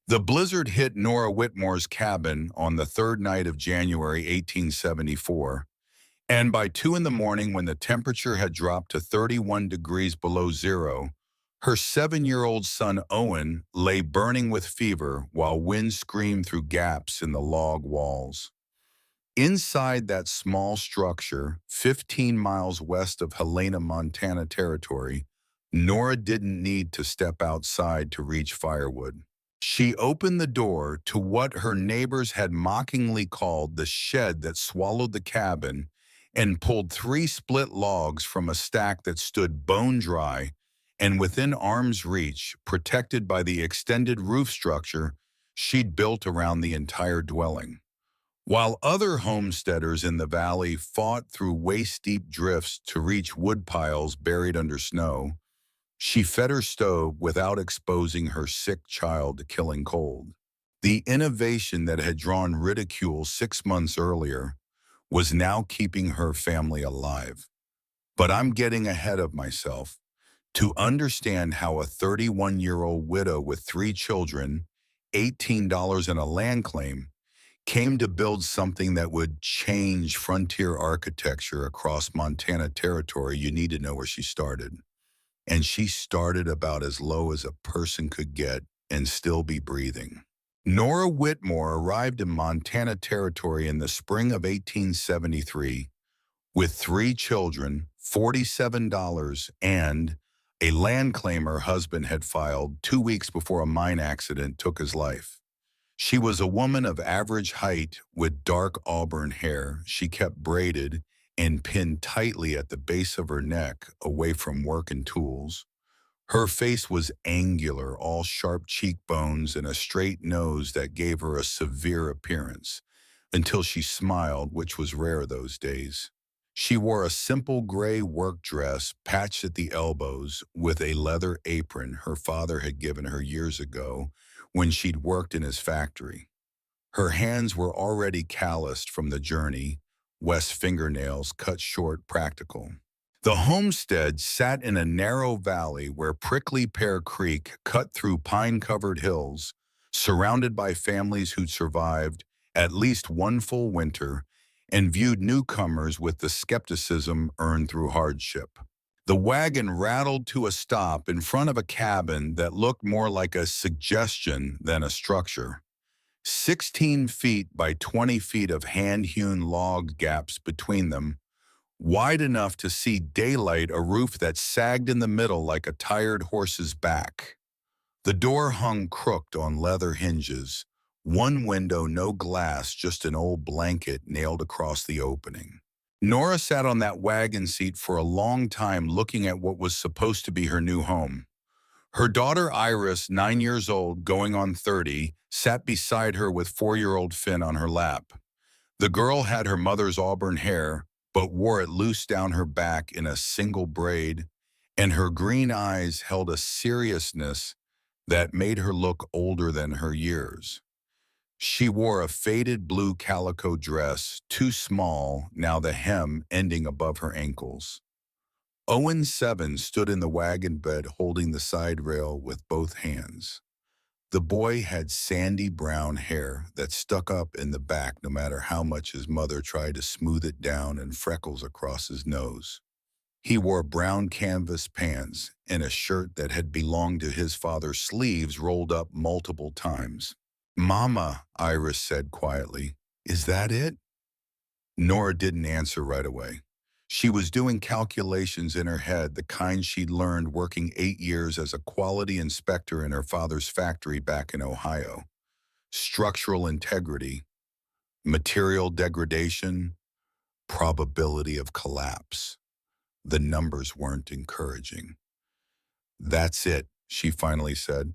The blizzard hit Nora Whitmore's cabin on the third night of January 1874, and by 2 in the morning when the temperature had dropped to 31 degrees below zero, her 7-year-old son Owen lay burning with fever while wind screamed through gaps in the log walls. Inside that small structure, 15 miles west of Helena, Montana territory, Nora didn't need to step outside to reach firewood. She opened the door to what her neighbors had mockingly called the shed that swallowed the cabin and pulled 3 split logs from a stack that stood bone dry and within arm's reach, protected by the extended roof structure she'd built around the entire dwelling. While other homesteaders in the valley fought through waist-deep drifts to reach wood piles buried under snow, she fed her stove without exposing her sick child to killing cold. The innovation that had drawn ridicule 6 months earlier was now keeping her family alive. But I'm getting ahead of myself. To understand how a 31-year-old widow with 3 children, $18 in a land claim, came to build something that would change frontier architecture across Montana territory, you need to know where she started. And she started about as low as a person could get and still be breathing. Nora Whitmore arrived in Montana territory in the spring of 1873 with 3 children, $47, and a land claim her husband had filed 2 weeks before a mine accident took his life. She was a woman of average height with dark auburn hair she kept braided and pinned tightly at the base of her neck away from work and tools. Her face was angular, all sharp cheekbones and a straight nose that gave her a severe appearance, until she smiled, which was rare those days. She wore a simple gray work dress patched at the elbows with a leather apron her father had given her years ago when she'd worked in his factory. Her hands were already calloused from the journey, West's fingernails cut short practical. The homestead sat in a narrow valley where Prickly Pear Creek cut through pine-covered hills, surrounded by families who'd survived at least one full winter and viewed newcomers with the skepticism earned through hardship. The wagon rattled to a stop in front of a cabin that looked more like a suggestion than a structure. 16 feet by 20 feet of hand-hewn log gaps between them, wide enough to see daylight, a roof that sagged in the middle like a tired horse's back. The door hung crooked on leather hinges. One window, no glass, just an old blanket nailed across the opening. Nora sat on that wagon seat for a long time looking at what was supposed to be her new home. Her daughter Iris, 9 years old, going on 30, sat beside her with 4-year-old Finn on her lap. The girl had her mother's auburn hair, but wore it loose down her back in a single braid, and her green eyes held a seriousness that made her look older than her years. She wore a faded blue calico dress, too small, now the hem ending above her ankles. Owen 7 stood in the wagon bed holding the side rail with both hands. The boy had sandy brown hair that stuck up in the back no matter how much his mother tried to smooth it down, and freckles across his nose. He wore brown canvas pants and a shirt that had belonged to his father's sleeves rolled up multiple times. "Mama," Iris said quietly, "is that it?" Nora didn't answer right away. She was doing calculations in her head, the kind she'd learned working 8 years as a quality inspector in her father's factory back in Ohio. Structural integrity, material degradation, probability of collapse. The numbers weren't encouraging. "That's it," she finally said.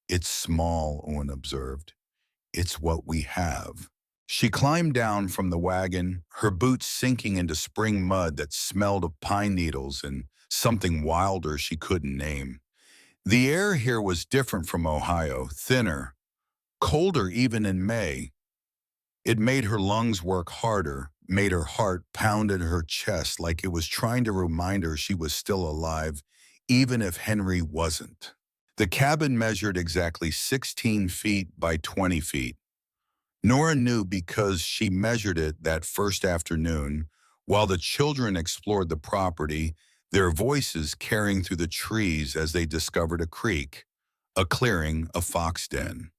"It's small," Owen observed. "It's what we have." She climbed down from the wagon, her boots sinking into spring mud that smelled of pine needles and something wilder she couldn't name. The air here was different from Ohio, thinner, colder even in May. It made her lungs work harder, made her heart pound in her chest like it was trying to remind her she was still alive, even if Henry wasn't. The cabin measured exactly 16 feet by 20 feet. Nora knew because she measured it that first afternoon, while the children explored the property, their voices carrying through the trees as they discovered a creek, a clearing, a fox den.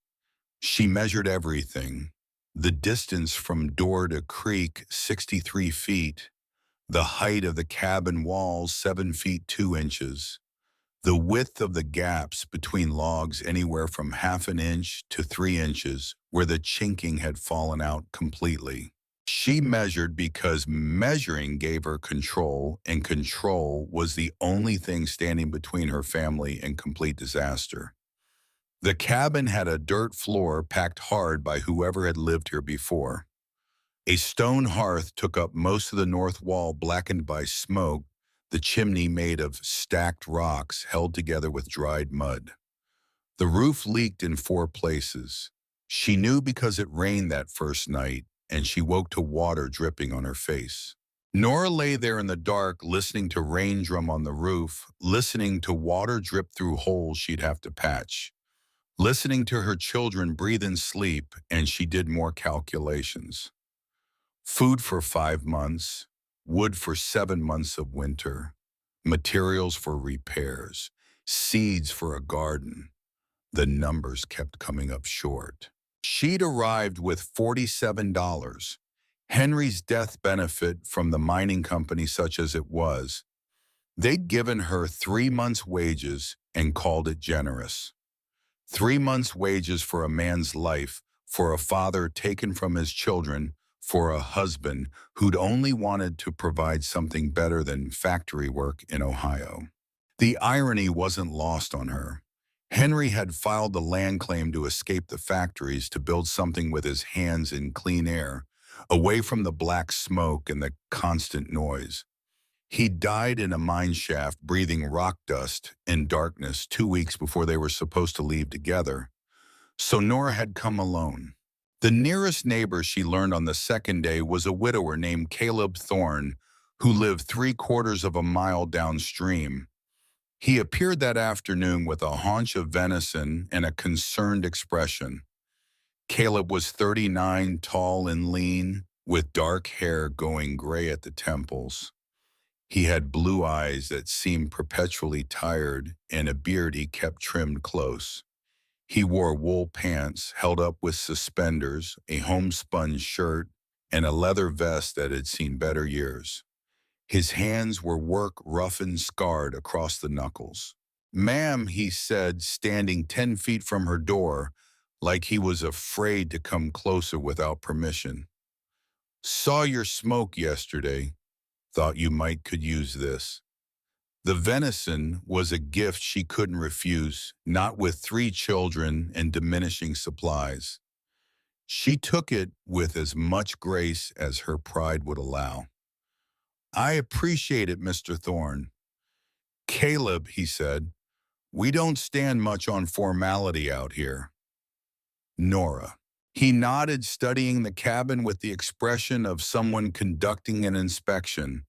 She measured everything. The distance from door to creek, 63 feet. The height of the cabin walls, 7 feet 2 inches. The width of the gaps between logs anywhere from half an inch to 3 inches, where the chinking had fallen out completely. She measured because measuring gave her control, and control was the only thing standing between her family and complete disaster. The cabin had a dirt floor packed hard by whoever had lived here before. A stone hearth took up most of the north wall, blackened by smoke, the chimney made of stacked rocks held together with dried mud. The roof leaked in 4 places. She knew because it rained that first night, and she woke to water dripping on her face. Nora lay there in the dark, listening to rain drum on the roof, listening to water drip through holes she'd have to patch, listening to her children breathe in sleep, and she did more calculations. Food for 5 months, wood for 7 months of winter, materials for repairs, seeds for a garden. The numbers kept coming up short. She'd arrived with $47, Henry's death benefit from the mining company such as it was. They'd given her 3 months' wages and called it generous. 3 months' wages for a man's life, for a father taken from his children, for a husband who'd only wanted to provide something better than factory work in Ohio. The irony wasn't lost on her. Henry had filed the land claim to escape the factories, to build something with his hands in clean air, away from the black smoke and the constant noise. He died in a mine shaft, breathing rock dust in darkness 2 weeks before they were supposed to leave together. So Nora had come alone. The nearest neighbor she learned on the second day was a widower named Caleb Thorne, who lived 3/4 of a mile downstream. He appeared that afternoon with a haunch of venison and a concerned expression. Caleb was 39, tall and lean, with dark hair going gray at the temples. He had blue eyes that seemed perpetually tired and a beard he kept trimmed close. He wore wool pants held up with suspenders, a homespun shirt, and a leather vest that had seen better years. His hands were work rough and scarred across the knuckles. "Ma'am," he said, standing 10 feet from her door, like he was afraid to come closer without permission. "Saw your smoke yesterday. Thought you might could use this." The venison was a gift she couldn't refuse, not with 3 children and diminishing supplies. She took it with as much grace as her pride would allow. "I appreciate it, Mr. Thorne." "Caleb," he said, "we don't stand much on formality out here." "Nora." He nodded, studying the cabin with the expression of someone conducting an inspection.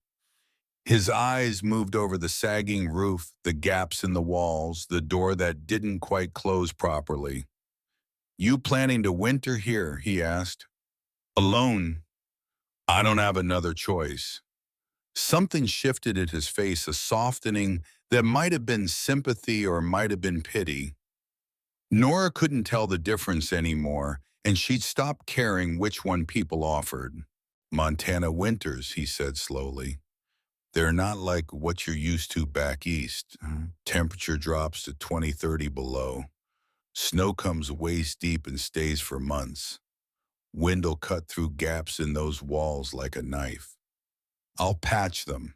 His eyes moved over the sagging roof, the gaps in the walls, the door that didn't quite close properly. "You planning to winter here?" he asked. "Alone. I don't have another choice." Something shifted at his face, a softening that might have been sympathy or might have been pity. Nora couldn't tell the difference anymore, and she'd stopped caring which one people offered. "Montana winters," he said slowly. "They're not like what you're used to back east. Temperature drops to 20, 30 below. Snow comes waist deep and stays for months. Wind'll cut through gaps in those walls like a knife. I'll patch them.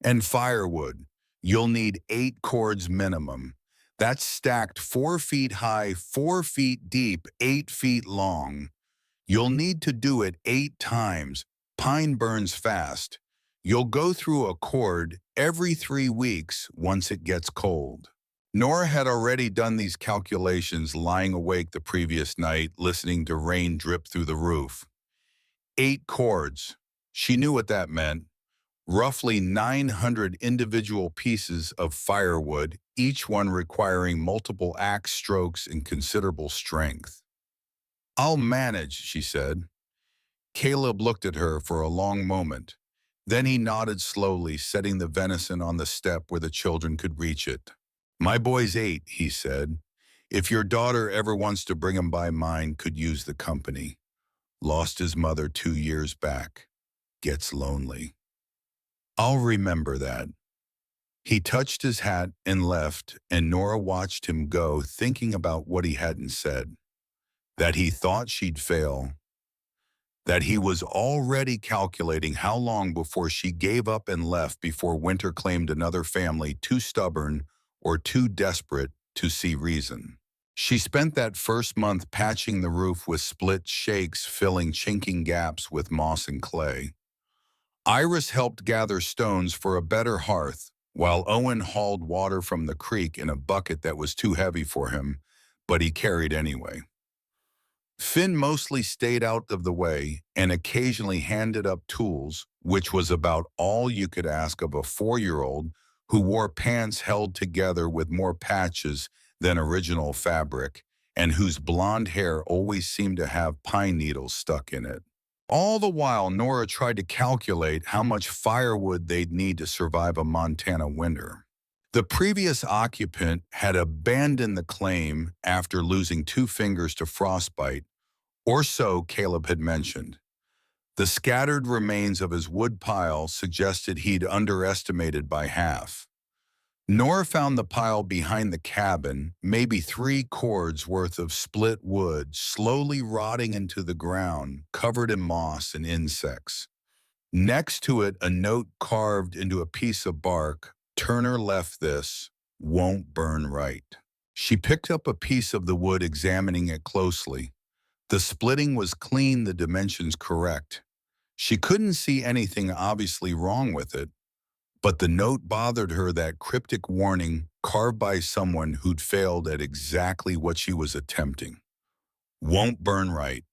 And firewood. You'll need 8 cords minimum. That's stacked 4 feet high, 4 feet deep, 8 feet long. You'll need to do it 8 times. Pine burns fast. You'll go through a cord every 3 weeks once it gets cold." Nora had already done these calculations, lying awake the previous night, listening to rain drip through the roof. 8 cords. She knew what that meant. roughly 900 individual pieces of firewood, each one requiring multiple axe strokes and considerable strength. "I'll manage," she said. Caleb looked at her for a long moment. Then he nodded slowly, setting the venison on the step where the children could reach it. "My boy's 8, he said. "If your daughter ever wants to bring him by mine, could use the company. Lost his mother 2 years back. Gets lonely." "I'll remember that." He touched his hat and left, and Nora watched him go, thinking about what he hadn't said. That he thought she'd fail. That he was already calculating how long before she gave up and left before Winter claimed another family too stubborn or too desperate to see reason. She spent that first month patching the roof with split shakes, filling chinking gaps with moss and clay. Iris helped gather stones for a better hearth, while Owen hauled water from the creek in a bucket that was too heavy for him, but he carried anyway. Finn mostly stayed out of the way and occasionally handed up tools, which was about all you could ask of a 4-year-old who wore pants held together with more patches than original fabric and whose blonde hair always seemed to have pine needles stuck in it. All the while, Nora tried to calculate how much firewood they'd need to survive a Montana winter. The previous occupant had abandoned the claim after losing 2 fingers to frostbite, or so Caleb had mentioned. The scattered remains of his wood pile suggested he'd underestimated by half. Nora found the pile behind the cabin, maybe 3 cords worth of split wood, slowly rotting into the ground, covered in moss and insects. Next to it, a note carved into a piece of bark. "Turner left this. Won't burn right." She picked up a piece of the wood, examining it closely. The splitting was clean, the dimensions correct. She couldn't see anything obviously wrong with it, but the note bothered her, that cryptic warning carved by someone who'd failed at exactly what she was attempting. "Won't burn right."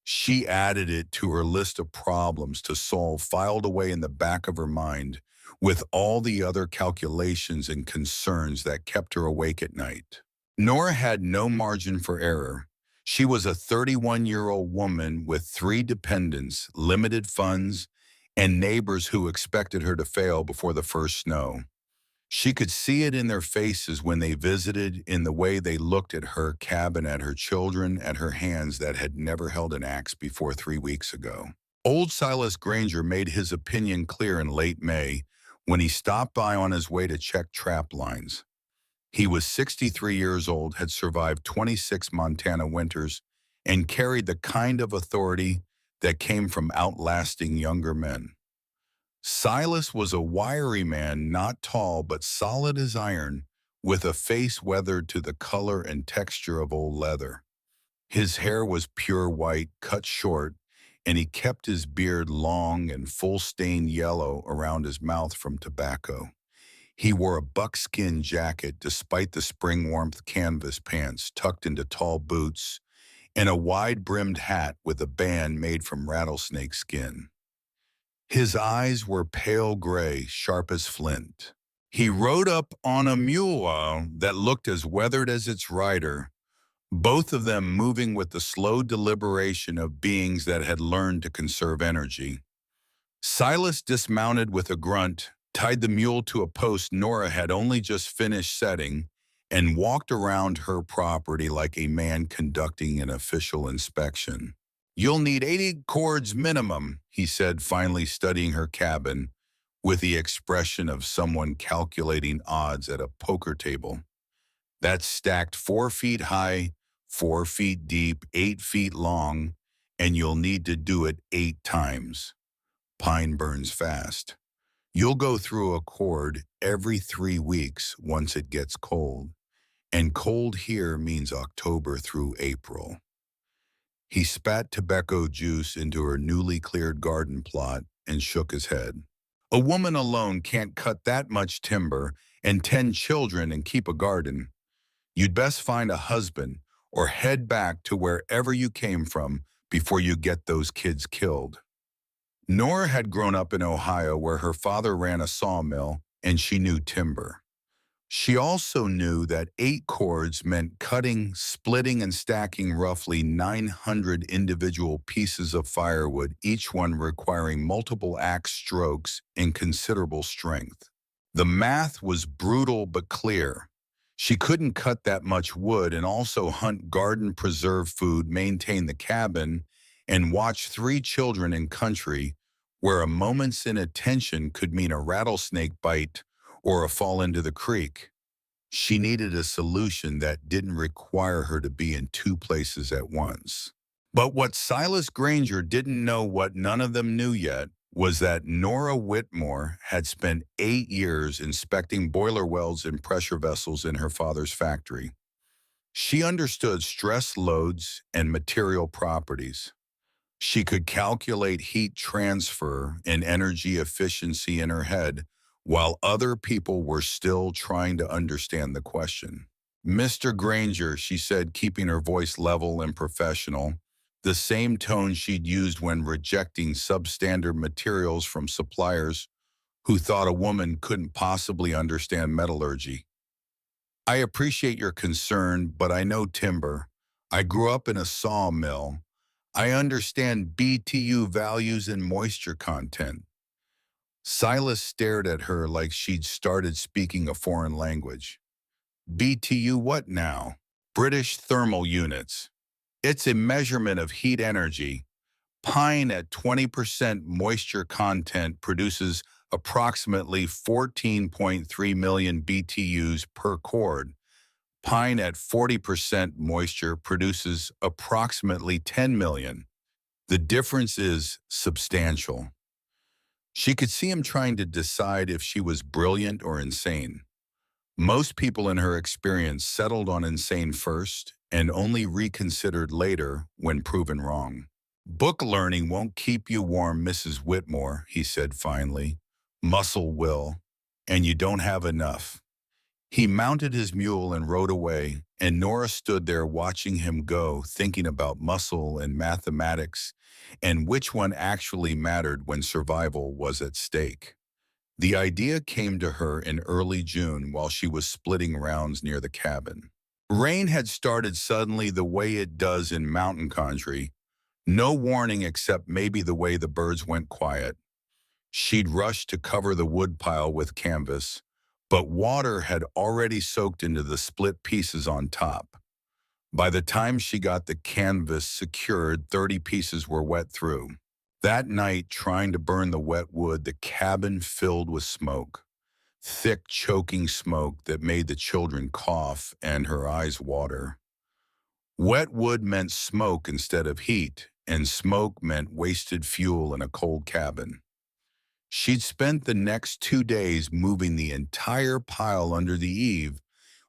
She added it to her list of problems to solve, filed away in the back of her mind, with all the other calculations and concerns that kept her awake at night. Nora had no margin for error. She was a 31-year-old woman with 3 dependents, limited funds, and neighbors who expected her to fail before the first snow. She could see it in their faces when they visited, in the way they looked at her cabin, at her children, at her hands that had never held an axe before 3 weeks ago. Old Silas Granger made his opinion clear in late May when he stopped by on his way to check trap lines. He was 63 years old, had survived 26 Montana winters, and carried the kind of authority that came from outlasting younger men. Silas was a wiry man, not tall but solid as iron, with a face weathered to the color and texture of old leather. His hair was pure white, cut short, and he kept his beard long and full-stained yellow around his mouth from tobacco. He wore a buckskin jacket despite the spring warmth, canvas pants tucked into tall boots, and a wide-brimmed hat with a band made from rattlesnake skin. His eyes were pale gray, sharp as flint. He rode up on a mule that looked as weathered as its rider, both of them moving with the slow deliberation of beings that had learned to conserve energy. Silas dismounted with a grunt, tied the mule to a post Nora had only just finished setting, and walked around her property like a man conducting an official inspection. "You'll need 80 cords minimum," he said, finally studying her cabin with the expression of someone calculating odds at a poker table. "That's stacked 4 feet high, 4 feet deep, 8 feet long, and you'll need to do it 8 times. Pine burns fast. You'll go through a cord every 3 weeks once it gets cold, and cold here means October through April." He spat tobacco juice into her newly cleared garden plot and shook his head. "A woman alone can't cut that much timber and 10 children and keep a garden. You'd best find a husband or head back to wherever you came from before you get those kids killed." Nora had grown up in Ohio where her father ran a sawmill and she knew timber. She also knew that 8 cords meant cutting, splitting, and stacking roughly 900 individual pieces of firewood, each one requiring multiple axe strokes and considerable strength. The math was brutal but clear. She couldn't cut that much wood and also hunt garden preserve food, maintain the cabin, and watch 3 children in country where a moment's inattention could mean a rattlesnake bite or a fall into the creek. She needed a solution that didn't require her to be in 2 places at once. But what Silas Granger didn't know, what none of them knew yet, was that Nora Whitmore had spent 8 years inspecting boiler wells and pressure vessels in her father's factory. She understood stress loads and material properties. She could calculate heat transfer and energy efficiency in her head, while other people were still trying to understand the question. "Mr. Granger," she said, keeping her voice level and professional, the same tone she'd used when rejecting substandard materials from suppliers who thought a woman couldn't possibly understand metallurgy. "I appreciate your concern, but I know timber. I grew up in a sawmill. I understand BTU values and moisture content." Silas stared at her like she'd started speaking a foreign language. "BTU what now?" "British thermal units. It's a measurement of heat energy. Pine at 20% moisture content produces approximately 14.3 million BTUs per cord. Pine at 40% moisture produces approximately 10 million. The difference is substantial." She could see him trying to decide if she was brilliant or insane. Most people in her experience settled on insane first and only reconsidered later when proven wrong. "Book learning won't keep you warm, Mrs. Whitmore," he said finally. "Muscle will, and you don't have enough." He mounted his mule and rode away, and Nora stood there watching him go, thinking about muscle and mathematics and which one actually mattered when survival was at stake. The idea came to her in early June while she was splitting rounds near the cabin. Rain had started suddenly, the way it does in mountain country. No warning except maybe the way the birds went quiet. She'd rushed to cover the woodpile with canvas, but water had already soaked into the split pieces on top. By the time she got the canvas secured, 30 pieces were wet through. That night, trying to burn the wet wood, the cabin filled with smoke. Thick, choking smoke that made the children cough and her eyes water. Wet wood meant smoke instead of heat, and smoke meant wasted fuel in a cold cabin. She'd spent the next 2 days moving the entire pile under the eave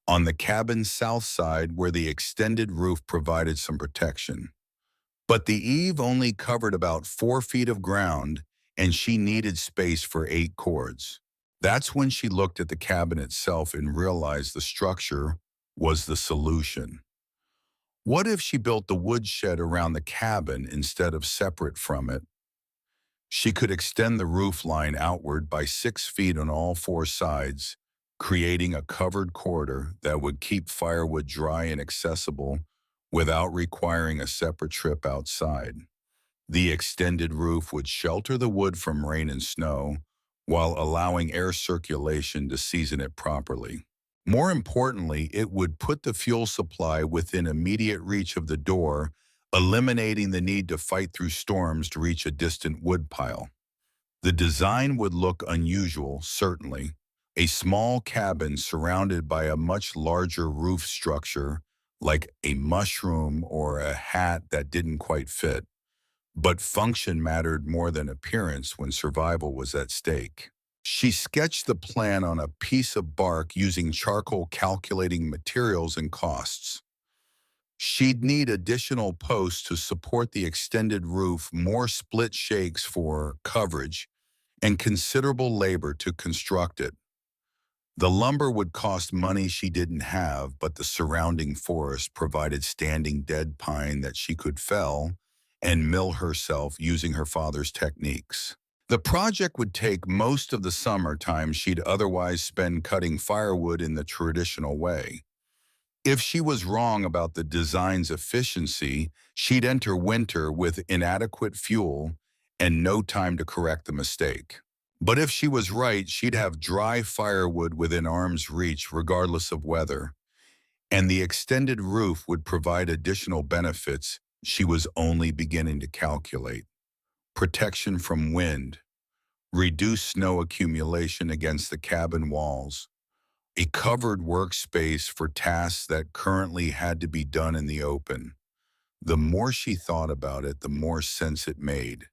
on the cabin's south side where the extended roof provided some protection. But the eave only covered about 4 feet of ground, and she needed space for 8 cords. That's when she looked at the cabin itself and realized the structure was the solution. What if she built the woodshed around the cabin instead of separate from it? She could extend the roof line outward by 6 feet on all 4 sides, creating a covered corridor that would keep firewood dry and accessible without requiring a separate trip outside. The extended roof would shelter the wood from rain and snow while allowing air circulation to season it properly. More importantly, it would put the fuel supply within immediate reach of the door, eliminating the need to fight through storms to reach a distant woodpile. The design would look unusual, certainly. A small cabin surrounded by a much larger roof structure, like a mushroom or a hat that didn't quite fit. But function mattered more than appearance when survival was at stake. She sketched the plan on a piece of bark using charcoal, calculating materials and costs. She'd need additional posts to support the extended roof, more split shakes for coverage, and considerable labor to construct it. The lumber would cost money she didn't have, but the surrounding forest provided standing dead pine that she could fell and mill herself using her father's techniques. The project would take most of the summertime she'd otherwise spend cutting firewood in the traditional way. If she was wrong about the design's efficiency, she'd enter winter with inadequate fuel and no time to correct the mistake. But if she was right, she'd have dry firewood within arm's reach regardless of weather, and the extended roof would provide additional benefits she was only beginning to calculate. Protection from wind, reduced snow accumulation against the cabin walls, a covered workspace for tasks that currently had to be done in the open. The more she thought about it, the more sense it made.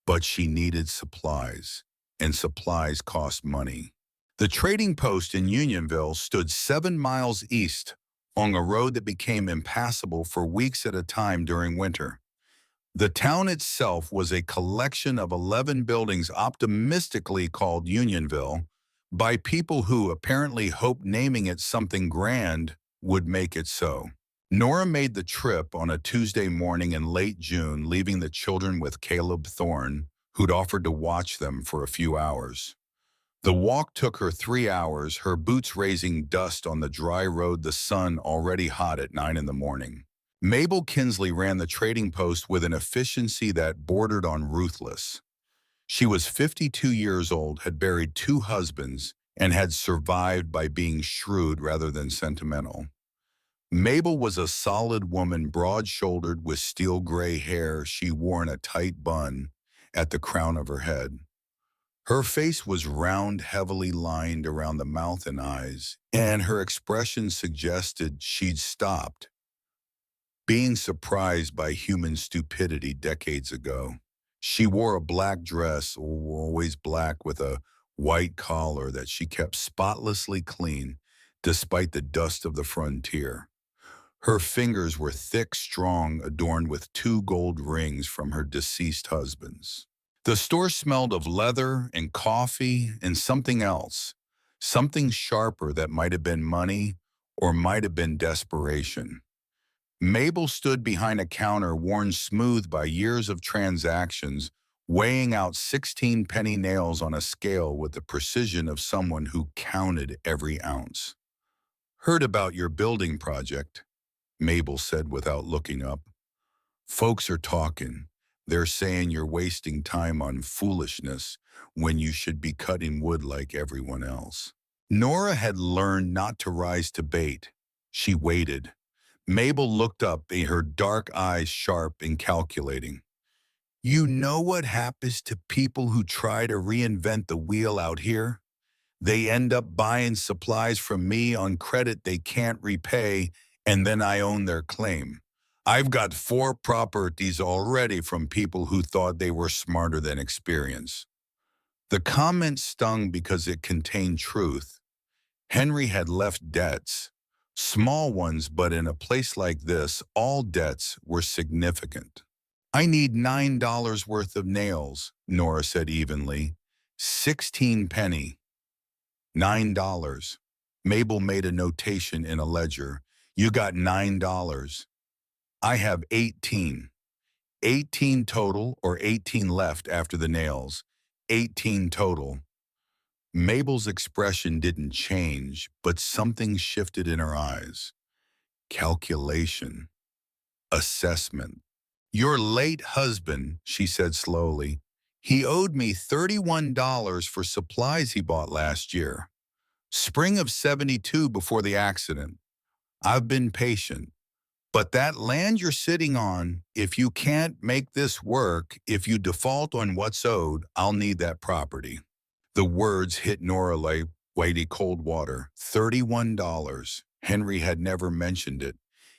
But she needed supplies, and supplies cost money. The trading post in Unionville stood 7 miles east on a road that became impassable for weeks at a time during winter. The town itself was a collection of 11 buildings optimistically called Unionville by people who apparently hoped naming it something grand would make it so. Nora made the trip on a Tuesday morning in late June, leaving the children with Caleb Thorne, who'd offered to watch them for a few hours. The walk took her 3 hours, her boots raising dust on the dry road, the sun already hot at 9 in the morning. Mabel Kinsley ran the trading post with an efficiency that bordered on ruthless. She was 52 years old, had buried 2 husbands, and had survived by being shrewd rather than sentimental. Mabel was a solid woman, broad-shouldered with steel gray hair she wore in a tight bun at the crown of her head. Her face was round, heavily lined around the mouth and eyes, and her expression suggested she'd stopped being surprised by human stupidity decades ago. She wore a black dress, always black, with a white collar that she kept spotlessly clean despite the dust of the frontier. Her fingers were thick, strong, adorned with 2 gold rings from her deceased husbands. The store smelled of leather and coffee and something else, something sharper that might have been money or might have been desperation. Mabel stood behind a counter worn smooth by years of transactions, weighing out 16-penny nails on a scale with the precision of someone who counted every ounce. "Heard about your building project," Mabel said without looking up. "Folks are talking. They're saying you're wasting time on foolishness when you should be cutting wood like everyone else." Nora had learned not to rise to bait. She waited. Mabel looked up, her dark eyes sharp and calculating. "You know what happens to people who try to reinvent the wheel out here? They end up buying supplies from me on credit they can't repay, and then I own their claim. I've got 4 properties already from people who thought they were smarter than experience." The comment stung because it contained truth. Henry had left debts. Small ones, but in a place like this, all debts were significant. "I need $9 worth of nails," Nora said evenly. 16 penny. $9. Mabel made a notation in a ledger. "You got $9. I have 18. 18 total, or 18 left after the nails. 18 total." Mabel's expression didn't change, but something shifted in her eyes. Calculation. Assessment. "Your late husband," she said slowly, "he owed me $31 for supplies he bought last year. Spring of '72 before the accident. I've been patient. But that land you're sitting on, if you can't make this work, if you default on what's owed, I'll need that property." The words hit Nora like weighty cold water. $31. Henry had never mentioned it.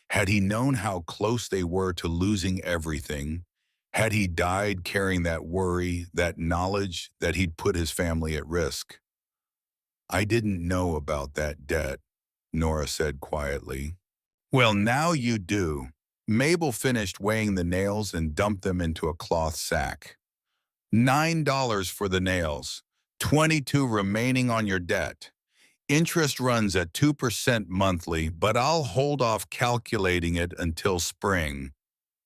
Had he known how close they were to losing everything? Had he died carrying that worry, that knowledge that he'd put his family at risk? "I didn't know about that debt," Nora said quietly. "Well, now you do." Mabel finished weighing the nails and dumped them into a cloth sack. $9 for the nails. 22 remaining on your debt. Interest runs at 2% monthly, but I'll hold off calculating it until spring.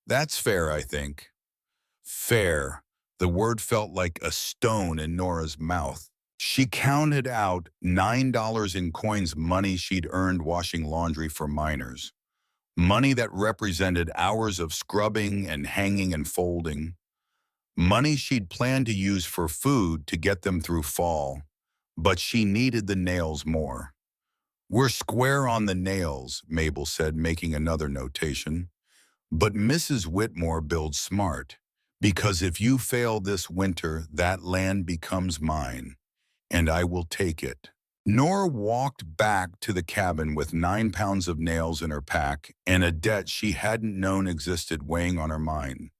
That's fair, I think. Fair. The word felt like a stone in Nora's mouth. She counted out $9 in coins, money she'd earned washing laundry for miners. Money that represented hours of scrubbing and hanging and folding. Money she'd planned to use for food to get them through fall. But she needed the nails more. "We're square on the nails," Mabel said, making another notation. "But Mrs. Whitmore builds smart, because if you fail this winter, that land becomes mine, and I will take it." Nora walked back to the cabin with 9 pounds of nails in her pack and a debt she hadn't known existed weighing on her mind.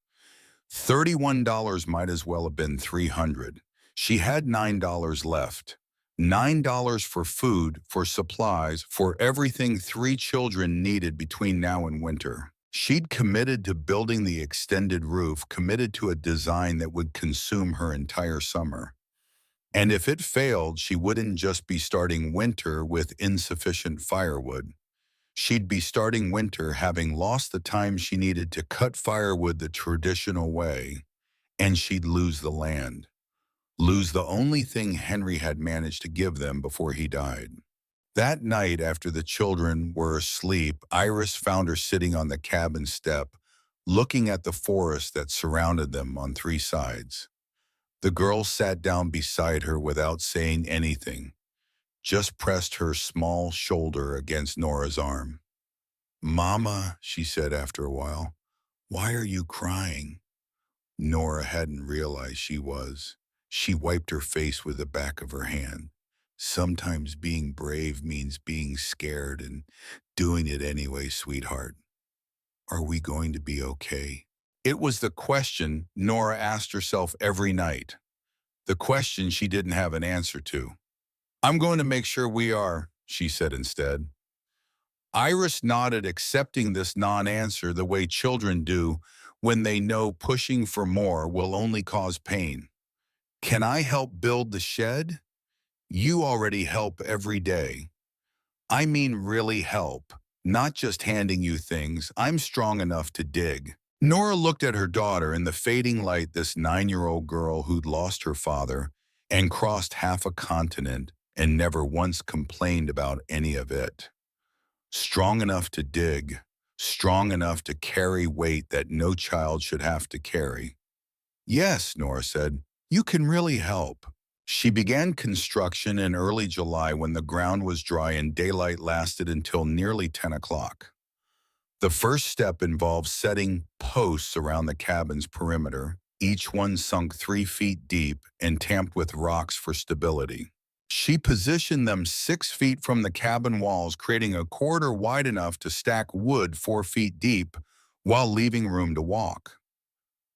$31 might as well have been 300. She had $9 left. $9 for food, for supplies, for everything 3 children needed between now and winter. She'd committed to building the extended roof, committed to a design that would consume her entire summer. And if it failed, she wouldn't just be starting winter with insufficient firewood. She'd be starting winter having lost the time she needed to cut firewood the traditional way, and she'd lose the land. Lose the only thing Henry had managed to give them before he died. That night, after the children were asleep, Iris found her sitting on the cabin step, looking at the forest that surrounded them on 3 sides. The girl sat down beside her without saying anything, just pressed her small shoulder against Nora's arm. "Mama," she said after a while, "why are you crying?" Nora hadn't realized she was. She wiped her face with the back of her hand. "Sometimes being brave means being scared and doing it anyway, sweetheart. Are we going to be okay?" It was the question Nora asked herself every night. The question she didn't have an answer to. "I'm going to make sure we are," she said instead. Iris nodded, accepting this non-answer the way children do when they know pushing for more will only cause pain. "Can I help build the shed?" "You already help every day. I mean really help, not just handing you things. I'm strong enough to dig." Nora looked at her daughter in the fading light, this 9-year-old girl who'd lost her father and crossed half a continent and never once complained about any of it. Strong enough to dig, strong enough to carry weight that no child should have to carry. "Yes," Nora said, "you can really help." She began construction in early July when the ground was dry and daylight lasted until nearly 10 o'clock. The first step involved setting posts around the cabin's perimeter, each one sunk 3 feet deep and tamped with rocks for stability. She positioned them 6 feet from the cabin walls, creating a corridor wide enough to stack wood 4 feet deep while leaving room to walk.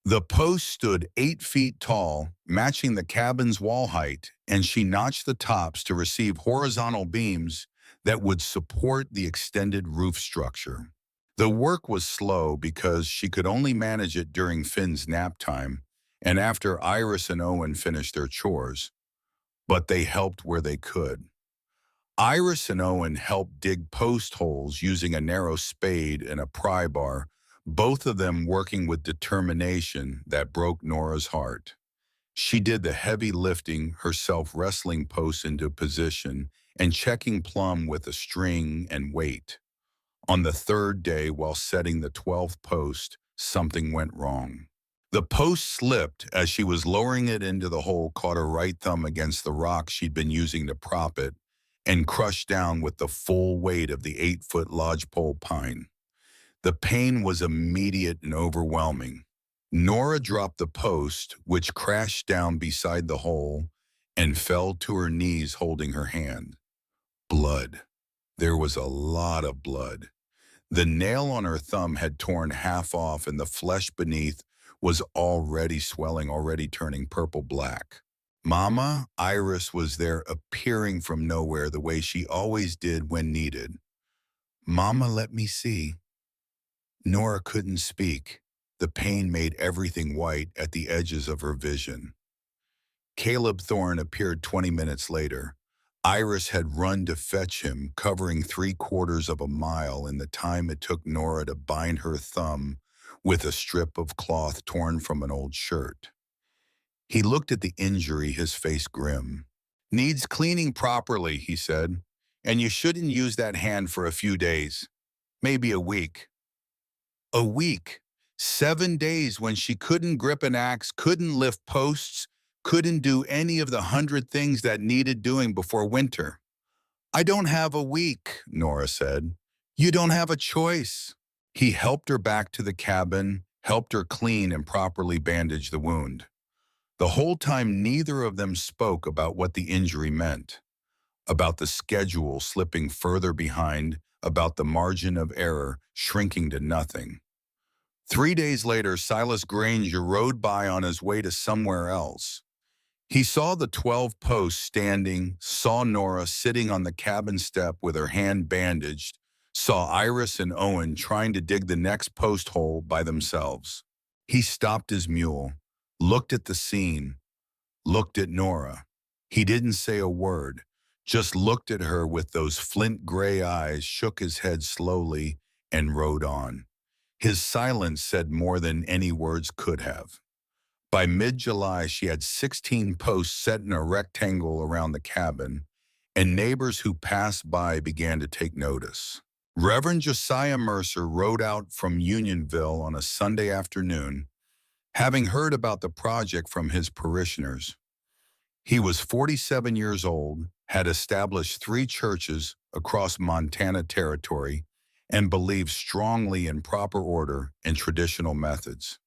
The posts stood 8 feet tall, matching the cabin's wall height, and she notched the tops to receive horizontal beams that would support the extended roof structure. The work was slow because she could only manage it during Finn's nap time and after Iris and Owen finished their chores, but they helped where they could. Iris and Owen helped dig post holes using a narrow spade and a pry bar, both of them working with determination that broke Nora's heart. She did the heavy lifting herself, wrestling posts into position and checking plumb with a string and weight. On the third day, while setting the 12th post, something went wrong. The post slipped as she was lowering it into the hole, caught her right thumb against the rock she'd been using to prop it, and crushed down with the full weight of the 8-foot lodgepole pine. The pain was immediate and overwhelming. Nora dropped the post, which crashed down beside the hole, and fell to her knees holding her hand. Blood. There was a lot of blood. The nail on her thumb had torn half off, and the flesh beneath was already swelling, already turning purple-black. Mama, Iris was there, appearing from nowhere the way she always did when needed. "Mama, let me see." Nora couldn't speak. The pain made everything white at the edges of her vision. Caleb Thorne appeared 20 minutes later. Iris had run to fetch him, covering 3/4 of a mile in the time it took Nora to bind her thumb with a strip of cloth torn from an old shirt. He looked at the injury, his face grim. "Needs cleaning properly," he said, "and you shouldn't use that hand for a few days, maybe a week." A week. 7 days when she couldn't grip an axe, couldn't lift posts, couldn't do any of the 100 things that needed doing before winter. "I don't have a week," Nora said. "You don't have a choice." He helped her back to the cabin, helped her clean and properly bandage the wound. The whole time, neither of them spoke about what the injury meant, about the schedule slipping further behind, about the margin of error shrinking to nothing. 3 days later, Silas Granger rode by on his way to somewhere else. He saw the 12 posts standing, saw Nora sitting on the cabin step with her hand bandaged, saw Iris and Owen trying to dig the next post hole by themselves. He stopped his mule, looked at the scene, looked at Nora. He didn't say a word, just looked at her with those flint gray eyes, shook his head slowly, and rode on. His silence said more than any words could have. By mid-July, she had 16 posts set in a rectangle around the cabin, and neighbors who passed by began to take notice. Reverend Josiah Mercer rode out from Unionville on a Sunday afternoon, having heard about the project from his parishioners. He was 47 years old, had established 3 churches across Montana Territory, and believed strongly in proper order and traditional methods.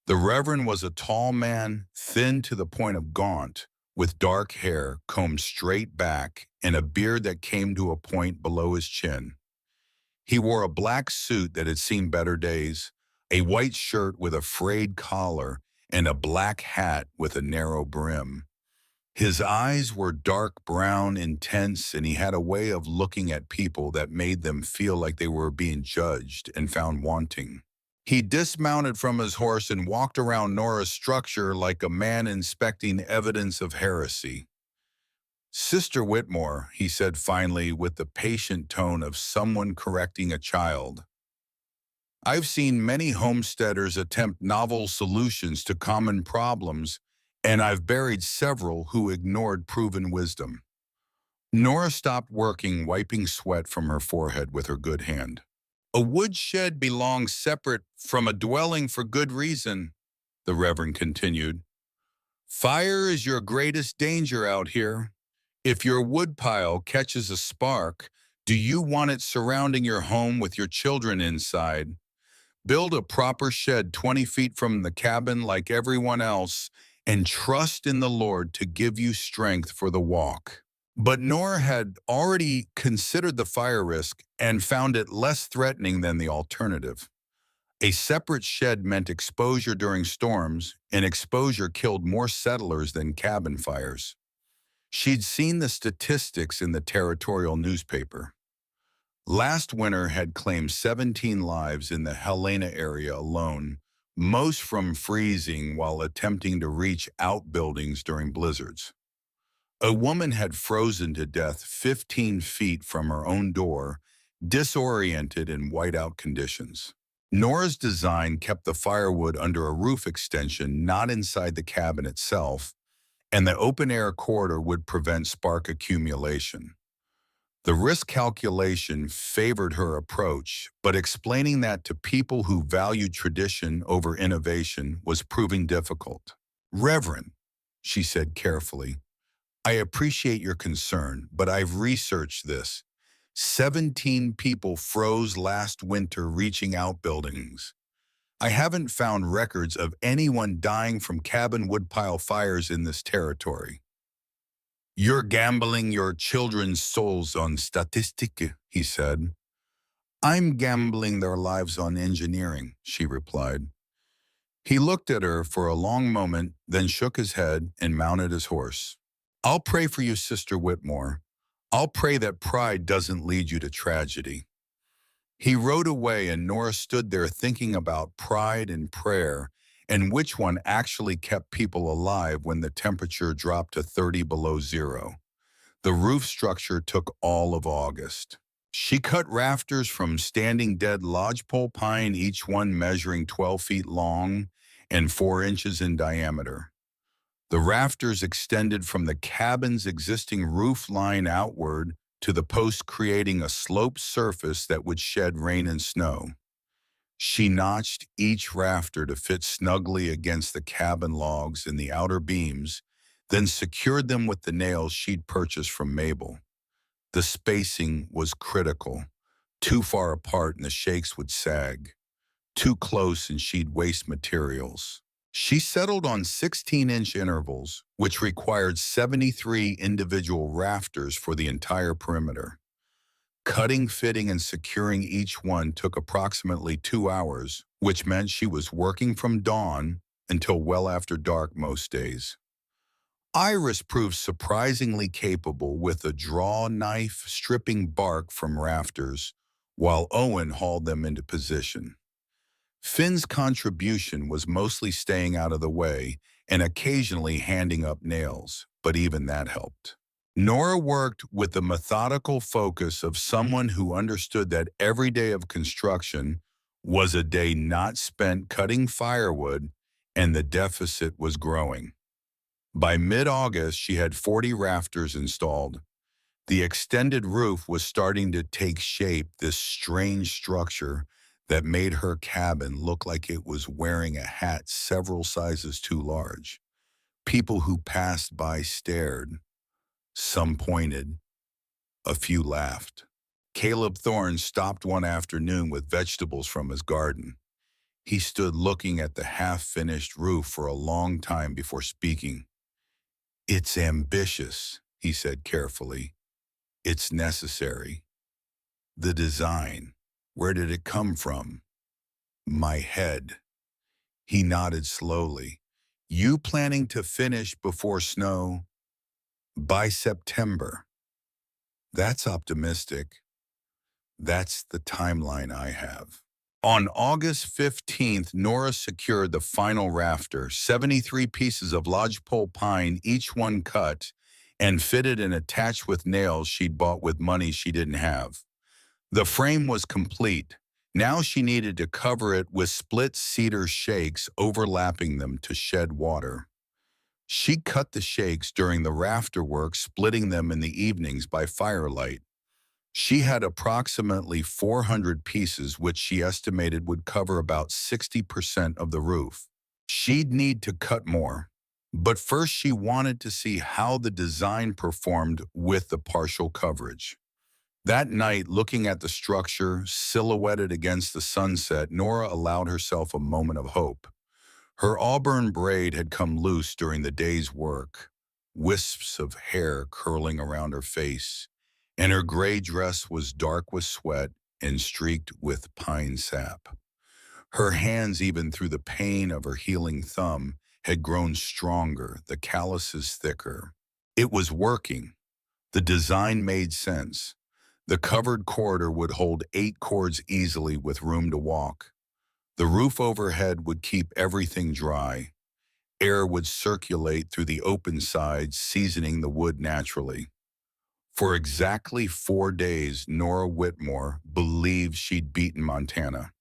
The Reverend was a tall man, thin to the point of gaunt, with dark hair combed straight back and a beard that came to a point below his chin. He wore a black suit that had seen better days, a white shirt with a frayed collar, and a black hat with a narrow brim. His eyes were dark brown, intense, and he had a way of looking at people that made them feel like they were being judged and found wanting. He dismounted from his horse and walked around Nora's structure like a man inspecting evidence of heresy. "Sister Whitmore," he said finally with the patient tone of someone correcting a child, "I've seen many homesteaders attempt novel solutions to common problems, and I've buried several who ignored proven wisdom." Nora stopped working, wiping sweat from her forehead with her good hand. "A woodshed belongs separate from a dwelling for good reason," the Reverend continued. "Fire is your greatest danger out here. If your woodpile catches a spark, do you want it surrounding your home with your children inside? Build a proper shed 20 feet from the cabin like everyone else, and trust in the Lord to give you strength for the walk." But Nora had already considered the fire risk and found it less threatening than the alternative. A separate shed meant exposure during storms, and exposure killed more settlers than cabin fires. She'd seen the statistics in the territorial newspaper. Last winter had claimed 17 lives in the Helena area alone, most from freezing while attempting to reach outbuildings during blizzards. A woman had frozen to death 15 feet from her own door, disoriented in whiteout conditions. Nora's design kept the firewood under a roof extension, not inside the cabin itself, and the open-air corridor would prevent spark accumulation. The risk calculation favored her approach, but explaining that to people who valued tradition over innovation was proving difficult. "Reverend," she said carefully, "I appreciate your concern, but I've researched this. 17 people froze last winter reaching outbuildings. I haven't found records of anyone dying from cabin woodpile fires in this territory." "You're gambling your children's souls on statistic," he said. "I'm gambling their lives on engineering," she replied. He looked at her for a long moment, then shook his head and mounted his horse. "I'll pray for you, Sister Whitmore. I'll pray that pride doesn't lead you to tragedy." He rode away, and Nora stood there thinking about pride and prayer and which one actually kept people alive when the temperature dropped to 30 below zero. The roof structure took all of August. She cut rafters from standing dead lodgepole pine, each one measuring 12 feet long and 4 inches in diameter. The rafters extended from the cabin's existing roof line outward to the post, creating a sloped surface that would shed rain and snow. She notched each rafter to fit snugly against the cabin logs and the outer beams, then secured them with the nails she'd purchased from Mabel. The spacing was critical. Too far apart and the shakes would sag. Too close and she'd waste materials. She settled on 16-inch intervals, which required 73 individual rafters for the entire perimeter. Cutting, fitting, and securing each one took approximately 2 hours, which meant she was working from dawn until well after dark most days. Iris proved surprisingly capable with a draw knife stripping bark from rafters, while Owen hauled them into position. Finn's contribution was mostly staying out of the way and occasionally handing up nails, but even that helped. Nora worked with the methodical focus of someone who understood that every day of construction was a day not spent cutting firewood, and the deficit was growing. By mid-August, she had 40 rafters installed. The extended roof was starting to take shape, this strange structure that made her cabin look like it was wearing a hat several sizes too large. People who passed by stared. Some pointed. A few laughed. Caleb Thorne stopped one afternoon with vegetables from his garden. He stood looking at the half-finished roof for a long time before speaking. "It's ambitious," he said carefully. "It's necessary." "The design, where did it come from?" "My head." He nodded slowly. "You planning to finish before snow?" "By September." "That's optimistic." "That's the timeline I have." On August 15th, Nora secured the final rafter, 73 pieces of lodgepole pine, each one cut and fitted and attached with nails she'd bought with money she didn't have. The frame was complete. Now she needed to cover it with split cedar shakes overlapping them to shed water. She cut the shakes during the rafter work, splitting them in the evenings by firelight. She had approximately 400 pieces, which she estimated would cover about 60% of the roof. She'd need to cut more. But first she wanted to see how the design performed with the partial coverage. That night, looking at the structure silhouetted against the sunset, Nora allowed herself a moment of hope. Her auburn braid had come loose during the day's work, wisps of hair curling around her face, and her gray dress was dark with sweat and streaked with pine sap. Her hands, even through the pain of her healing thumb, had grown stronger, the calluses thicker. It was working. The design made sense. The covered corridor would hold 8 cords easily with room to walk. The roof overhead would keep everything dry. Air would circulate through the open sides, seasoning the wood naturally. For exactly 4 days, Nora Whitmore believed she'd beaten Montana.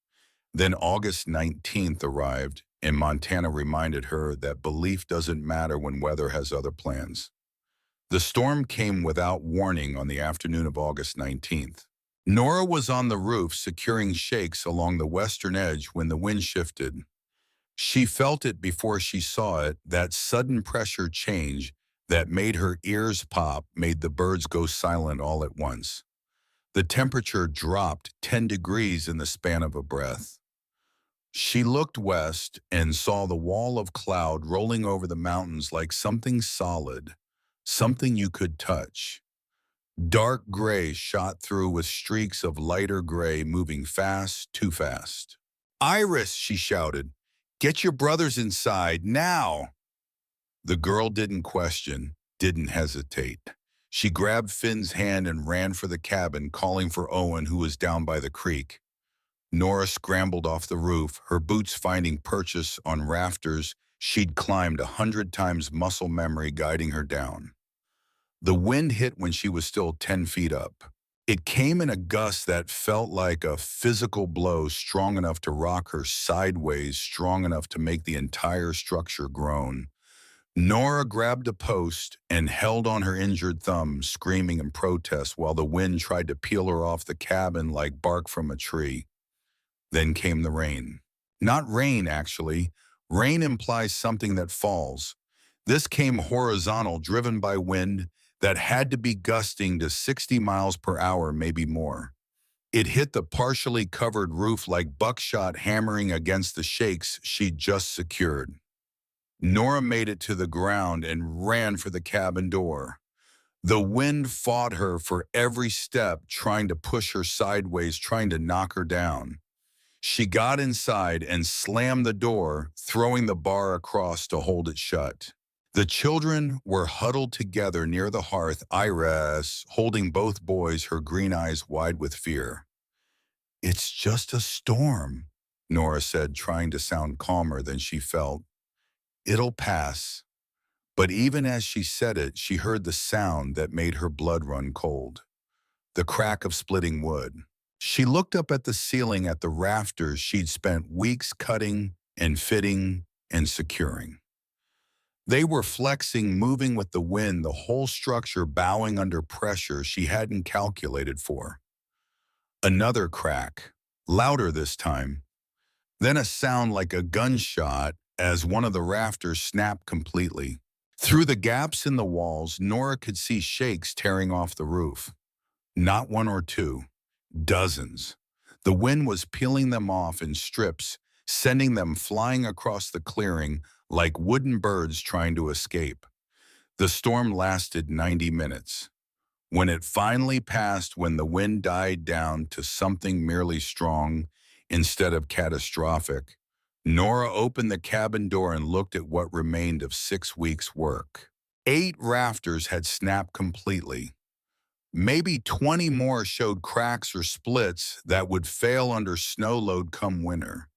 Then August 19th arrived, and Montana reminded her that belief doesn't matter when weather has other plans. The storm came without warning on the afternoon of August 19th. Nora was on the roof securing shakes along the western edge when the wind shifted. She felt it before she saw it, that sudden pressure change that made her ears pop, made the birds go silent all at once. The temperature dropped 10 degrees in the span of a breath. She looked west and saw the wall of cloud rolling over the mountains like something solid, something you could touch. Dark gray shot through with streaks of lighter gray moving fast, too fast. "Iris," she shouted, "get your brothers inside, now!" The girl didn't question, didn't hesitate. She grabbed Finn's hand and ran for the cabin, calling for Owen, who was down by the creek. Nora scrambled off the roof, her boots finding purchase on rafters she'd climbed 100 times, muscle memory guiding her down. The wind hit when she was still 10 feet up. It came in a gust that felt like a physical blow, strong enough to rock her sideways, strong enough to make the entire structure groan. Nora grabbed a post and held on her injured thumb, screaming in protest while the wind tried to peel her off the cabin like bark from a tree. Then came the rain. Not rain, actually. Rain implies something that falls. This came horizontal, driven by wind that had to be gusting to 60 miles per hour, maybe more. It hit the partially covered roof like buckshot hammering against the shakes she'd just secured. Nora made it to the ground and ran for the cabin door. The wind fought her for every step, trying to push her sideways, trying to knock her down. She got inside and slammed the door, throwing the bar across to hold it shut. The children were huddled together near the hearth, Iris holding both boys, her green eyes wide with fear. "It's just a storm," Nora said, trying to sound calmer than she felt. "It'll pass." But even as she said it, she heard the sound that made her blood run cold. The crack of splitting wood. She looked up at the ceiling at the rafters she'd spent weeks cutting and fitting and securing. They were flexing, moving with the wind, the whole structure bowing under pressure she hadn't calculated for. Another crack, louder this time. Then a sound like a gunshot as one of the rafters snapped completely. Through the gaps in the walls, Nora could see shakes tearing off the roof. Not one or two, dozens. The wind was peeling them off in strips, sending them flying across the clearing like wooden birds trying to escape. The storm lasted 90 minutes. When it finally passed, when the wind died down to something merely strong instead of catastrophic, Nora opened the cabin door and looked at what remained of 6 weeks' work. 8 rafters had snapped completely. Maybe 20 more showed cracks or splits that would fail under snow load come winter.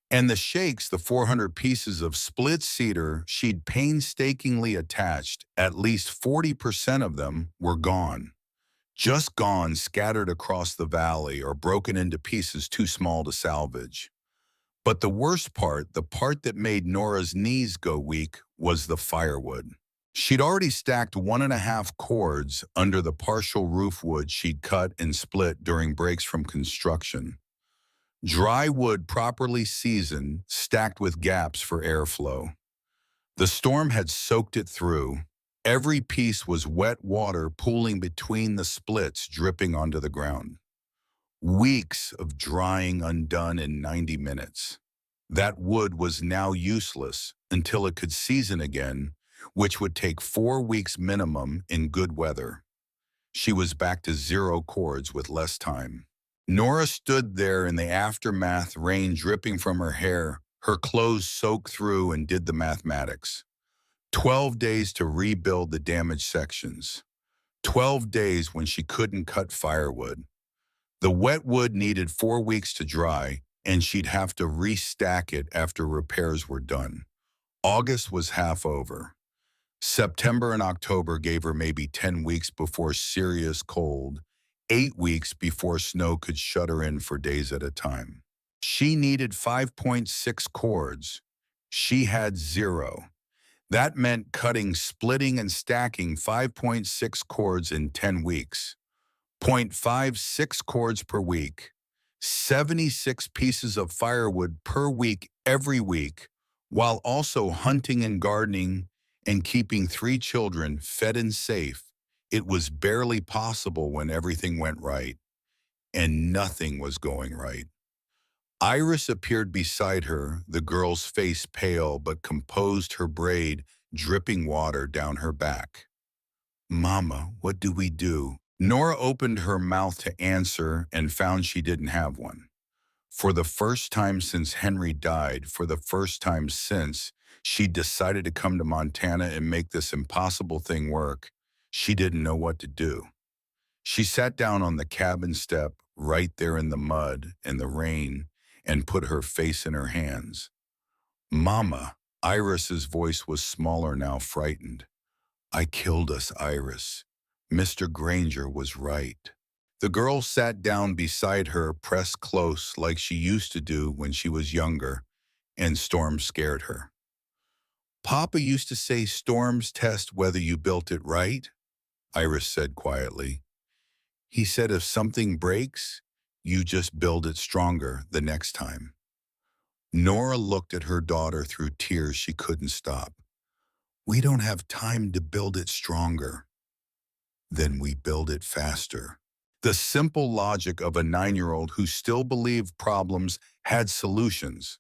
And the shakes, the 400 pieces of split cedar she'd painstakingly attached, at least 40% of them were gone. Just gone, scattered across the valley or broken into pieces too small to salvage. But the worst part, the part that made Nora's knees go weak, was the firewood. She'd already stacked 1.5 cords under the partial roof wood she'd cut and split during breaks from construction. Dry wood properly seasoned, stacked with gaps for airflow. The storm had soaked it through. Every piece was wet water pooling between the splits, dripping onto the ground. Weeks of drying undone in 90 minutes. That wood was now useless until it could season again, which would take 4 weeks minimum in good weather. She was back to 0 cords with less time. Nora stood there in the aftermath, rain dripping from her hair, her clothes soaked through, and did the mathematics. 12 days to rebuild the damaged sections. 12 days when she couldn't cut firewood. The wet wood needed 4 weeks to dry, and she'd have to restack it after repairs were done. August was half over. September and October gave her maybe 10 weeks before serious cold, 8 weeks before snow could shut her in for days at a time. She needed 5.6 cords. She had 0. That meant cutting, splitting, and stacking 5.6 cords in 10 weeks. 0.56 cords per week. 76 pieces of firewood per week every week, while also hunting and gardening and keeping 3 children fed and safe. It was barely possible when everything went right, and nothing was going right. Iris appeared beside her, the girl's face pale but composed, her braid dripping water down her back. "Mama, what do we do?" Nora opened her mouth to answer and found she didn't have one. For the first time since Henry died, for the first time since she decided to come to Montana and make this impossible thing work, she didn't know what to do. She sat down on the cabin step, right there in the mud and the rain, and put her face in her hands. "Mama," Iris's voice was smaller now, frightened. "I killed us, Iris. Mr. Granger was right." The girl sat down beside her, pressed close like she used to do when she was younger, and storms scared her. Papa used to say storms test whether you built it right, Iris said quietly. He said if something breaks, you just build it stronger the next time. Nora looked at her daughter through tears she couldn't stop. We don't have time to build it stronger. Then we build it faster. The simple logic of a 9-year-old who still believed problems had solutions.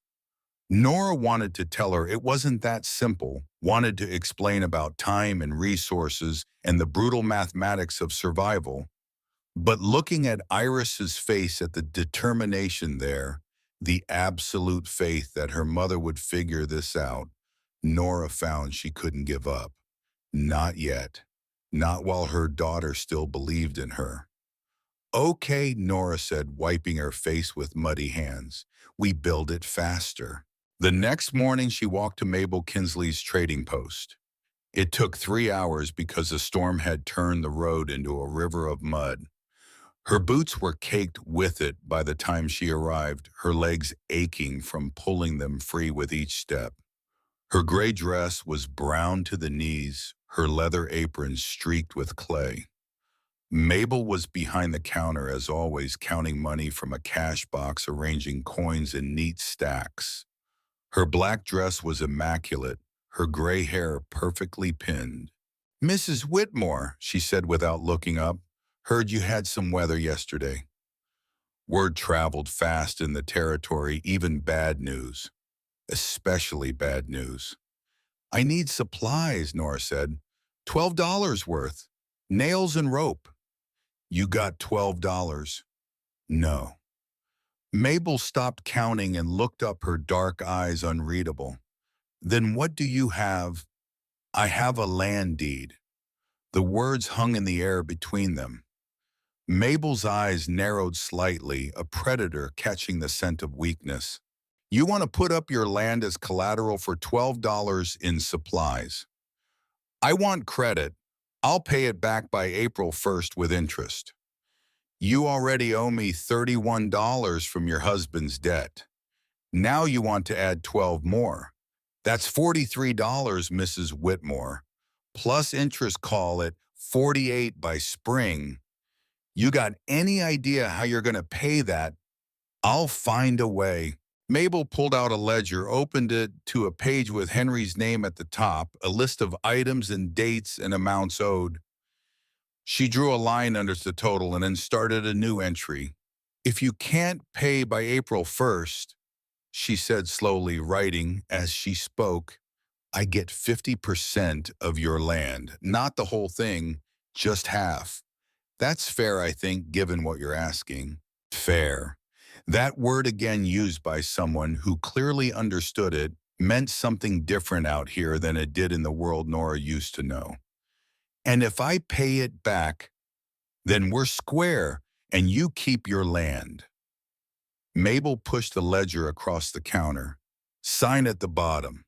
Nora wanted to tell her it wasn't that simple, wanted to explain about time and resources and the brutal mathematics of survival. But looking at Iris's face, at the determination there, the absolute faith that her mother would figure this out, Nora found she couldn't give up. Not yet. Not while her daughter still believed in her. Okay, Nora said, wiping her face with muddy hands. We build it faster. The next morning, she walked to Mabel Kinsley's trading post. It took 3 hours because a storm had turned the road into a river of mud. Her boots were caked with it by the time she arrived, her legs aching from pulling them free with each step. Her gray dress was brown to the knees, her leather apron streaked with clay. Mabel was behind the counter as always, counting money from a cash box, arranging coins in neat stacks. Her black dress was immaculate, her gray hair perfectly pinned. Mrs. Whitmore, she said without looking up, heard you had some weather yesterday. Word traveled fast in the territory, even bad news. Especially bad news. I need supplies, Nora said. $12 worth. Nails and rope. You got $12. No. Mabel stopped counting and looked up, her dark eyes unreadable. Then what do you have? I have a land deed. The words hung in the air between them. Mabel's eyes narrowed slightly, a predator catching the scent of weakness. You want to put up your land as collateral for $12 in supplies. I want credit. I'll pay it back by April 1st with interest. You already owe me $31 from your husband's debt. Now you want to add 12 more. That's $43, Mrs. Whitmore. Plus interest, call it 48 by spring. You got any idea how you're going to pay that? I'll find a way. Mabel pulled out a ledger, opened it to a page with Henry's name at the top, a list of items and dates and amounts owed. She drew a line under the total and then started a new entry. If you can't pay by April 1st, she said slowly, writing as she spoke, I get 50% of your land, not the whole thing, just half. That's fair, I think, given what you're asking. Fair. That word, again used by someone who clearly understood it, meant something different out here than it did in the world Nora used to know. And if I pay it back, then we're square and you keep your land. Mabel pushed the ledger across the counter. Sign at the bottom.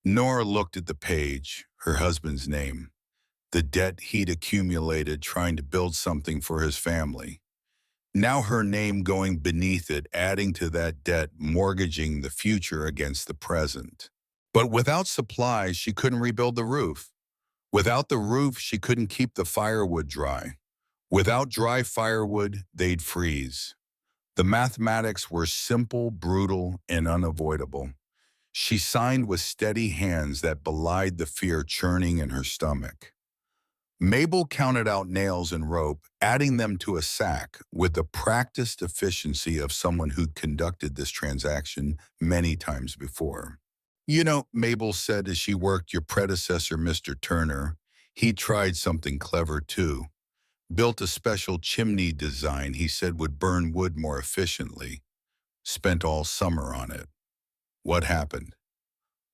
Nora looked at the page, her husband's name, the debt he'd accumulated trying to build something for his family. Now her name going beneath it, adding to that debt, mortgaging the future against the present. But without supplies, she couldn't rebuild the roof. Without the roof, she couldn't keep the firewood dry. Without dry firewood, they'd freeze. The mathematics were simple, brutal, and unavoidable. She signed with steady hands that belied the fear churning in her stomach. Mabel counted out nails and rope, adding them to a sack with the practiced efficiency of someone who'd conducted this transaction many times before. You know, Mabel said as she worked, your predecessor, Mr. Turner, he tried something clever too. Built a special chimney design he said would burn wood more efficiently. Spent all summer on it. What happened?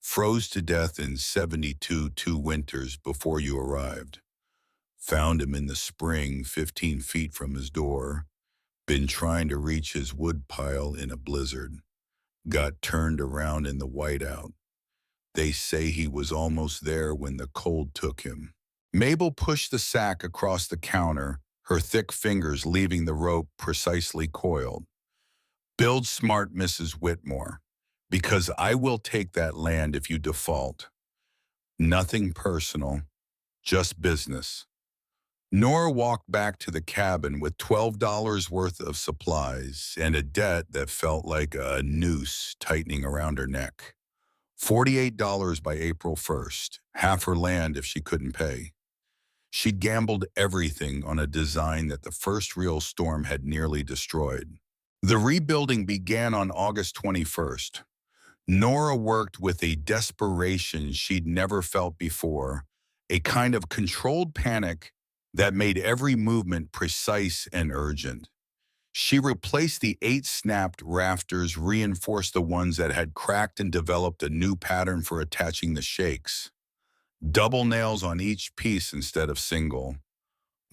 Froze to death in 72 two winters before you arrived. Found him in the spring 15 feet from his door. Been trying to reach his wood pile in a blizzard. Got turned around in the whiteout. They say he was almost there when the cold took him. Mabel pushed the sack across the counter, her thick fingers leaving the rope precisely coiled. Build smart, Mrs. Whitmore, because I will take that land if you default. Nothing personal, just business. Nora walked back to the cabin with $12 worth of supplies and a debt that felt like a noose tightening around her neck. $48 by April 1st, half her land if she couldn't pay. She'd gambled everything on a design that the first real storm had nearly destroyed. The rebuilding began on August 21st. Nora worked with a desperation she'd never felt before, a kind of controlled panic that made every movement precise and urgent. She replaced the 8 snapped rafters, reinforced the ones that had cracked, and developed a new pattern for attaching the shakes. Double nails on each piece instead of single.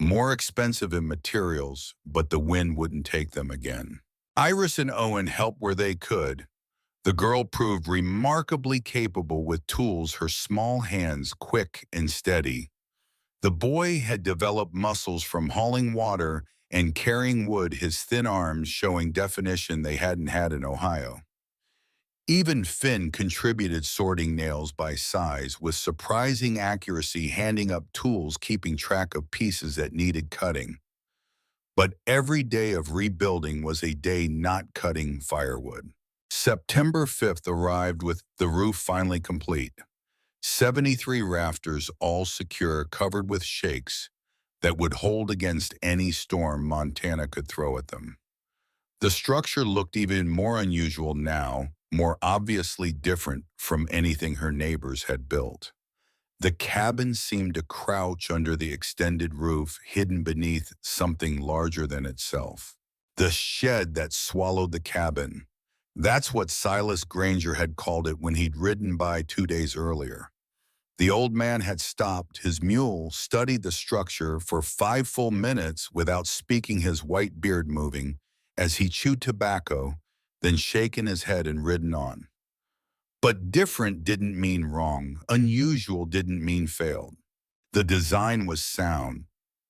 More expensive in materials, but the wind wouldn't take them again. Iris and Owen helped where they could. The girl proved remarkably capable with tools, her small hands quick and steady. The boy had developed muscles from hauling water and carrying wood, his thin arms showing definition they hadn't had in Ohio. Even Finn contributed, sorting nails by size with surprising accuracy, handing up tools, keeping track of pieces that needed cutting. But every day of rebuilding was a day not cutting firewood. September 5th arrived with the roof finally complete. 73 rafters, all secure, covered with shakes that would hold against any storm Montana could throw at them. The structure looked even more unusual now, more obviously different from anything her neighbors had built. The cabin seemed to crouch under the extended roof, hidden beneath something larger than itself. The shed that swallowed the cabin. That's what Silas Granger had called it when he'd ridden by 2 days earlier. The old man had stopped. His mule studied the structure for 5 full minutes without speaking, his white beard moving as he chewed tobacco, then shaken his head and ridden on. But different didn't mean wrong. Unusual didn't mean failed. The design was sound.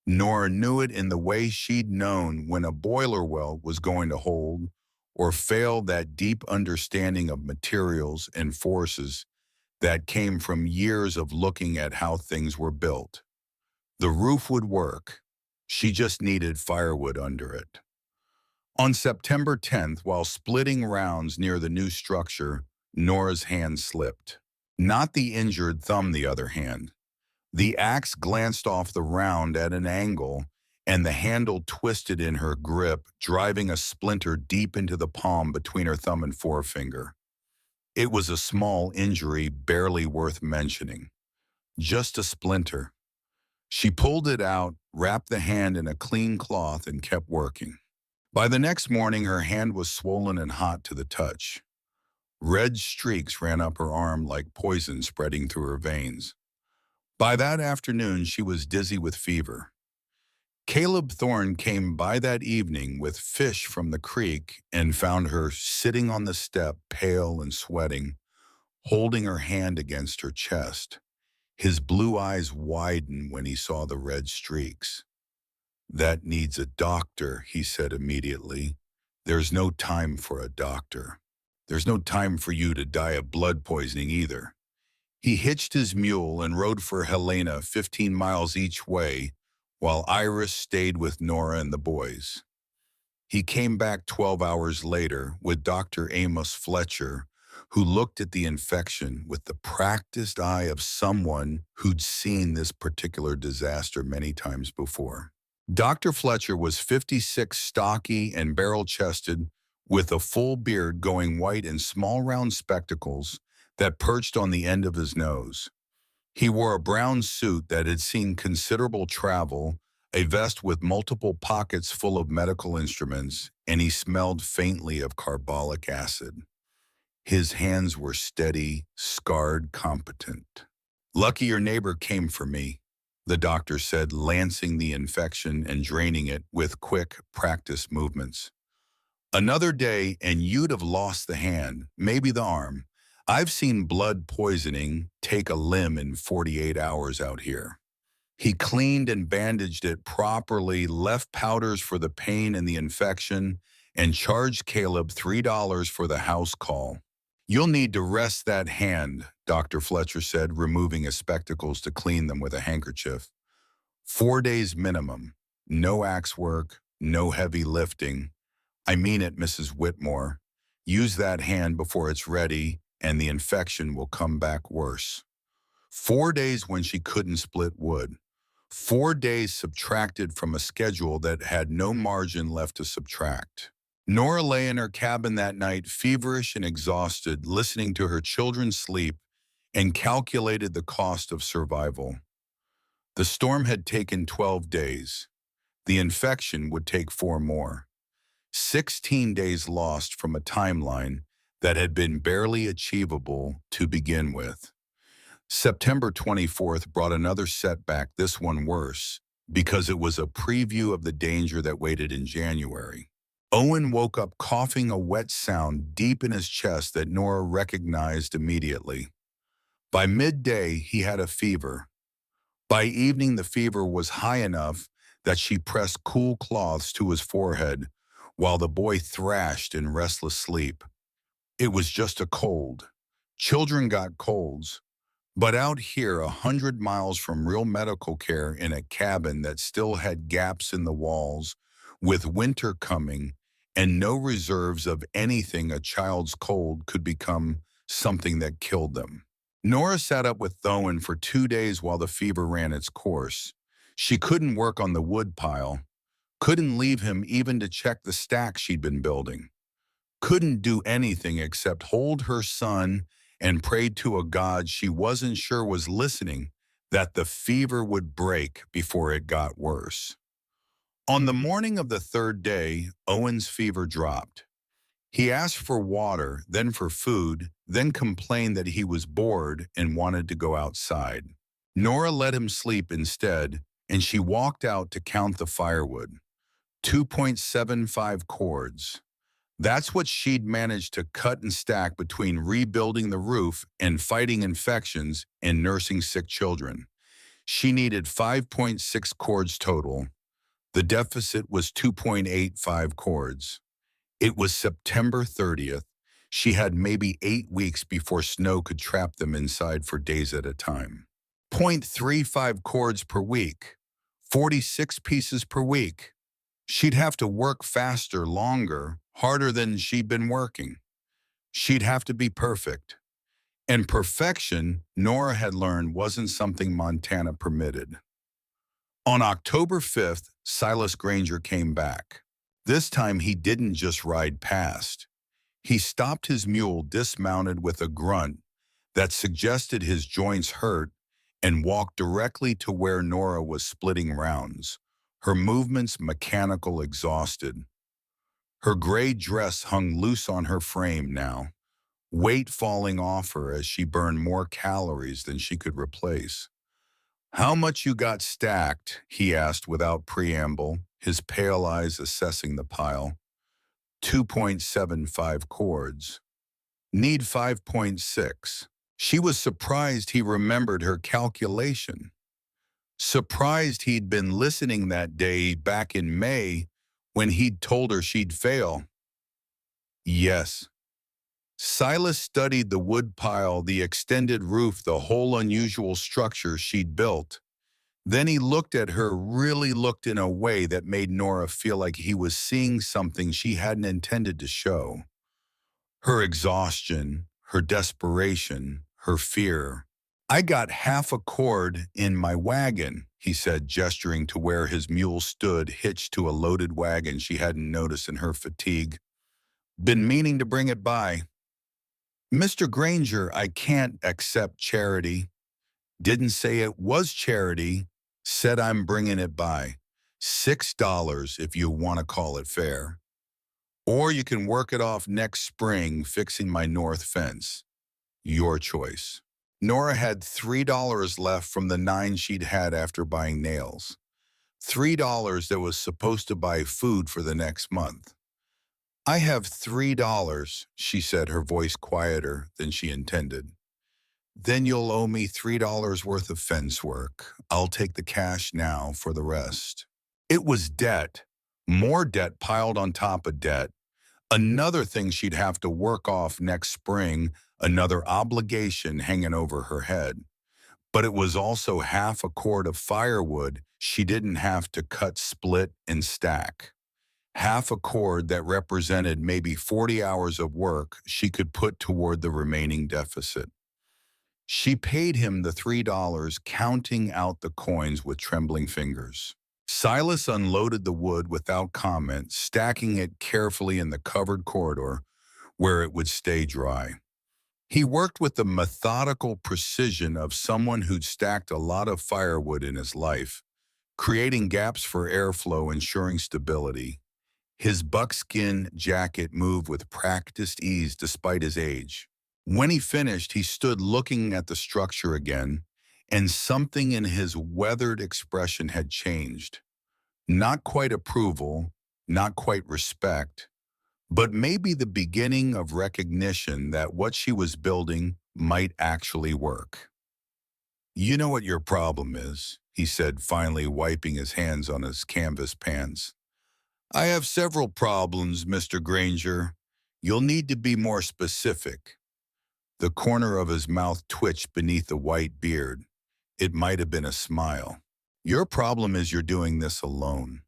Nora knew it in the way she'd known when a boiler well was going to hold or fail, that deep understanding of materials and forces that came from years of looking at how things were built. The roof would work. She just needed firewood under it. On September 10th, while splitting rounds near the new structure, Nora's hand slipped. Not the injured thumb, the other hand. The axe glanced off the round at an angle, and the handle twisted in her grip, driving a splinter deep into the palm between her thumb and forefinger. It was a small injury, barely worth mentioning. Just a splinter. She pulled it out, wrapped the hand in a clean cloth, and kept working. By the next morning, her hand was swollen and hot to the touch. Red streaks ran up her arm like poison spreading through her veins. By that afternoon, she was dizzy with fever. Caleb Thorne came by that evening with fish from the creek and found her sitting on the step, pale and sweating, holding her hand against her chest. His blue eyes widened when he saw the red streaks. "That needs a doctor," he said immediately. "There's no time for a doctor. There's no time for you to die of blood poisoning either." He hitched his mule and rode for Helena, 15 miles each way, while Iris stayed with Nora and the boys. He came back 12 hours later with Dr. Amos Fletcher, who looked at the infection with the practiced eye of someone who'd seen this particular disaster many times before. Dr. Fletcher was 56, stocky and barrel-chested, with a full beard going white and small round spectacles that perched on the end of his nose. He wore a brown suit that had seen considerable travel, a vest with multiple pockets full of medical instruments, and he smelled faintly of carbolic acid. His hands were steady, scarred, competent. "Lucky your neighbor came for me," the doctor said, lancing the infection and draining it with quick, practiced movements. "Another day and you'd have lost the hand, maybe the arm. I've seen blood poisoning take a limb in 48 hours out here." He cleaned and bandaged it properly, left powders for the pain and the infection, and charged Caleb $3 for the house call. You'll need to rest that hand, Dr. Fletcher said, removing his spectacles to clean them with a handkerchief. 4 days minimum. No axe work, no heavy lifting. I mean it, Mrs. Whitmore. Use that hand before it's ready, and the infection will come back worse. 4 days when she couldn't split wood. 4 days subtracted from a schedule that had no margin left to subtract. Nora lay in her cabin that night, feverish and exhausted, listening to her children sleep, and calculated the cost of survival. The storm had taken 12 days. The infection would take 4 more. 16 days lost from a timeline that had been barely achievable to begin with. September 24th brought another setback, this one worse, because it was a preview of the danger that waited in January. Owen woke up coughing a wet sound deep in his chest that Nora recognized immediately. By midday, he had a fever. By evening, the fever was high enough that she pressed cool cloths to his forehead while the boy thrashed in restless sleep. It was just a cold. Children got colds. But out here, 100 miles from real medical care in a cabin that still had gaps in the walls, with winter coming, and no reserves of anything, a child's cold could become something that killed them. Nora sat up with Owen for 2 days while the fever ran its course. She couldn't work on the wood pile, couldn't leave him even to check the stack she'd been building, couldn't do anything except hold her son and prayed to a God she wasn't sure was listening that the fever would break before it got worse. On the morning of the 3rd day, Owen's fever dropped. He asked for water, then for food, then complained that he was bored and wanted to go outside. Nora let him sleep instead, and she walked out to count the firewood. 2.75 cords. That's what she'd managed to cut and stack between rebuilding the roof and fighting infections and nursing sick children. She needed 5.6 cords total. The deficit was 2.85 cords. It was September 30th. She had maybe 8 weeks before snow could trap them inside for days at a time. 0.35 cords per week. 46 pieces per week. She'd have to work faster, longer, harder than she'd been working. She'd have to be perfect. And perfection, Nora had learned, wasn't something Montana permitted. On October 5th, Silas Granger came back. This time he didn't just ride past. He stopped his mule, dismounted with a grunt that suggested his joints hurt, and walked directly to where Nora was splitting rounds, her movements mechanical, exhausted. Her gray dress hung loose on her frame now, weight falling off her as she burned more calories than she could replace. "How much you got stacked?" he asked without preamble, his pale eyes assessing the pile. 2.75 cords. Need 5.6. She was surprised he remembered her calculation. Surprised he'd been listening that day back in May when he'd told her she'd fail. Yes. Silas studied the wood pile, the extended roof, the whole unusual structure she'd built. Then he looked at her, really looked in a way that made Nora feel like he was seeing something she hadn't intended to show. Her exhaustion, her desperation, her fear. "I got half a cord in my wagon," he said, gesturing to where his mule stood hitched to a loaded wagon she hadn't noticed in her fatigue. "Been meaning to bring it by." "Mr. Granger, I can't accept charity." "Didn't say it was charity. Said I'm bringing it by. $6 if you want to call it fair. Or you can work it off next spring fixing my north fence. Your choice." Nora had $3 left from the 9 she'd had after buying nails. $3 that was supposed to buy food for the next month. "I have $3, she said, her voice quieter than she intended. Then you'll owe me $3 worth of fence work. I'll take the cash now for the rest. It was debt. More debt piled on top of debt. Another thing she'd have to work off next spring, another obligation hanging over her head. But it was also half a cord of firewood she didn't have to cut, split, and stack. Half a cord that represented maybe 40 hours of work she could put toward the remaining deficit. She paid him the $3, counting out the coins with trembling fingers. Silas unloaded the wood without comment, stacking it carefully in the covered corridor where it would stay dry. He worked with the methodical precision of someone who'd stacked a lot of firewood in his life, creating gaps for airflow, ensuring stability. His buckskin jacket moved with practiced ease despite his age. When he finished, he stood looking at the structure again, and something in his weathered expression had changed. Not quite approval, not quite respect, but maybe the beginning of recognition that what she was building might actually work. "You know what your problem is," he said, finally wiping his hands on his canvas pants. "I have several problems, Mr. Granger. You'll need to be more specific." The corner of his mouth twitched beneath the white beard. It might have been a smile. "Your problem is you're doing this alone.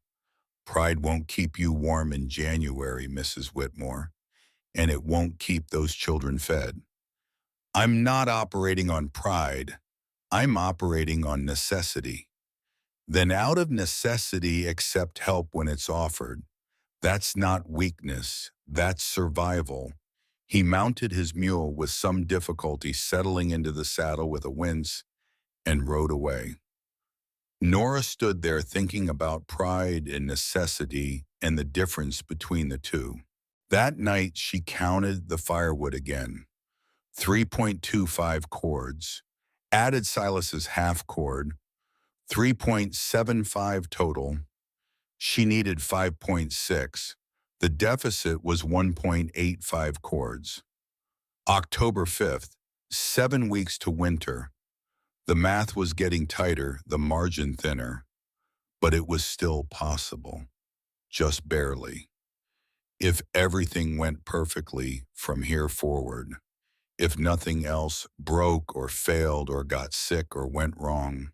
Pride won't keep you warm in January, Mrs. Whitmore, and it won't keep those children fed." "I'm not operating on pride. I'm operating on necessity." "Then out of necessity, accept help when it's offered. That's not weakness, that's survival." He mounted his mule with some difficulty, settling into the saddle with a wince, and rode away. Nora stood there thinking about pride and necessity and the difference between the two. That night, she counted the firewood again. 3.25 cords. Added Silas's half cord. 3.75 total. She needed 5.6. The deficit was 1.85 cords. October 5th, 7 weeks to winter. The math was getting tighter, the margin thinner, but it was still possible, just barely. If everything went perfectly from here forward, if nothing else broke or failed or got sick or went wrong,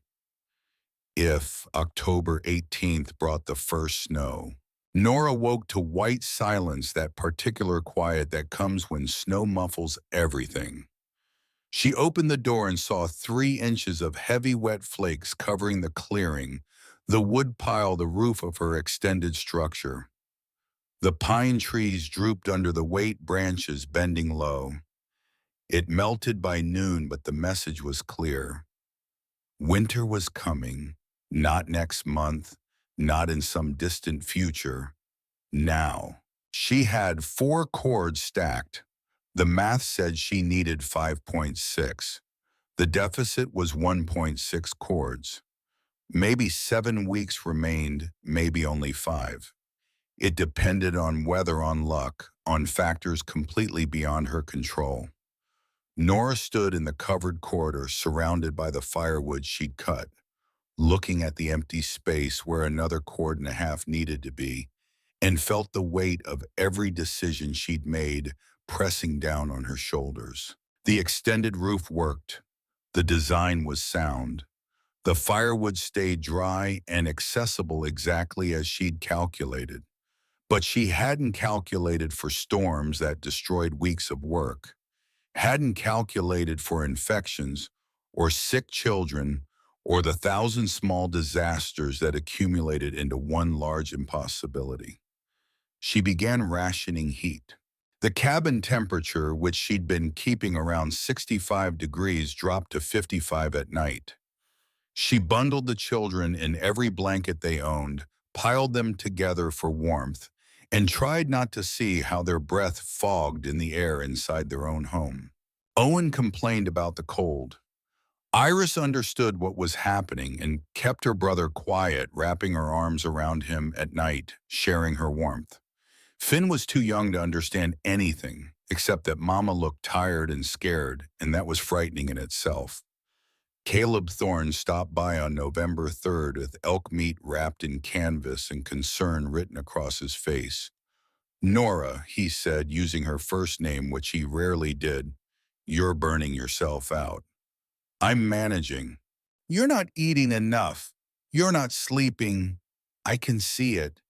if October 18th brought the first snow. Nora woke to white silence, that particular quiet that comes when snow muffles everything. She opened the door and saw 3 inches of heavy wet flakes covering the clearing, the wood pile, the roof of her extended structure. The pine trees drooped under the weight, branches bending low. It melted by noon, but the message was clear. Winter was coming, not next month, not in some distant future. Now. She had 4 cords stacked. The math said she needed 5.6. The deficit was 1.6 cords. Maybe 7 weeks remained, maybe only 5. It depended on weather, on luck, on factors completely beyond her control. Nora stood in the covered corridor, surrounded by the firewood she'd cut, looking at the empty space where another cord and a half needed to be, and felt the weight of every decision she'd made pressing down on her shoulders. The extended roof worked. The design was sound. The firewood stayed dry and accessible exactly as she'd calculated. But she hadn't calculated for storms that destroyed weeks of work, hadn't calculated for infections or sick children or the 1,000 small disasters that accumulated into one large impossibility. She began rationing heat. The cabin temperature, which she'd been keeping around 65 degrees, dropped to 55 at night. She bundled the children in every blanket they owned, piled them together for warmth, and tried not to see how their breath fogged in the air inside their own home. Owen complained about the cold. Iris understood what was happening and kept her brother quiet, wrapping her arms around him at night, sharing her warmth. Finn was too young to understand anything. except that Mama looked tired and scared, and that was frightening in itself. Caleb Thorne stopped by on November 3rd with elk meat wrapped in canvas and concern written across his face. Nora, he said, using her first name, which he rarely did, you're burning yourself out. I'm managing. You're not eating enough. You're not sleeping. I can see it.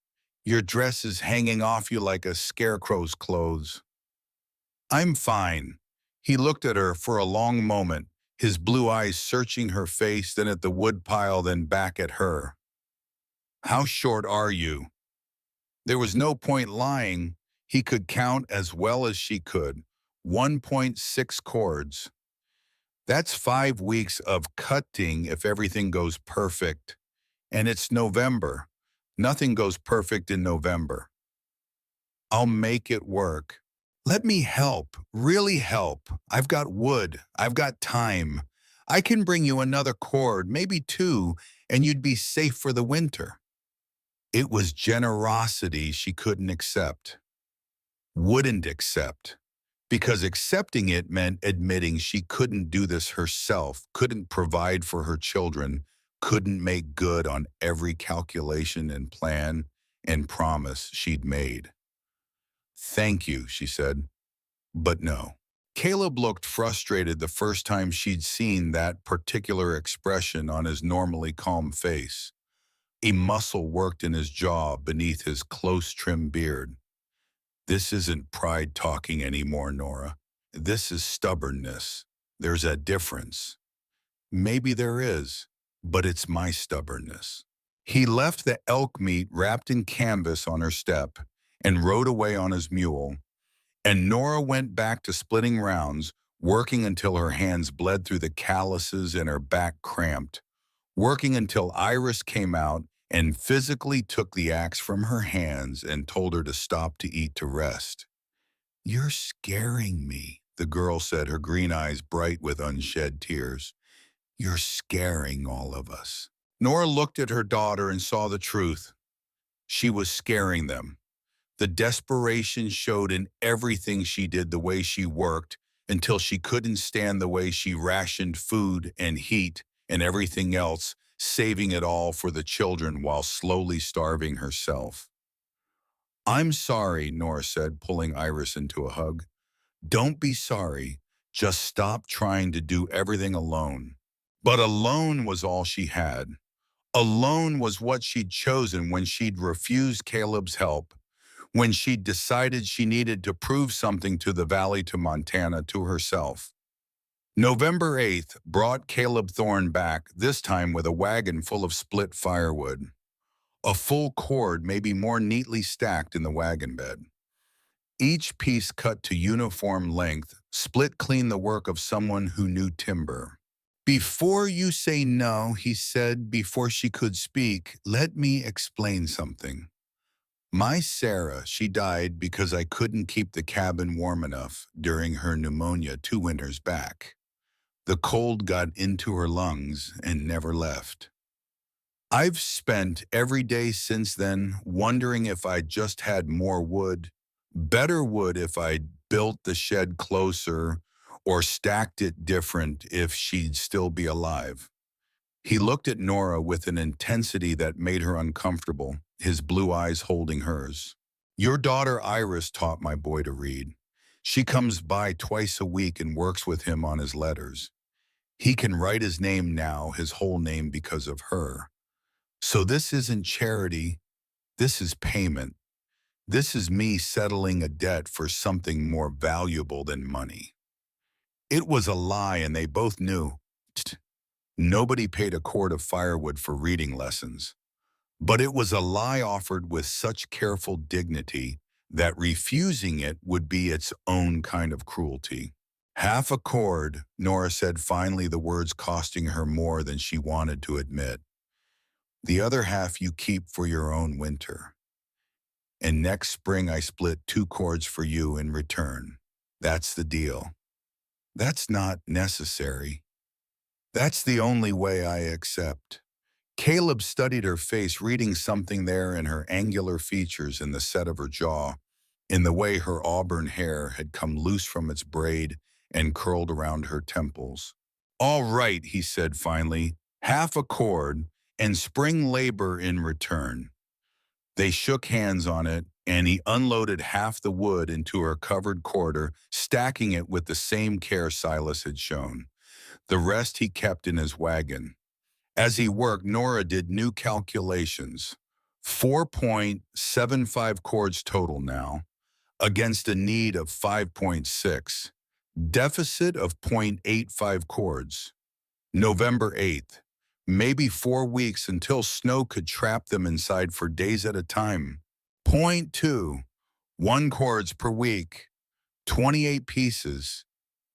Your dress is hanging off you like a scarecrow's clothes. I'm fine. He looked at her for a long moment, his blue eyes searching her face, then at the woodpile, then back at her. How short are you? There was no point lying. He could count as well as she could. 1.6 cords. That's 5 weeks of cutting if everything goes perfect. And it's November. Nothing goes perfect in November. I'll make it work. Let me help, really help. I've got wood. I've got time. I can bring you another cord, maybe 2, and you'd be safe for the winter. It was generosity she couldn't accept, wouldn't accept, because accepting it meant admitting she couldn't do this herself, couldn't provide for her children, couldn't make good on every calculation and plan and promise she'd made. Thank you, she said, but no. Caleb looked frustrated the first time she'd seen that particular expression on his normally calm face. A muscle worked in his jaw beneath his close-trimmed beard. This isn't pride talking anymore, Nora. This is stubbornness. There's a difference. Maybe there is, but it's my stubbornness. He left the elk meat wrapped in canvas on her step and rode away on his mule, and Nora went back to splitting rounds, working until her hands bled through the calluses and her back cramped, working until Iris came out and physically took the axe from her hands and told her to stop to eat to rest. You're scaring me, the girl said, her green eyes bright with unshed tears. You're scaring all of us. Nora looked at her daughter and saw the truth. She was scaring them. The desperation showed in everything she did, the way she worked, until she couldn't stand the way she rationed food and heat and everything else, saving it all for the children while slowly starving herself. I'm sorry, Nora said, pulling Iris into a hug. Don't be sorry. Just stop trying to do everything alone. But alone was all she had. Alone was what she'd chosen when she'd refused Caleb's help, when she'd decided she needed to prove something to the valley, to Montana, to herself. November 8th brought Caleb Thorne back, this time with a wagon full of split firewood. A full cord, maybe more neatly stacked in the wagon bed. Each piece cut to uniform length, split clean, the work of someone who knew timber. Before you say no, he said before she could speak, let me explain something. My Sarah, she died because I couldn't keep the cabin warm enough during her pneumonia 2 winters back. The cold got into her lungs and never left. I've spent every day since then wondering if I'd just had more wood, better wood if I'd built the shed closer or stacked it different, if she'd still be alive. He looked at Nora with an intensity that made her uncomfortable, his blue eyes holding hers. Your daughter Iris taught my boy to read. She comes by twice a week and works with him on his letters. He can write his name now, his whole name, because of her. So this isn't charity, this is payment. This is me settling a debt for something more valuable than money. It was a lie, and they both knew. Nobody paid a cord of firewood for reading lessons. But it was a lie offered with such careful dignity that refusing it would be its own kind of cruelty. Half a cord, Nora said finally, the words costing her more than she wanted to admit. The other half you keep for your own winter. And next spring I split 2 cords for you in return. That's the deal. That's not necessary. That's the only way I accept. Caleb studied her face, reading something there in her angular features and the set of her jaw. in the way her auburn hair had come loose from its braid and curled around her temples. "All right," he said finally, "half a cord and spring labor in return." They shook hands on it, and he unloaded half the wood into her covered corridor, stacking it with the same care Silas had shown. The rest he kept in his wagon. As he worked, Nora did new calculations. 4.75 cords total now, against a need of 5.6. Deficit of 0.85 cords. November 8th. Maybe 4 weeks until snow could trap them inside for days at a time. Point 2. 1 cords per week. 28 pieces.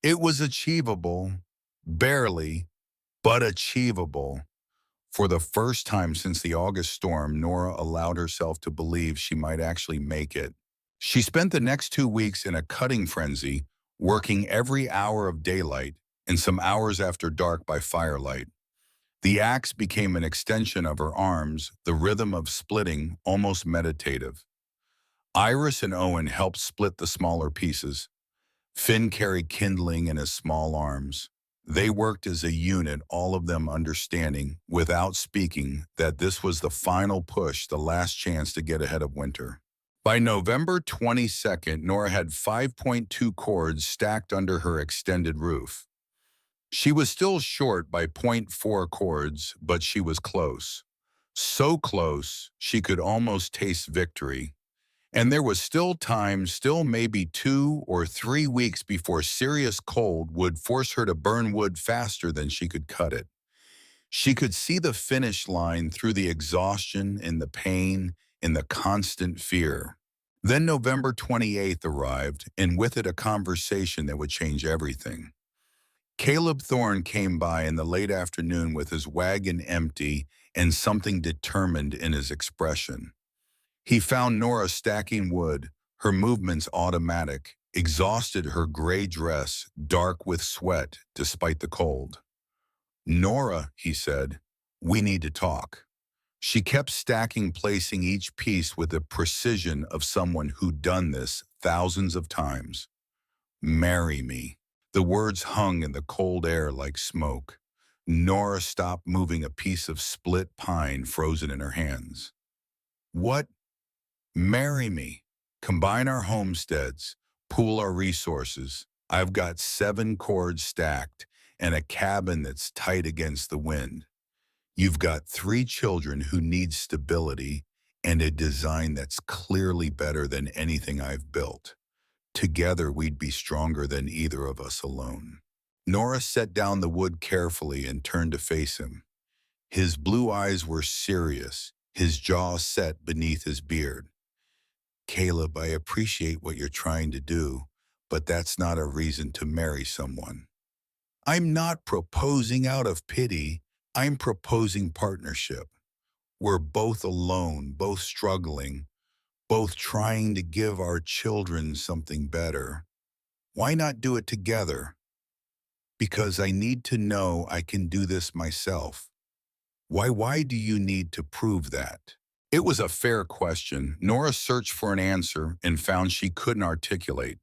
It was achievable. Barely, but achievable. For the first time since the August storm, Nora allowed herself to believe she might actually make it. She spent the next 2 weeks in a cutting frenzy, working every hour of daylight and some hours after dark by firelight. The axe became an extension of her arms, the rhythm of splitting almost meditative. Iris and Owen helped split the smaller pieces. Finn carried kindling in his small arms. They worked as a unit, all of them understanding, without speaking, that this was the final push, the last chance to get ahead of winter. By November 22nd, Nora had 5.2 cords stacked under her extended roof. She was still short by .4 cords, but she was close. So close, she could almost taste victory. And there was still time, still maybe 2 or 3 weeks before serious cold would force her to burn wood faster than she could cut it. She could see the finish line through the exhaustion and the pain and the constant fear. Then November 28th arrived, and with it a conversation that would change everything. Caleb Thorne came by in the late afternoon with his wagon empty and something determined in his expression. He found Nora stacking wood, her movements automatic, exhausted, her gray dress dark with sweat despite the cold. "Nora," he said, "we need to talk." She kept stacking, placing each piece with the precision of someone who'd done this thousands of times. "Marry me." The words hung in the cold air like smoke. Nora stopped moving, a piece of split pine frozen in her hands. "What?" "Marry me. Combine our homesteads. Pool our resources. I've got 7 cords stacked and a cabin that's tight against the wind. You've got 3 children who need stability and a design that's clearly better than anything I've built. Together, we'd be stronger than either of us alone." Nora set down the wood carefully and turned to face him. His blue eyes were serious, his jaw set beneath his beard. "Caleb, I appreciate what you're trying to do, but that's not a reason to marry someone. I'm not proposing out of pity. I'm proposing partnership. We're both alone, both struggling, both trying to give our children something better. Why not do it together? Because I need to know I can do this myself. Why do you need to prove that?" It was a fair question. Nora searched for an answer and found she couldn't articulate.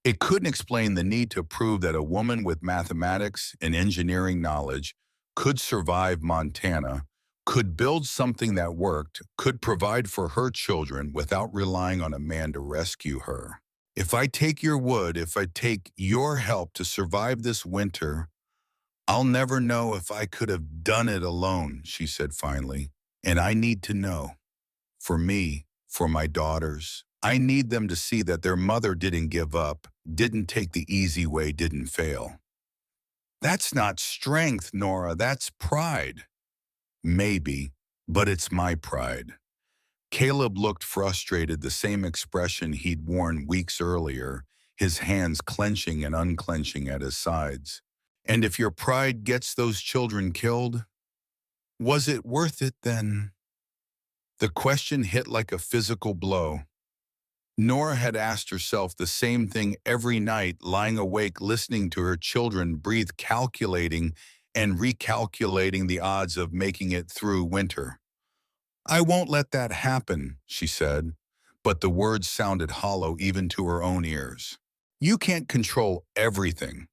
It couldn't explain the need to prove that a woman with mathematics and engineering knowledge could survive Montana, could build something that worked, could provide for her children without relying on a man to rescue her. "If I take your wood, if I take your help to survive this winter, I'll never know if I could have done it alone," she said finally. "And I need to know. For me, for my daughters. I need them to see that their mother didn't give up, didn't take the easy way, didn't fail." "That's not strength, Nora, that's pride." "Maybe, but it's my pride." Caleb looked frustrated, the same expression he'd worn weeks earlier, his hands clenching and unclenching at his sides. "And if your pride gets those children killed, was it worth it then?" The question hit like a physical blow. Nora had asked herself the same thing every night, lying awake listening to her children breathe, calculating and recalculating the odds of making it through winter. "I won't let that happen," she said. but the words sounded hollow even to her own ears. You can't control everything.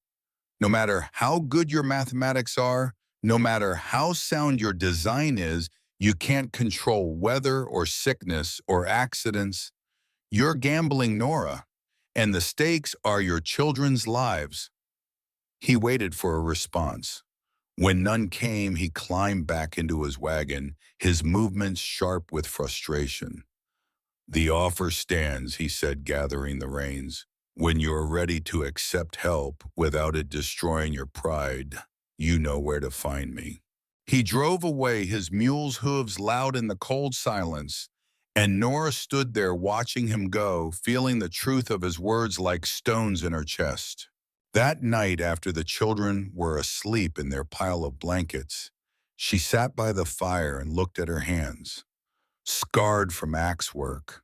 No matter how good your mathematics are, no matter how sound your design is, you can't control weather or sickness or accidents. You're gambling, Nora, and the stakes are your children's lives. He waited for a response. When none came, he climbed back into his wagon, his movements sharp with frustration. The offer stands, he said, gathering the reins. When you're ready to accept help without it destroying your pride, you know where to find me. He drove away, his mule's hooves loud in the cold silence, and Nora stood there watching him go, feeling the truth of his words like stones in her chest. That night, after the children were asleep in their pile of blankets, she sat by the fire and looked at her hands, scarred from axe work,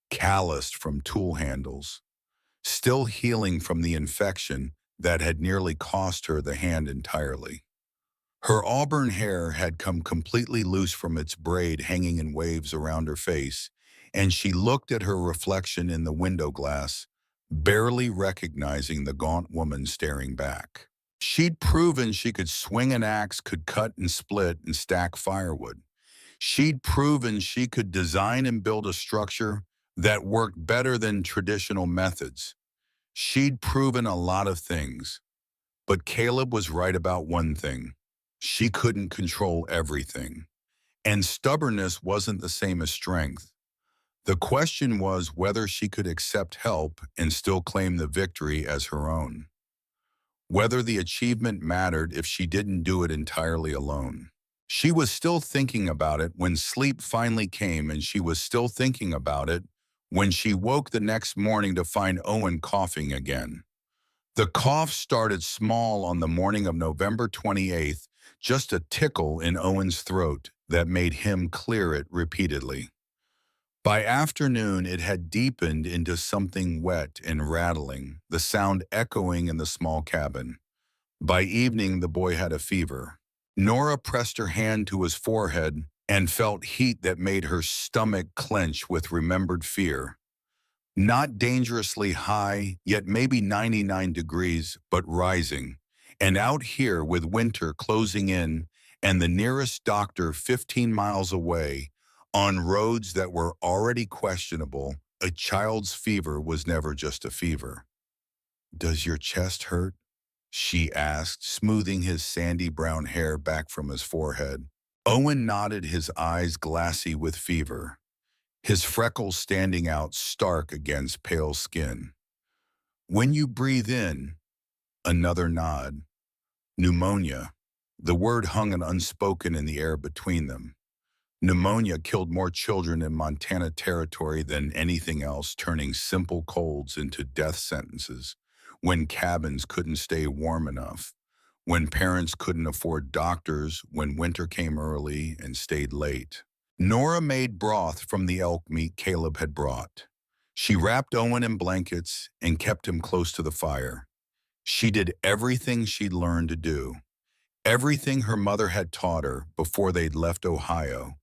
calloused from tool handles, still healing from the infection that had nearly cost her the hand entirely. Her auburn hair had come completely loose from its braid hanging in waves around her face, and she looked at her reflection in the window glass, barely recognizing the gaunt woman staring back. She'd proven she could swing an axe, could cut and split and stack firewood. She'd proven she could design and build a structure that worked better than traditional methods. She'd proven a lot of things, but Caleb was right about one thing. She couldn't control everything, and stubbornness wasn't the same as strength. The question was whether she could accept help and still claim the victory as her own. Whether the achievement mattered if she didn't do it entirely alone. She was still thinking about it when sleep finally came, and she was still thinking about it when she woke the next morning to find Owen coughing again. The cough started small on the morning of November 28th, just a tickle in Owen's throat that made him clear it repeatedly. By afternoon, it had deepened into something wet and rattling, the sound echoing in the small cabin. By evening, the boy had a fever. Nora pressed her hand to his forehead and felt heat that made her stomach clench with remembered fear. Not dangerously high, yet maybe 99 degrees, but rising. And out here, with winter closing in and the nearest doctor 15 miles away, on roads that were already questionable, a child's fever was never just a fever. "Does your chest hurt?" she asked, smoothing his sandy brown hair back from his forehead. Owen nodded, his eyes glassy with fever, his freckles standing out stark against pale skin. "When you breathe in," another nod. "Pneumonia." The word hung unspoken in the air between them. Pneumonia killed more children in Montana Territory than anything else, turning simple colds into death sentences. When cabins couldn't stay warm enough, when parents couldn't afford doctors, when winter came early and stayed late. Nora made broth from the elk meat Caleb had brought. She wrapped Owen in blankets and kept him close to the fire. She did everything she'd learned to do, everything her mother had taught her before they'd left Ohio,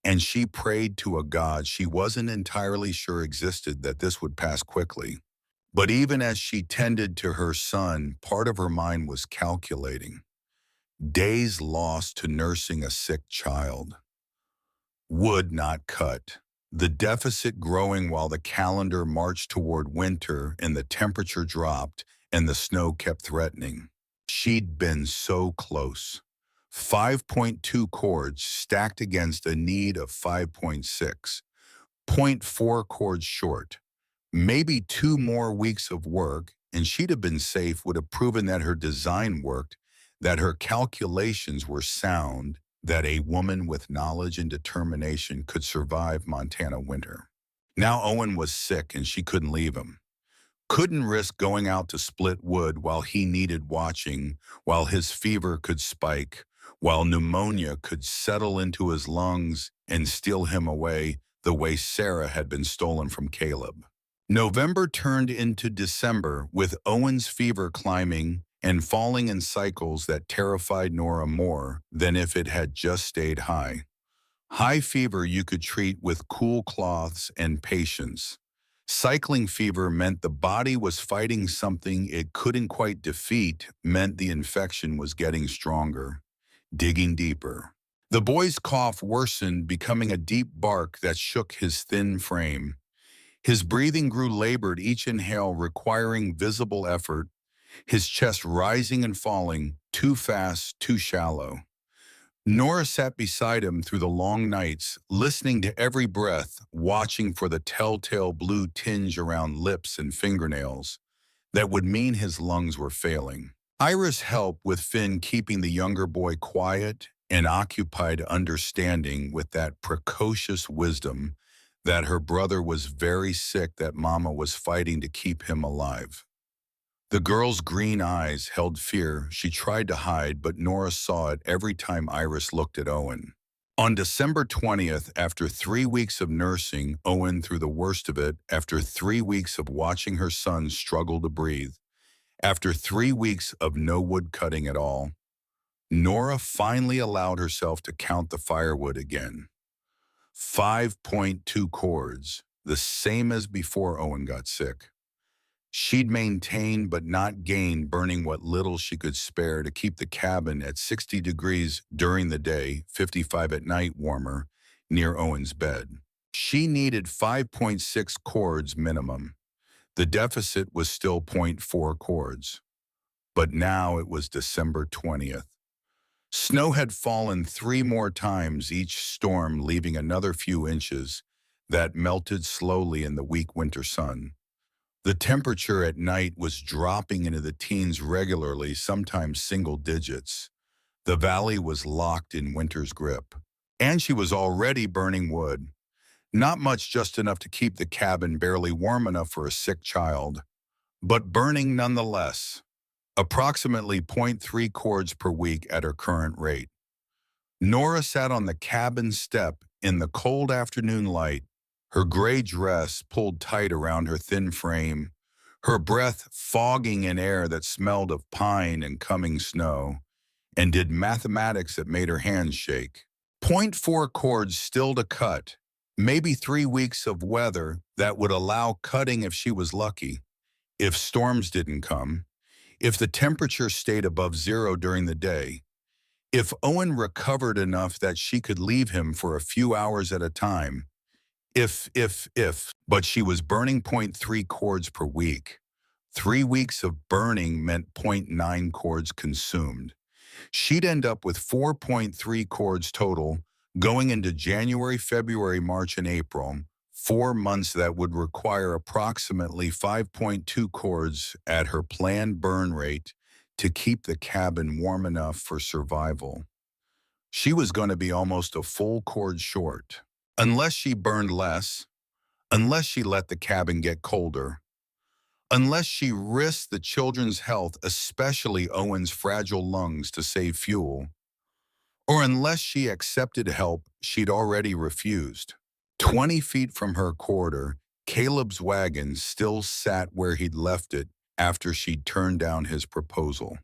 and she prayed to a God she wasn't entirely sure existed that this would pass quickly. But even as she tended to her son, part of her mind was calculating. Days lost to nursing a sick child. Wood not cut. The deficit growing while the calendar marched toward winter and the temperature dropped and the snow kept threatening. She'd been so close. 5.2 chords stacked against a need of 5.6. 0.4 chords short. Maybe 2 more weeks of work, and she'd have been safe, would have proven that her design worked, that her calculations were sound, that a woman with knowledge and determination could survive Montana winter. Now Owen was sick and she couldn't leave him. Couldn't risk going out to split wood while he needed watching, while his fever could spike, while pneumonia could settle into his lungs and steal him away the way Sarah had been stolen from Caleb. November turned into December, with Owen's fever climbing and falling in cycles that terrified Nora more than if it had just stayed high. High fever you could treat with cool cloths and patience. Cycling fever meant the body was fighting something it couldn't quite defeat, meant the infection was getting stronger, digging deeper. The boy's cough worsened, becoming a deep bark that shook his thin frame. His breathing grew labored, each inhale requiring visible effort, his chest rising and falling, too fast, too shallow. Nora sat beside him through the long nights, listening to every breath, watching for the telltale blue tinge around lips and fingernails that would mean his lungs were failing. Iris helped with Finn keeping the younger boy quiet and occupied, understanding with that precocious wisdom that her brother was very sick, that Mama was fighting to keep him alive. The girl's green eyes held fear she tried to hide, but Nora saw it every time Iris looked at Owen. On December 20th, after 3 weeks of nursing Owen through the worst of it, after 3 weeks of watching her son struggle to breathe, after 3 weeks of no wood cutting at all, Nora finally allowed herself to count the firewood again. 5.2 cords, the same as before Owen got sick. She'd maintain but not gain, burning what little she could spare to keep the cabin at 60 degrees during the day, 55 at night warmer, near Owen's bed. She needed 5.6 cords minimum. The deficit was still zero point 0.4 cords. But now it was December 20th. Snow had fallen 3 more times, each storm leaving another few inches that melted slowly in the weak winter sun. The temperature at night was dropping into the teens regularly, sometimes single digits. The valley was locked in winter's grip. And she was already burning wood. Not much, just enough to keep the cabin barely warm enough for a sick child, but burning nonetheless. Approximately zero point 0.3 cords per week at her current rate. Nora sat on the cabin step in the cold afternoon light, her gray dress pulled tight around her thin frame, her breath fogging in air that smelled of pine and coming snow, and did mathematics that made her hands shake. Zero point 0.4 cords still to cut, maybe 3 weeks of weather that would allow cutting if she was lucky, if storms didn't come, if the temperature stayed above zero during the day, if Owen recovered enough that she could leave him for a few hours at a time, but she was burning 0.3 cords per week. 3 weeks of burning meant 0.9 cords consumed. She'd end up with 4.3 cords total going into January, February, March, and April, 4 months that would require approximately 5.2 cords at her planned burn rate to keep the cabin warm enough for survival. She was going to be almost a full cord short. Unless she burned less, unless she let the cabin get colder, unless she risked the children's health, especially Owen's fragile lungs, to save fuel, or unless she accepted help she'd already refused. 20 feet from her corridor, Caleb's wagon still sat where he'd left it after she'd turned down his proposal.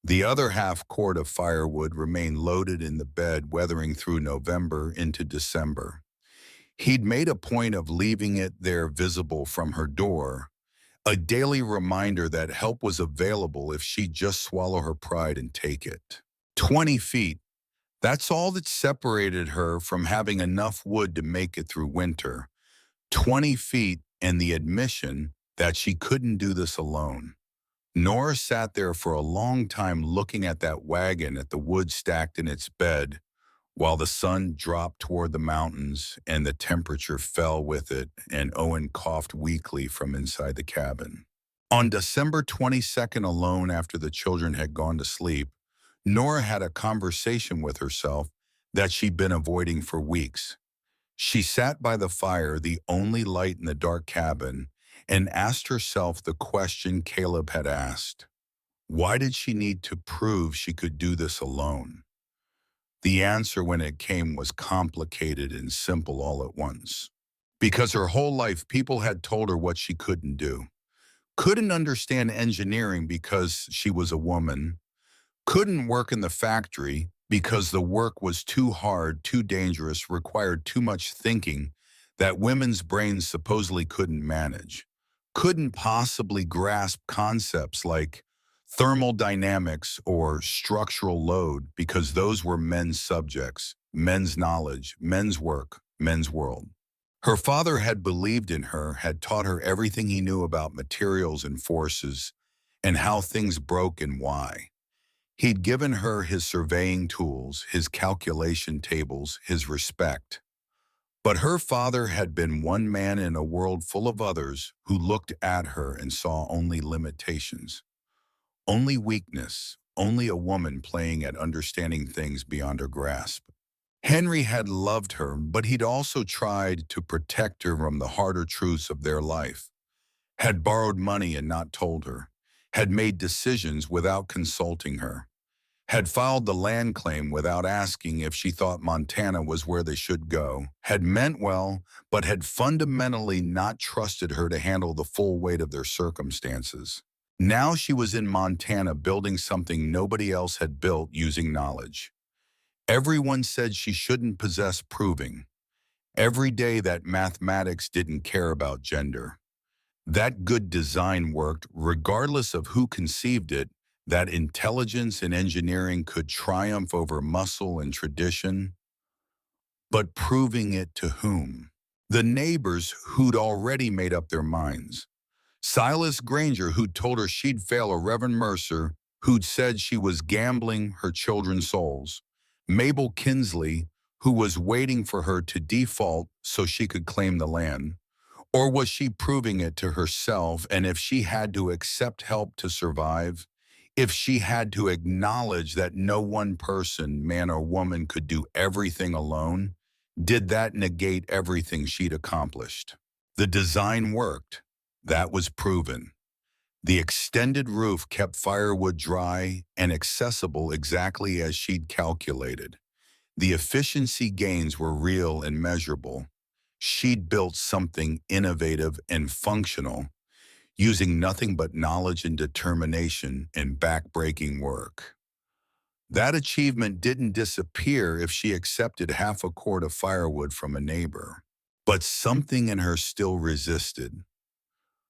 The other half cord of firewood remained loaded in the bed, weathering through November into December. He'd made a point of leaving it there visible from her door, a daily reminder that help was available if she'd just swallow her pride and take it. 20 feet, that's all that separated her from having enough wood to make it through winter. 20 feet and the admission that she couldn't do this alone. Nora sat there for a long time looking at that wagon, at the wood stacked in its bed, while the sun dropped toward the mountains and the temperature fell with it, and Owen coughed weakly from inside the cabin. On December 22nd, alone after the children had gone to sleep, Nora had a conversation with herself that she'd been avoiding for weeks. She sat by the fire, the only light in the dark cabin, and asked herself the question Caleb had asked. Why did she need to prove she could do this alone? The answer, when it came, was complicated and simple all at once. Because her whole life, people had told her what she couldn't do. Couldn't understand engineering because she was a woman. Couldn't work in the factory because the work was too hard, too dangerous, required too much thinking that women's brains supposedly couldn't manage, couldn't possibly grasp concepts like thermodynamics or structural load because those were men's subjects, men's knowledge, men's work, men's world. Her father had believed in her, had taught her everything he knew about materials and forces and how things broke and why. He'd given her his surveying tools, his calculation tables, his respect. But her father had been one man in a world full of others who looked at her and saw only limitations, only weakness, only a woman playing at understanding things beyond her grasp. Henry had loved her, but he'd also tried to protect her from the harder truths of their life, had borrowed money and not told her, had made decisions without consulting her, had filed the land claim without asking if she thought Montana was where they should go, had meant well, but had fundamentally not trusted her to handle the full weight of their circumstances. Now she was in Montana building something nobody else had built using knowledge. Everyone said she shouldn't possess proving. Every day that mathematics didn't care about gender. That good design worked regardless of who conceived it, that intelligence and engineering could triumph over muscle and tradition, but proving it to whom? The neighbors who'd already made up their minds. Silas Granger, who'd told her she'd fail a Reverend Mercer, who'd said she was gambling her children's souls. Mabel Kinsley, who was waiting for her to default so she could claim the land. Or was she proving it to herself, and if she had to accept help to survive, if she had to acknowledge that no one person, man or woman, could do everything alone, did that negate everything she'd accomplished? The design worked. That was proven. The extended roof kept firewood dry and accessible exactly as she'd calculated. The efficiency gains were real and measurable. She'd built something innovative and functional, using nothing but knowledge and determination and backbreaking work. That achievement didn't disappear if she accepted half a cord of firewood from a neighbor. But something in her still resisted.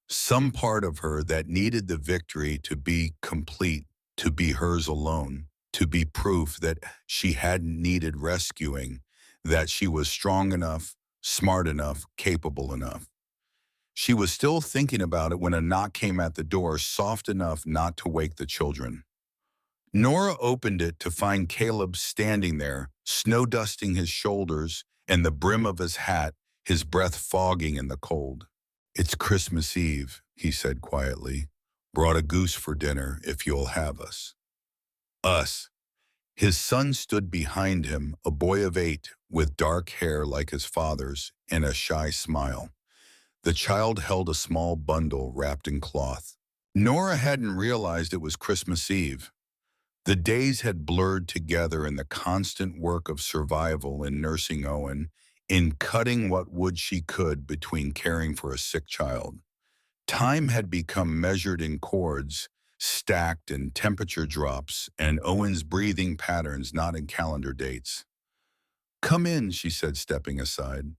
Some part of her that needed the victory to be complete, to be hers alone, to be proof that she hadn't needed rescuing, that she was strong enough, smart enough, capable enough. She was still thinking about it when a knock came at the door, soft enough not to wake the children. Nora opened it to find Caleb standing there, snow dusting his shoulders and the brim of his hat, his breath fogging in the cold. "It's Christmas Eve," he said quietly. "Brought a goose for dinner if you'll have us." Us. His son stood behind him, a boy of 8, with dark hair like his father's and a shy smile. The child held a small bundle wrapped in cloth. Nora hadn't realized it was Christmas Eve. The days had blurred together in the constant work of survival in nursing Owen, in cutting what wood she could between caring for a sick child. Time had become measured in cords, stacked in temperature drops, and Owen's breathing patterns, not in calendar dates. "Come in," she said, stepping aside.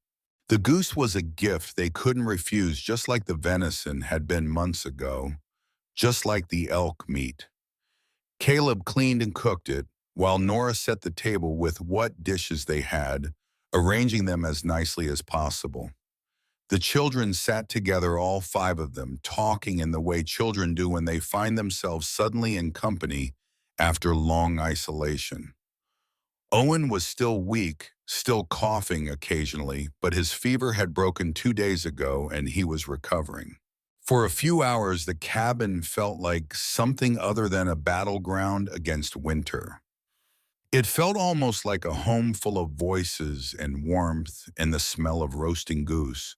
The goose was a gift they couldn't refuse, just like the venison had been months ago, just like the elk meat. Caleb cleaned and cooked it, while Nora set the table with what dishes they had, arranging them as nicely as possible. The children sat together, all 5 of them, talking in the way children do when they find themselves suddenly in company after long isolation. Owen was still weak, still coughing occasionally, but his fever had broken 2 days ago and he was recovering. For a few hours, the cabin felt like something other than a battleground against winter. It felt almost like a home full of voices and warmth and the smell of roasting goose.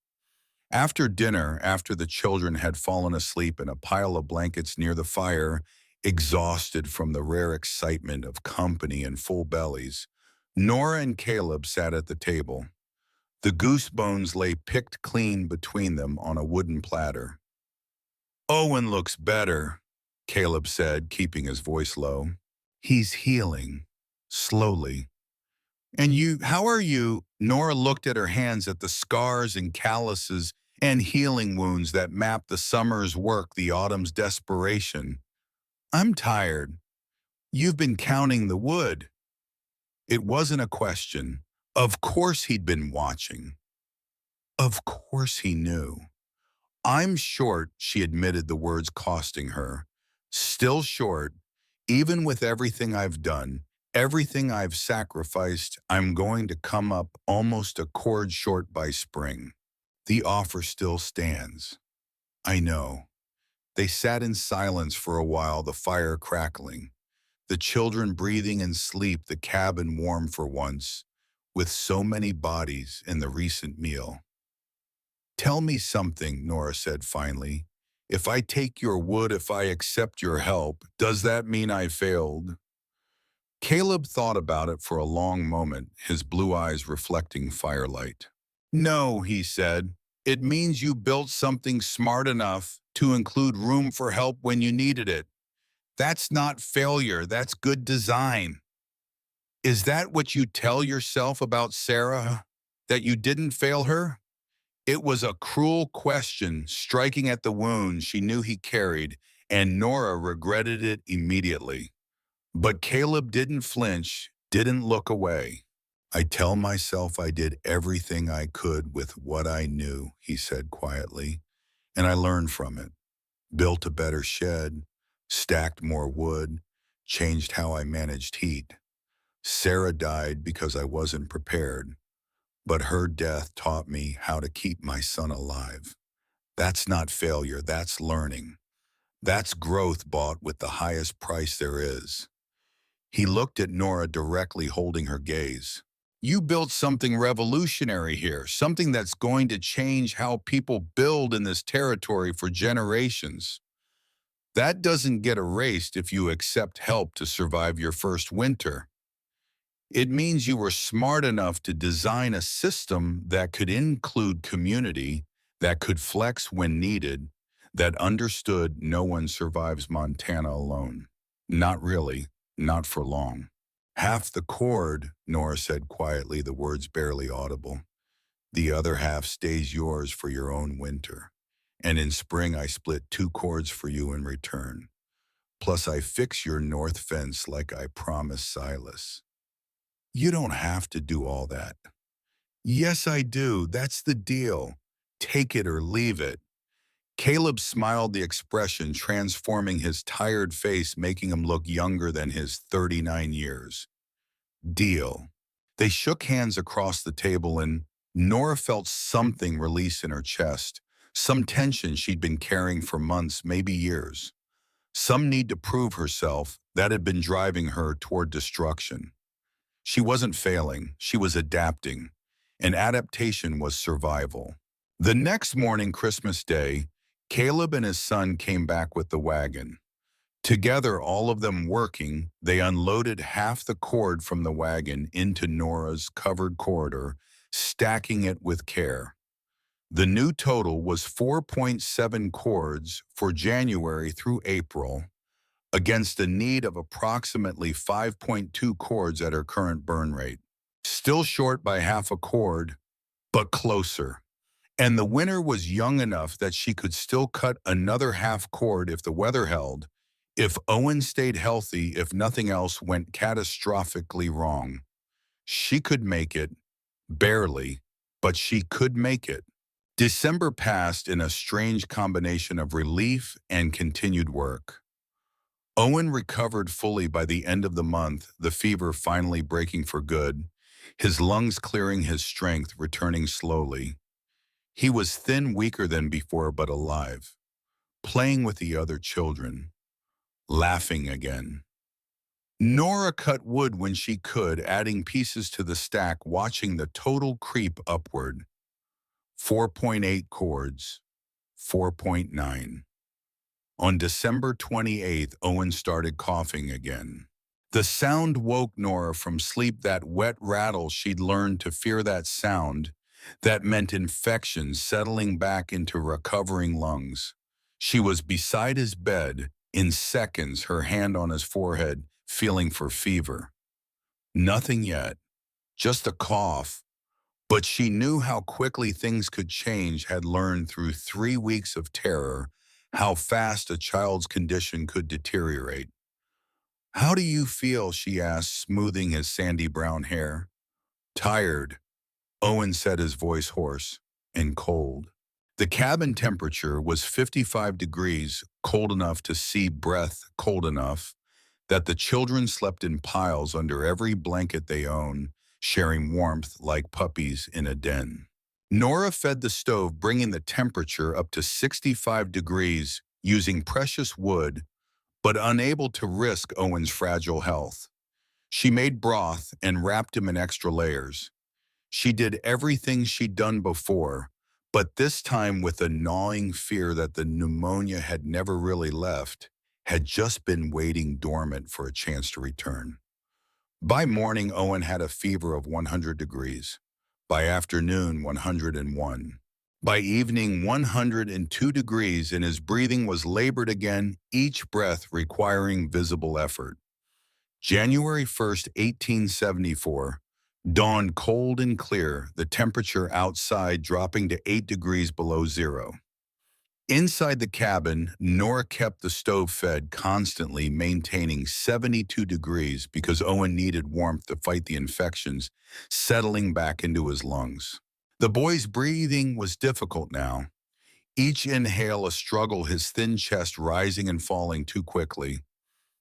After dinner, after the children had fallen asleep in a pile of blankets near the fire, exhausted from the rare excitement of company and full bellies, Nora and Caleb sat at the table. The goose bones lay picked clean between them on a wooden platter. "Owen looks better," Caleb said, keeping his voice low. "He's healing, slowly. And how are you? Nora looked at her hands at the scars and calluses and healing wounds that mapped the summer's work, the autumn's desperation. I'm tired. You've been counting the wood. It wasn't a question. Of course he'd been watching. Of course he knew. I'm short, she admitted, the words costing her. Still short, even with everything I've done, everything I've sacrificed, I'm going to come up almost a cord short by spring. The offer still stands. I know. They sat in silence for a while, the fire crackling, the children breathing in sleep, the cabin warm for once, with so many bodies in the recent meal. Tell me something, Nora said finally. If I take your wood, if I accept your help, does that mean I failed? Caleb thought about it for a long moment, his blue eyes reflecting firelight. No, he said. It means you built something smart enough to include room for help when you needed it. That's not failure, that's good design. Is that what you tell yourself about Sarah? That you didn't fail her? It was a cruel question, striking at the wound she knew he carried, and Nora regretted it immediately. But Caleb didn't flinch, didn't look away. I tell myself I did everything I could with what I knew, he said quietly, and I learned from it. Built a better shed, stacked more wood, changed how I managed heat. Sarah died because I wasn't prepared, but her death taught me how to keep my son alive. That's not failure, that's learning. That's growth bought with the highest price there is. He looked at Nora directly, holding her gaze. You built something revolutionary here, something that's going to change how people build in this territory for generations. That doesn't get erased if you accept help to survive your first winter. It means you were smart enough to design a system that could include community, that could flex when needed, that understood no one survives Montana alone. Not really, not for long. Half the cord, Nora said quietly, the words barely audible. The other half stays yours for your own winter. And in spring I split 2 cords for you in return. Plus I fix your north fence like I promised Silas. You don't have to do all that. Yes, I do. That's the deal. Take it or leave it. Caleb smiled, the expression transforming his tired face, making him look younger than his 39 years. Deal. They shook hands across the table, and Nora felt something release in her chest, some tension she'd been carrying for months, maybe years. Some need to prove herself that had been driving her toward destruction. She wasn't failing, she was adapting, and adaptation was survival. The next morning, Christmas Day, Caleb and his son came back with the wagon. Together, all of them working, they unloaded half the cord from the wagon into Nora's covered corridor, stacking it with care. The new total was 4.7 cords for January through April, against a need of approximately 5.2 cords at her current burn rate. Still short by half a cord, but closer. And the winter was young enough that she could still cut another half cord if the weather held, if Owen stayed healthy, if nothing else went catastrophically wrong. She could make it, barely, but she could make it. December passed in a strange combination of relief and continued work. Owen recovered fully by the end of the month, the fever finally breaking for good, his lungs clearing, his strength returning slowly. He was thin, weaker than before, but alive, playing with the other children, laughing again. Nora cut wood when she could, adding pieces to the stack, watching the total creep upward. 4.8 cords, 4.9. On December 28th, Owen started coughing again. The sound woke Nora from sleep, that wet rattle. She'd learned to fear that sound. That meant infection settling back into recovering lungs. She was beside his bed, in seconds, her hand on his forehead, feeling for fever. Nothing yet, just a cough. But she knew how quickly things could change, had learned through 3 weeks of terror how fast a child's condition could deteriorate. "How do you feel?" she asked, smoothing his sandy brown hair. "Tired," Owen said, his voice hoarse and cold. The cabin temperature was 55 degrees, cold enough to see breath, cold enough that the children slept in piles under every blanket they owned, sharing warmth like puppies in a den. Nora fed the stove, bringing the temperature up to 65 degrees, using precious wood, but unable to risk Owen's fragile health. She made broth and wrapped him in extra layers. She did everything she'd done before, but this time with a gnawing fear that the pneumonia had never really left, had just been waiting dormant for a chance to return. By morning, Owen had a fever of 100 degrees. By afternoon, 101. By evening, 102 degrees, and his breathing was labored again, each breath requiring visible effort. January 1st, 1874, dawned cold and clear, the temperature outside dropping to 8 degrees below zero. Inside the cabin, Nora kept the stove fed constantly, maintaining 72 degrees because Owen needed warmth to fight the infections settling back into his lungs. The boy's breathing was difficult now. Each inhale a struggle, his thin chest rising and falling too quickly.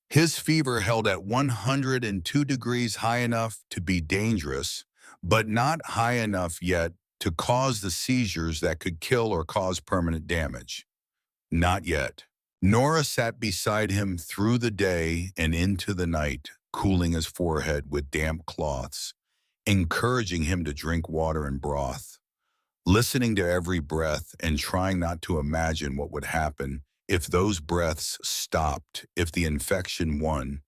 His fever held at 102 degrees, high enough to be dangerous, but not high enough yet to cause the seizures that could kill or cause permanent damage. Not yet. Nora sat beside him through the day and into the night, cooling his forehead with damp cloths, encouraging him to drink water and broth, listening to every breath and trying not to imagine what would happen if those breaths stopped, if the infection won,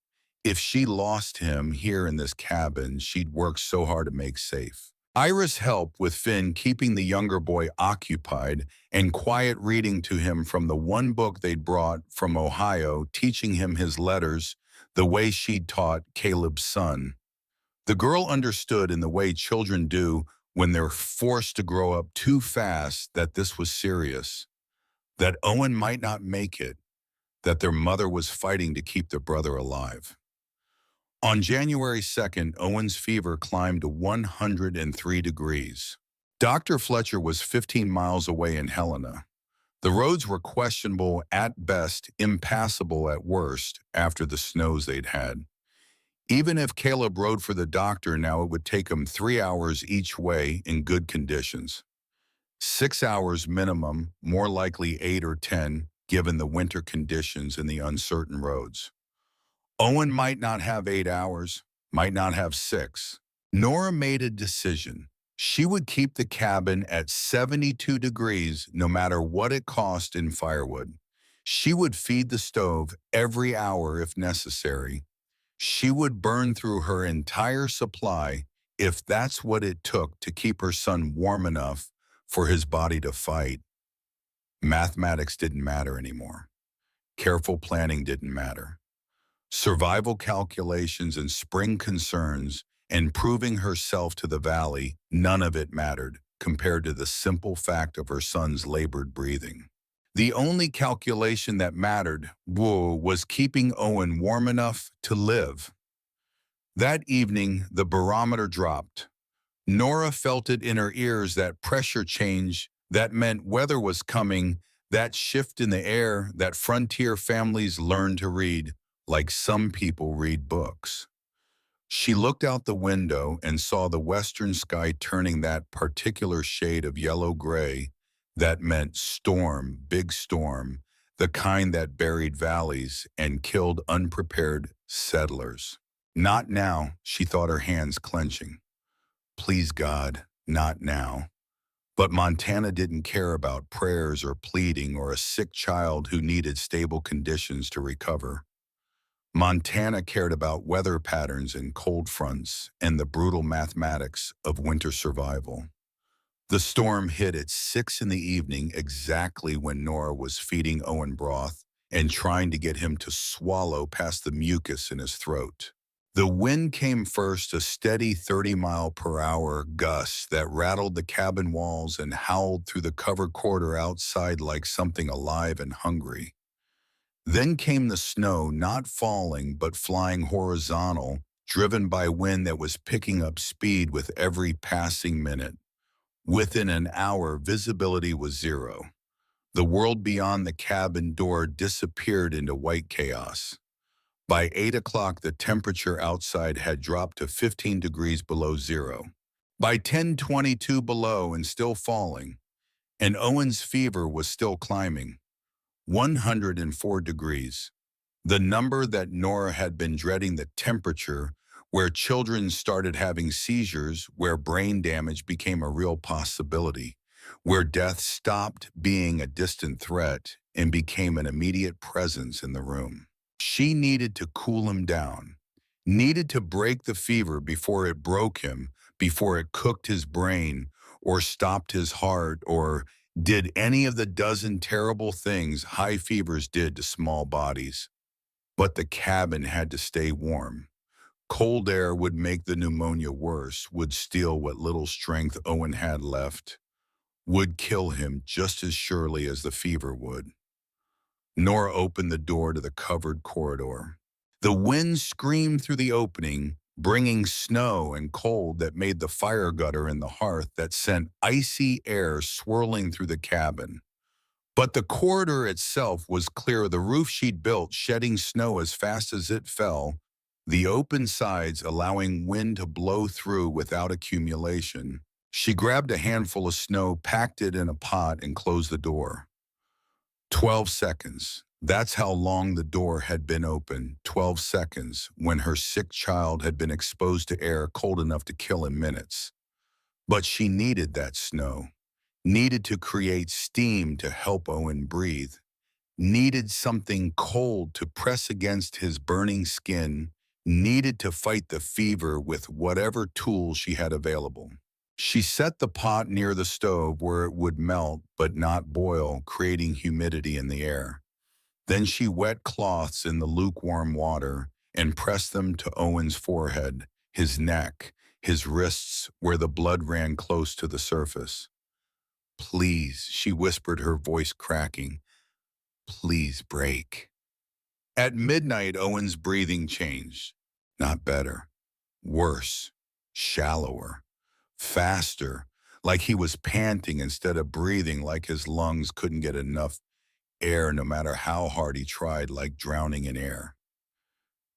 if she lost him here in this cabin she'd worked so hard to make safe. Iris helped with Finn, keeping the younger boy occupied and quiet, reading to him from the one book they'd brought from Ohio, teaching him his letters the way she'd taught Caleb's son. The girl understood in the way children do when they're forced to grow up too fast that this was serious, that Owen might not make it, that their mother was fighting to keep their brother alive. On January 2nd, Owen's fever climbed to 103 degrees. Dr. Fletcher was 15 miles away in Helena. The roads were questionable at best, impassable at worst after the snows they'd had. Even if Caleb rode for the doctor now, it would take him 3 hours each way in good conditions. 6 hours minimum, more likely 8 or 10, given the winter conditions and the uncertain roads. Owen might not have 8 hours, might not have 6. Nora made a decision. She would keep the cabin at 72 degrees no matter what it cost in firewood. She would feed the stove every hour if necessary. She would burn through her entire supply if that's what it took to keep her son warm enough for his body to fight. Mathematics didn't matter anymore. Careful planning didn't matter. Survival calculations and spring concerns and proving herself to the valley, none of it mattered compared to the simple fact of her son's labored breathing. The only calculation that mattered, was keeping Owen warm enough to live. That evening, the barometer dropped. Nora felt it in her ears, that pressure change that meant weather was coming, that shift in the air that frontier families learned to read, like some people read books. She looked out the window and saw the western sky turning that particular shade of yellow-gray that meant storm, big storm, the kind that buried valleys and killed unprepared settlers. Not now, she thought, her hands clenching. Please God, not now. But Montana didn't care about prayers or pleading or a sick child who needed stable conditions to recover. Montana cared about weather patterns and cold fronts and the brutal mathematics of winter survival. The storm hit at 6 in the evening, exactly when Nora was feeding Owen broth and trying to get him to swallow past the mucus in his throat. The wind came first, a steady 30-mile-per-hour gust that rattled the cabin walls and howled through the covered corridor outside like something alive and hungry. Then came the snow, not falling but flying horizontal, driven by wind that was picking up speed with every passing minute. Within an hour, visibility was zero. The world beyond the cabin door disappeared into white chaos. By 8 o'clock, the temperature outside had dropped to 15 degrees below zero. By 10:22 below and still falling, and Owen's fever was still climbing, 104 degrees. The number that Nora had been dreading, the temperature where children started having seizures, where brain damage became a real possibility, where death stopped being a distant threat and became an immediate presence in the room. She needed to cool him down, needed to break the fever before it broke him, before it cooked his brain or stopped his heart or did any of the dozen terrible things high fevers did to small bodies. But the cabin had to stay warm. Cold air would make the pneumonia worse, would steal what little strength Owen had left, would kill him just as surely as the fever would. Nora opened the door to the covered corridor. The wind screamed through the opening, bringing snow and cold that made the fire gutter in the hearth that sent icy air swirling through the cabin. But the corridor itself was clear, the roof she'd built shedding snow as fast as it fell, the open sides allowing wind to blow through without accumulation. She grabbed a handful of snow, packed it in a pot, and closed the door. 12 seconds. That's how long the door had been open. 12 seconds, when her sick child had been exposed to air cold enough to kill in minutes. But she needed that snow, needed to create steam to help Owen breathe, needed something cold to press against his burning skin, needed to fight the fever with whatever tools she had available. She set the pot near the stove where it would melt but not boil, creating humidity in the air. Then she wet cloths in the lukewarm water and pressed them to Owen's forehead, his neck, his wrists where the blood ran close to the surface. "Please," she whispered, her voice cracking, "please break." At midnight, Owen's breathing changed. Not better. Worse. Shallower. Faster, like he was panting instead of breathing, like his lungs couldn't get enough air no matter how hard he tried, like drowning in air.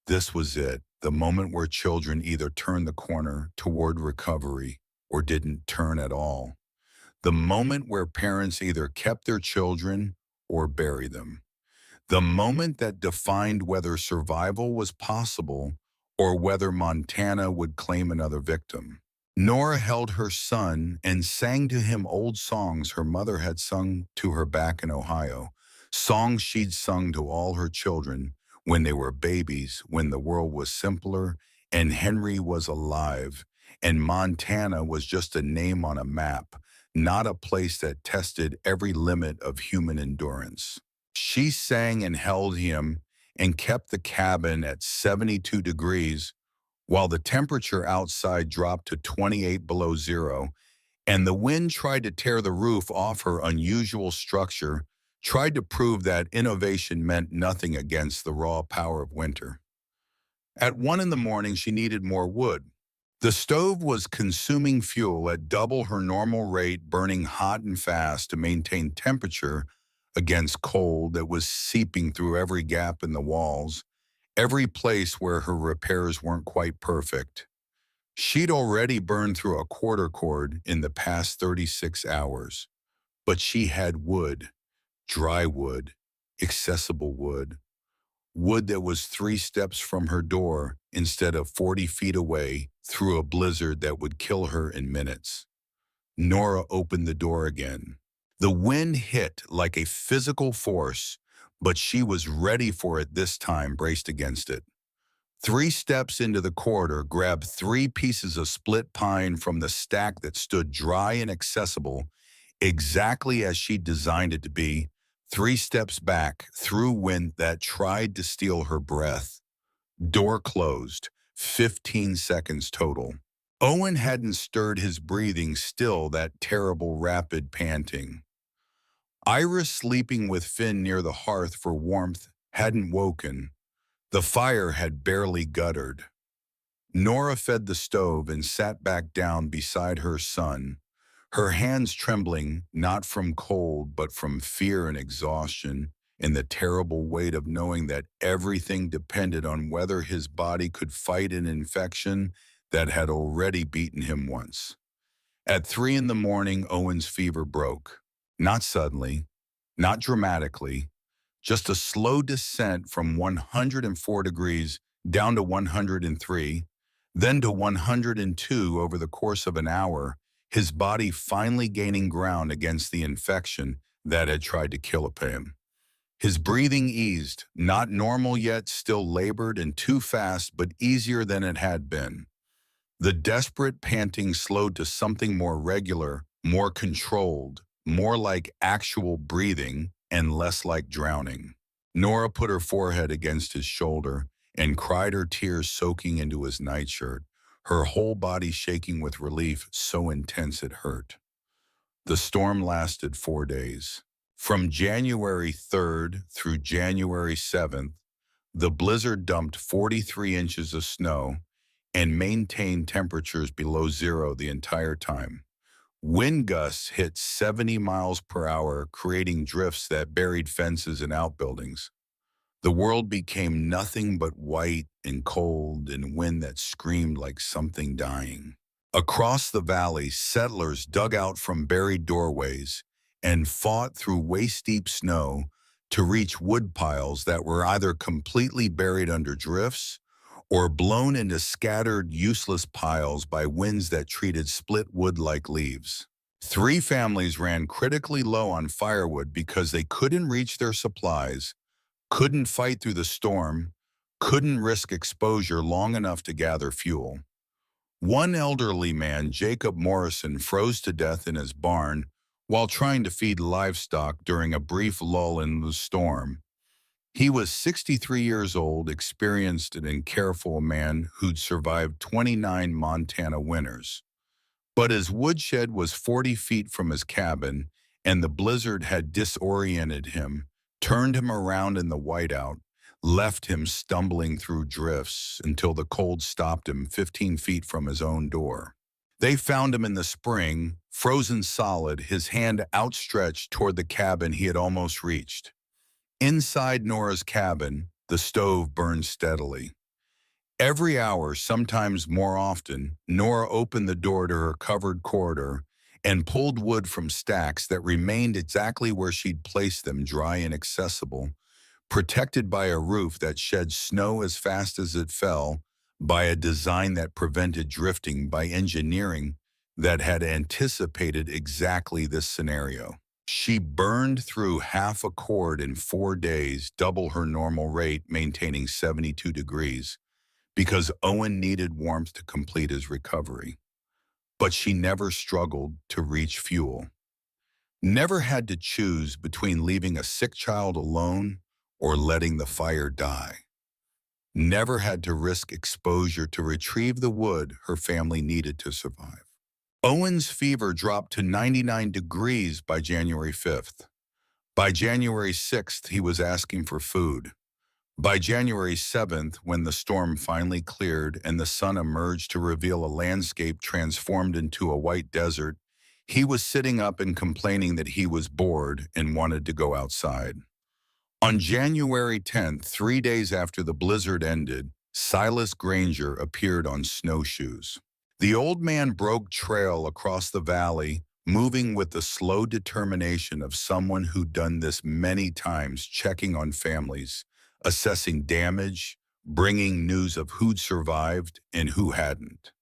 This was it, the moment where children either turned the corner toward recovery or didn't turn at all. The moment where parents either kept their children or buried them. The moment that defined whether survival was possible or whether Montana would claim another victim. Nora held her son and sang to him old songs her mother had sung to her back in Ohio, songs she'd sung to all her children when they were babies, when the world was simpler and Henry was alive, and Montana was just a name on a map, not a place that tested every limit of human endurance. She sang and held him and kept the cabin at 72 degrees while the temperature outside dropped to 28 below zero, and the wind tried to tear the roof off her unusual structure, tried to prove that innovation meant nothing against the raw power of winter. At 1 in the morning, she needed more wood. The stove was consuming fuel at double her normal rate, burning hot and fast to maintain temperature against cold that was seeping through every gap in the walls, every place where her repairs weren't quite perfect. She'd already burned through a quarter cord in the past 36 hours, but she had wood, dry wood, accessible wood, wood that was 3 steps from her door instead of 40 feet away through a blizzard that would kill her in minutes. Nora opened the door again. The wind hit like a physical force, but she was ready for it this time, braced against it. 3 steps into the corridor, grabbed 3 pieces of split pine from the stack that stood dry and accessible, exactly as she designed it to be, 3 steps back through wind that tried to steal her breath. Door closed, 15 seconds total. Owen hadn't stirred his breathing, still that terrible rapid panting. Iris, sleeping with Finn near the hearth for warmth, hadn't woken. The fire had barely guttered. Nora fed the stove and sat back down beside her son, her hands trembling not from cold but from fear and exhaustion, and the terrible weight of knowing that everything depended on whether his body could fight an infection that had already beaten him once. At 3 in the morning, Owen's fever broke. Not suddenly, not dramatically, just a slow descent from 104 degrees down to 103, then to 102 over the course of an hour, his body finally gaining ground against the infection that had tried to kill him. His breathing eased, not normal yet, still labored and too fast, but easier than it had been. The desperate panting slowed to something more regular, more controlled, more like actual breathing and less like drowning. Nora put her forehead against his shoulder and cried, her tears soaking into his nightshirt, her whole body shaking with relief so intense it hurt. The storm lasted 4 days. From January 3rd through January 7th, the blizzard dumped 43 inches of snow and maintained temperatures below zero the entire time. Wind gusts hit 70 miles per hour, creating drifts that buried fences and outbuildings. The world became nothing but white and cold and wind that screamed like something dying. Across the valley, settlers dug out from buried doorways and fought through waist-deep snow to reach wood piles that were either completely buried under drifts or blown into scattered, useless piles by winds that treated split wood like leaves. 3 families ran critically low on firewood because they couldn't reach their supplies, couldn't fight through the storm, couldn't risk exposure long enough to gather fuel. One elderly man, Jacob Morrison, froze to death in his barn while trying to feed livestock during a brief lull in the storm. He was 63 years old, experienced and careful man who'd survived 29 Montana winters. But his woodshed was 40 feet from his cabin, and the blizzard had disoriented him, turned him around in the whiteout, left him stumbling through drifts until the cold stopped him 15 feet from his own door. They found him in the spring, frozen solid, his hand outstretched toward the cabin he had almost reached. Inside Nora's cabin, the stove burned steadily. Every hour, sometimes more often, Nora opened the door to her covered corridor and pulled wood from stacks that remained exactly where she'd placed them, dry and accessible, protected by a roof that shed snow as fast as it fell, by a design that prevented drifting, by engineering that had anticipated exactly this scenario. She burned through half a cord in 4 days, double her normal rate, maintaining 72 degrees, because Owen needed warmth to complete his recovery. But she never struggled to reach fuel, never had to choose between leaving a sick child alone or letting the fire die, never had to risk exposure to retrieve the wood her family needed to survive. Owen's fever dropped to 99 degrees by January 5th. By January 6th, he was asking for food. By January 7th, when the storm finally cleared and the sun emerged to reveal a landscape transformed into a white desert, he was sitting up and complaining that he was bored and wanted to go outside. On January 10th, 3 days after the blizzard ended, Silas Granger appeared on snowshoes. The old man broke trail across the valley, moving with the slow determination of someone who'd done this many times, checking on families, assessing damage, bringing news of who'd survived and who hadn't.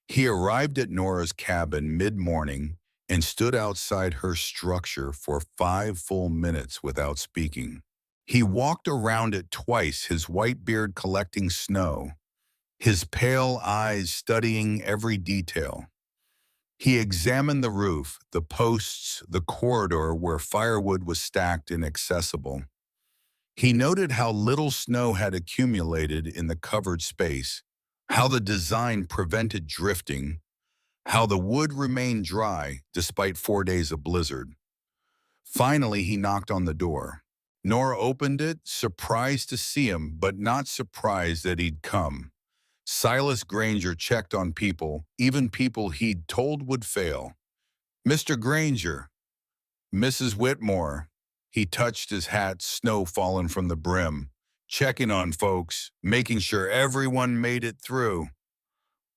He arrived at Nora's cabin mid-morning and stood outside her structure for 5 full minutes without speaking. He walked around it twice, his white beard collecting snow, his pale eyes studying every detail. He examined the roof, the posts, the corridor where firewood was stacked inaccessible. He noted how little snow had accumulated in the covered space, how the design prevented drifting, how the wood remained dry despite 4 days of blizzard. Finally, he knocked on the door. Nora opened it, surprised to see him, but not surprised that he'd come. Silas Granger checked on people, even people he'd told would fail. "Mr. Granger, Mrs. Whitmore." He touched his hat, snow falling from the brim, checking on folks, making sure everyone made it through.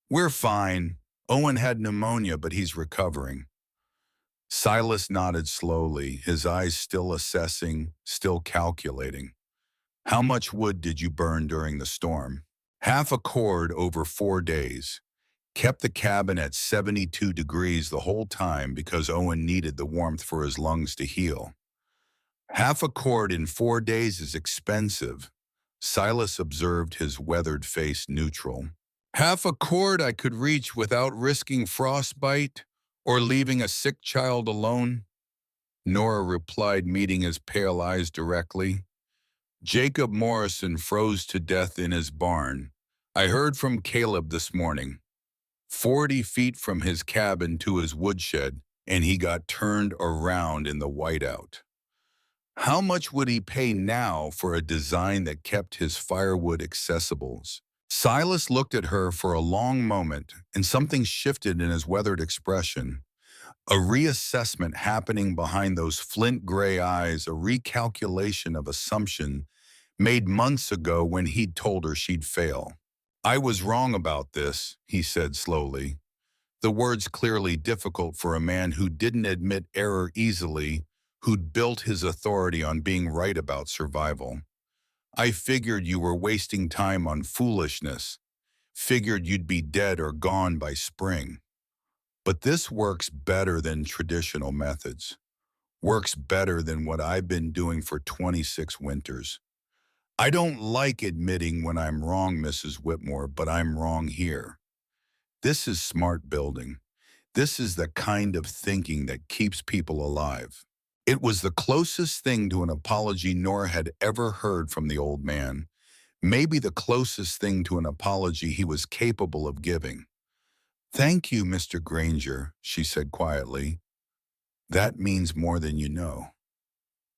"We're fine. Owen had pneumonia, but he's recovering." Silas nodded slowly, his eyes still assessing, still calculating. "How much wood did you burn during the storm?" "Half a cord over 4 days. Kept the cabin at 72 degrees the whole time because Owen needed the warmth for his lungs to heal." "Half a cord in 4 days is expensive." Silas observed his weathered face neutral. "Half a cord I could reach without risking frostbite or leaving a sick child alone," Nora replied, meeting his pale eyes directly. "Jacob Morrison froze to death in his barn. I heard from Caleb this morning. 40 feet from his cabin to his woodshed, and he got turned around in the whiteout." How much would he pay now for a design that kept his firewood accessible? Silas looked at her for a long moment, and something shifted in his weathered expression. A reassessment happening behind those flint gray eyes, a recalculation of assumption made months ago when he'd told her she'd fail. "I was wrong about this," he said slowly. The words clearly difficult for a man who didn't admit error easily, who'd built his authority on being right about survival. "I figured you were wasting time on foolishness. Figured you'd be dead or gone by spring. But this works better than traditional methods. Works better than what I've been doing for 26 winters. I don't like admitting when I'm wrong, Mrs. Whitmore, but I'm wrong here. This is smart building. This is the kind of thinking that keeps people alive." It was the closest thing to an apology Nora had ever heard from the old man, maybe the closest thing to an apology he was capable of giving. "Thank you, Mr. Granger," she said quietly. "That means more than you know."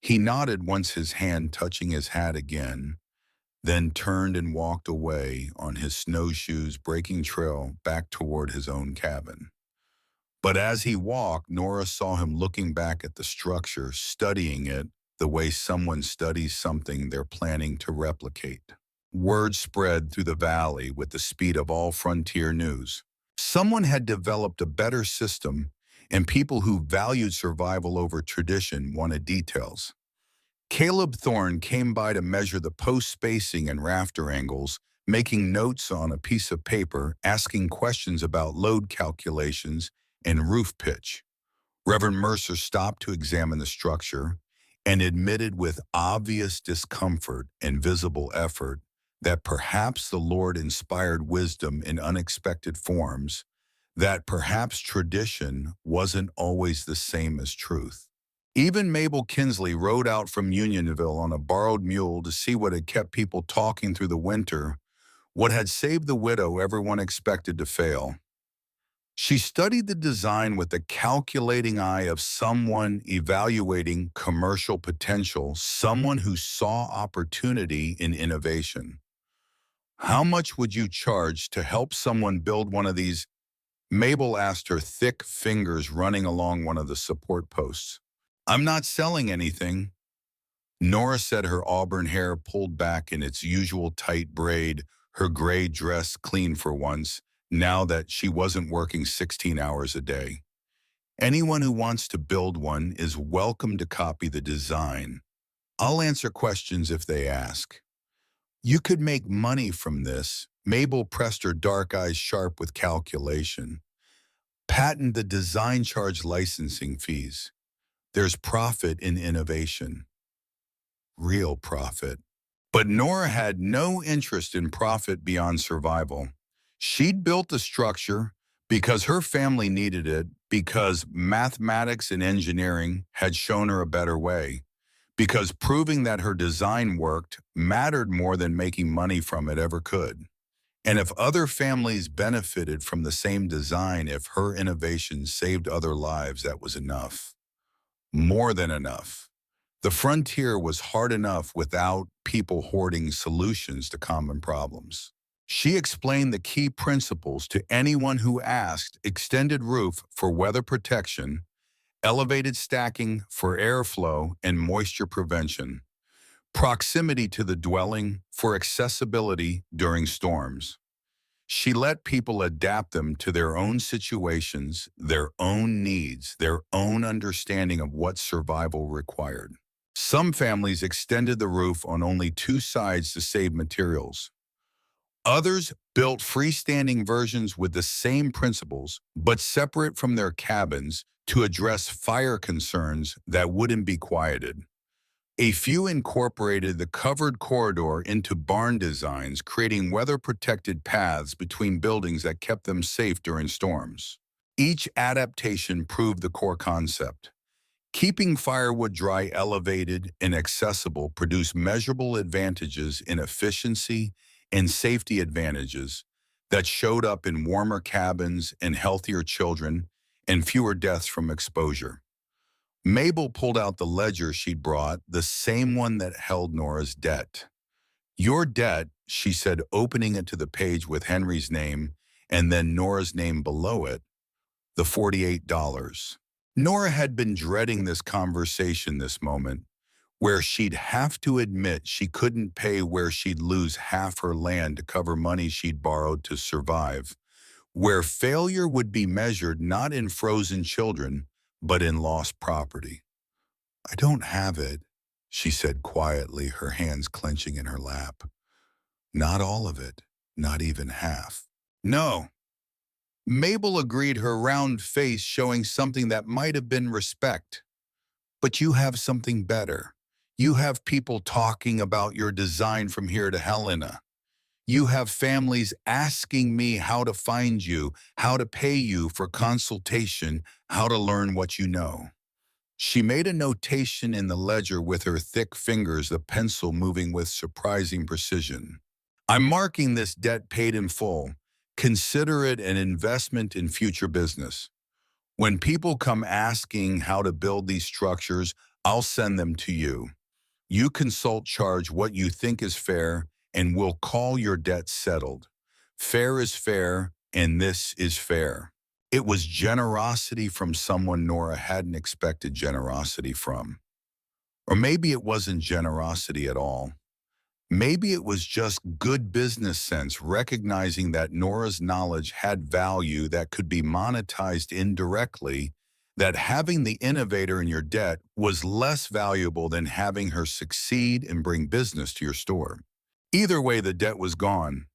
He nodded once, his hand touching his hat again, then turned and walked away on his snowshoes, breaking trail back toward his own cabin. But as he walked, Nora saw him looking back at the structure, studying it the way someone studies something they're planning to replicate. Word spread through the valley with the speed of all frontier news. Someone had developed a better system, and people who valued survival over tradition wanted details. Caleb Thorne came by to measure the post spacing and rafter angles, making notes on a piece of paper, asking questions about load calculations and roof pitch. Reverend Mercer stopped to examine the structure and admitted with obvious discomfort and visible effort that perhaps the Lord inspired wisdom in unexpected forms, that perhaps tradition wasn't always the same as truth. Even Mabel Kinsley rode out from Unionville on a borrowed mule to see what had kept people talking through the winter, what had saved the widow everyone expected to fail. She studied the design with the calculating eye of someone evaluating commercial potential, someone who saw opportunity in innovation. "How much would you charge to help someone build one of these?" Mabel asked, her thick fingers running along one of the support posts. "I'm not selling anything." Nora said, her auburn hair pulled back in its usual tight braid, her gray dress clean for once, now that she wasn't working 16 hours a day. "Anyone who wants to build one is welcome to copy the design. I'll answer questions if they ask." "You could make money from this." Mabel pressed her dark eyes sharp with calculation. "Patent the design, charge licensing fees. There's profit in innovation." Real profit. But Nora had no interest in profit beyond survival. She'd built the structure because her family needed it, because mathematics and engineering had shown her a better way, because proving that her design worked mattered more than making money from it ever could. And if other families benefited from the same design, if her innovation saved other lives, that was enough. More than enough. The frontier was hard enough without people hoarding solutions to common problems. She explained the key principles to anyone who asked: extended roof for weather protection, elevated stacking for airflow and moisture prevention, proximity to the dwelling for accessibility during storms. She let people adapt them to their own situations, their own needs, their own understanding of what survival required. Some families extended the roof on only two sides to save materials. Others built freestanding versions with the same principles, but separate from their cabins to address fire concerns that wouldn't be quieted. A few incorporated the covered corridor into barn designs, creating weather-protected paths between buildings that kept them safe during storms. Each adaptation proved the core concept. Keeping firewood dry, elevated, and accessible produced measurable advantages in efficiency and safety advantages that showed up in warmer cabins and healthier children and fewer deaths from exposure. Mabel pulled out the ledger she'd brought, the same one that held Nora's debt. "Your debt," she said, opening it to the page with Henry's name and then Nora's name below it, the $48. Nora had been dreading this conversation, this moment, where she'd have to admit she couldn't pay, where she'd lose half her land to cover money she'd borrowed to survive, where failure would be measured not in frozen children, but in lost property. "I don't have it," she said quietly, her hands clenching in her lap. "Not all of it, not even half." "No," Mabel agreed, her round face showing something that might have been respect. "But you have something better. You have people talking about your design from here to Helena. You have families asking me how to find you, how to pay you for consultation, how to learn what you know." She made a notation in the ledger with her thick fingers, the pencil moving with surprising precision. "I'm marking this debt paid in full. Consider it an investment in future business. When people come asking how to build these structures, I'll send them to you. You consult, charge what you think is fair, and we'll call your debt settled. Fair is fair, and this is fair." It was generosity from someone Nora hadn't expected generosity from. Or maybe it wasn't generosity at all. Maybe it was just good business sense, recognizing that Nora's knowledge had value that could be monetized indirectly, that having the innovator in your debt was less valuable than having her succeed and bring business to your store. Either way, the debt was gone.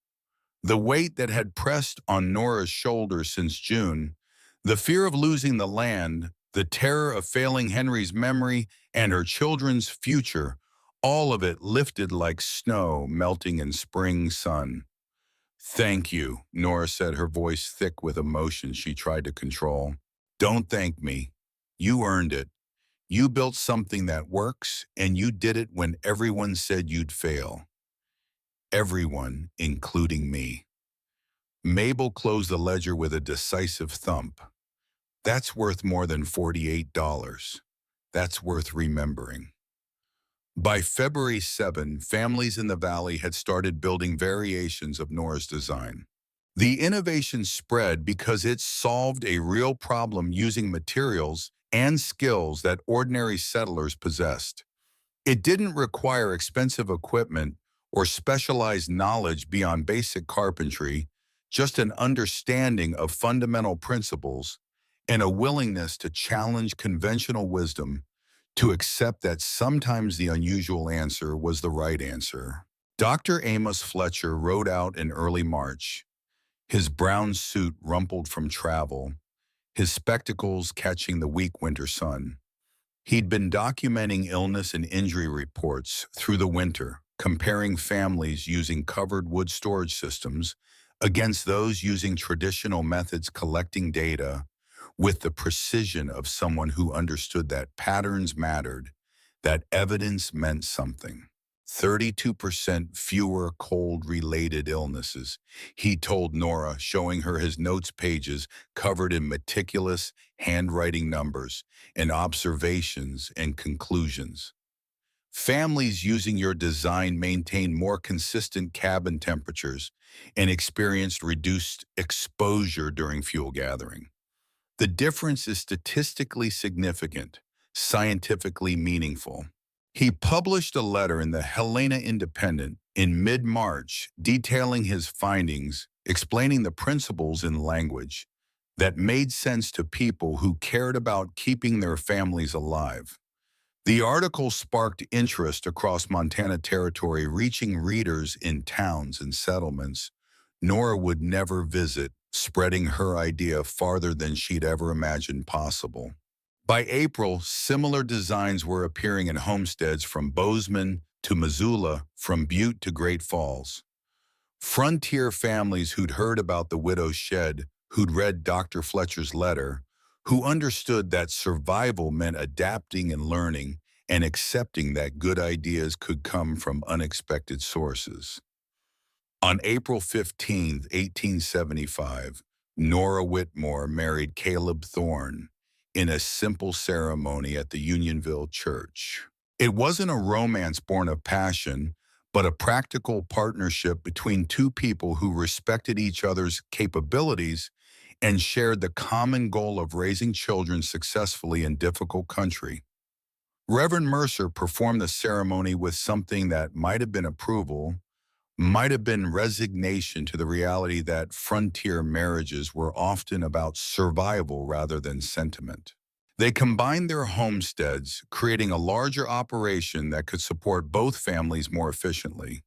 The weight that had pressed on Nora's shoulders since June, the fear of losing the land, the terror of failing Henry's memory and her children's future, all of it lifted like snow melting in spring sun. "Thank you," Nora said, her voice thick with emotion she tried to control. "Don't thank me. You earned it. You built something that works, and you did it when everyone said you'd fail. Everyone, including me." Mabel closed the ledger with a decisive thump. "That's worth more than $48. That's worth remembering." By February 7, families in the valley had started building variations of Nora's design. The innovation spread because it solved a real problem using materials and skills that ordinary settlers possessed. It didn't require expensive equipment or specialized knowledge beyond basic carpentry, just an understanding of fundamental principles and a willingness to challenge conventional wisdom, to accept that sometimes the unusual answer was the right answer. Dr. Amos Fletcher rode out in early March, his brown suit rumpled from travel, his spectacles catching the weak winter sun. He'd been documenting illness and injury reports through the winter, comparing families using covered wood storage systems against those using traditional methods, collecting data with the precision of someone who understood that patterns mattered, that evidence meant something. 32% fewer cold-related illnesses, he told Nora, showing her his notes pages covered in meticulous handwriting numbers and observations and conclusions. Families using your design maintained more consistent cabin temperatures and experienced reduced exposure during fuel gathering. The difference is statistically significant, scientifically meaningful. He published a letter in the Helena Independent in mid-March detailing his findings, explaining the principles in language that made sense to people who cared about keeping their families alive. The article sparked interest across Montana Territory, reaching readers in towns and settlements Nora would never visit, spreading her idea farther than she'd ever imagined possible. By April, similar designs were appearing in homesteads from Bozeman to Missoula, from Butte to Great Falls. Frontier families who'd heard about the widow's shed, who'd read Dr. Fletcher's letter, who understood that survival meant adapting and learning and accepting that good ideas could come from unexpected sources. On April 15, 1875, Nora Whitmore married Caleb Thorne in a simple ceremony at the Unionville Church. It wasn't a romance born of passion, but a practical partnership between two people who respected each other's capabilities and shared the common goal of raising children successfully in difficult country. Reverend Mercer performed the ceremony with something that might have been approval, might have been resignation to the reality that frontier marriages were often about survival rather than sentiment. They combined their homesteads, creating a larger operation that could support both families more efficiently.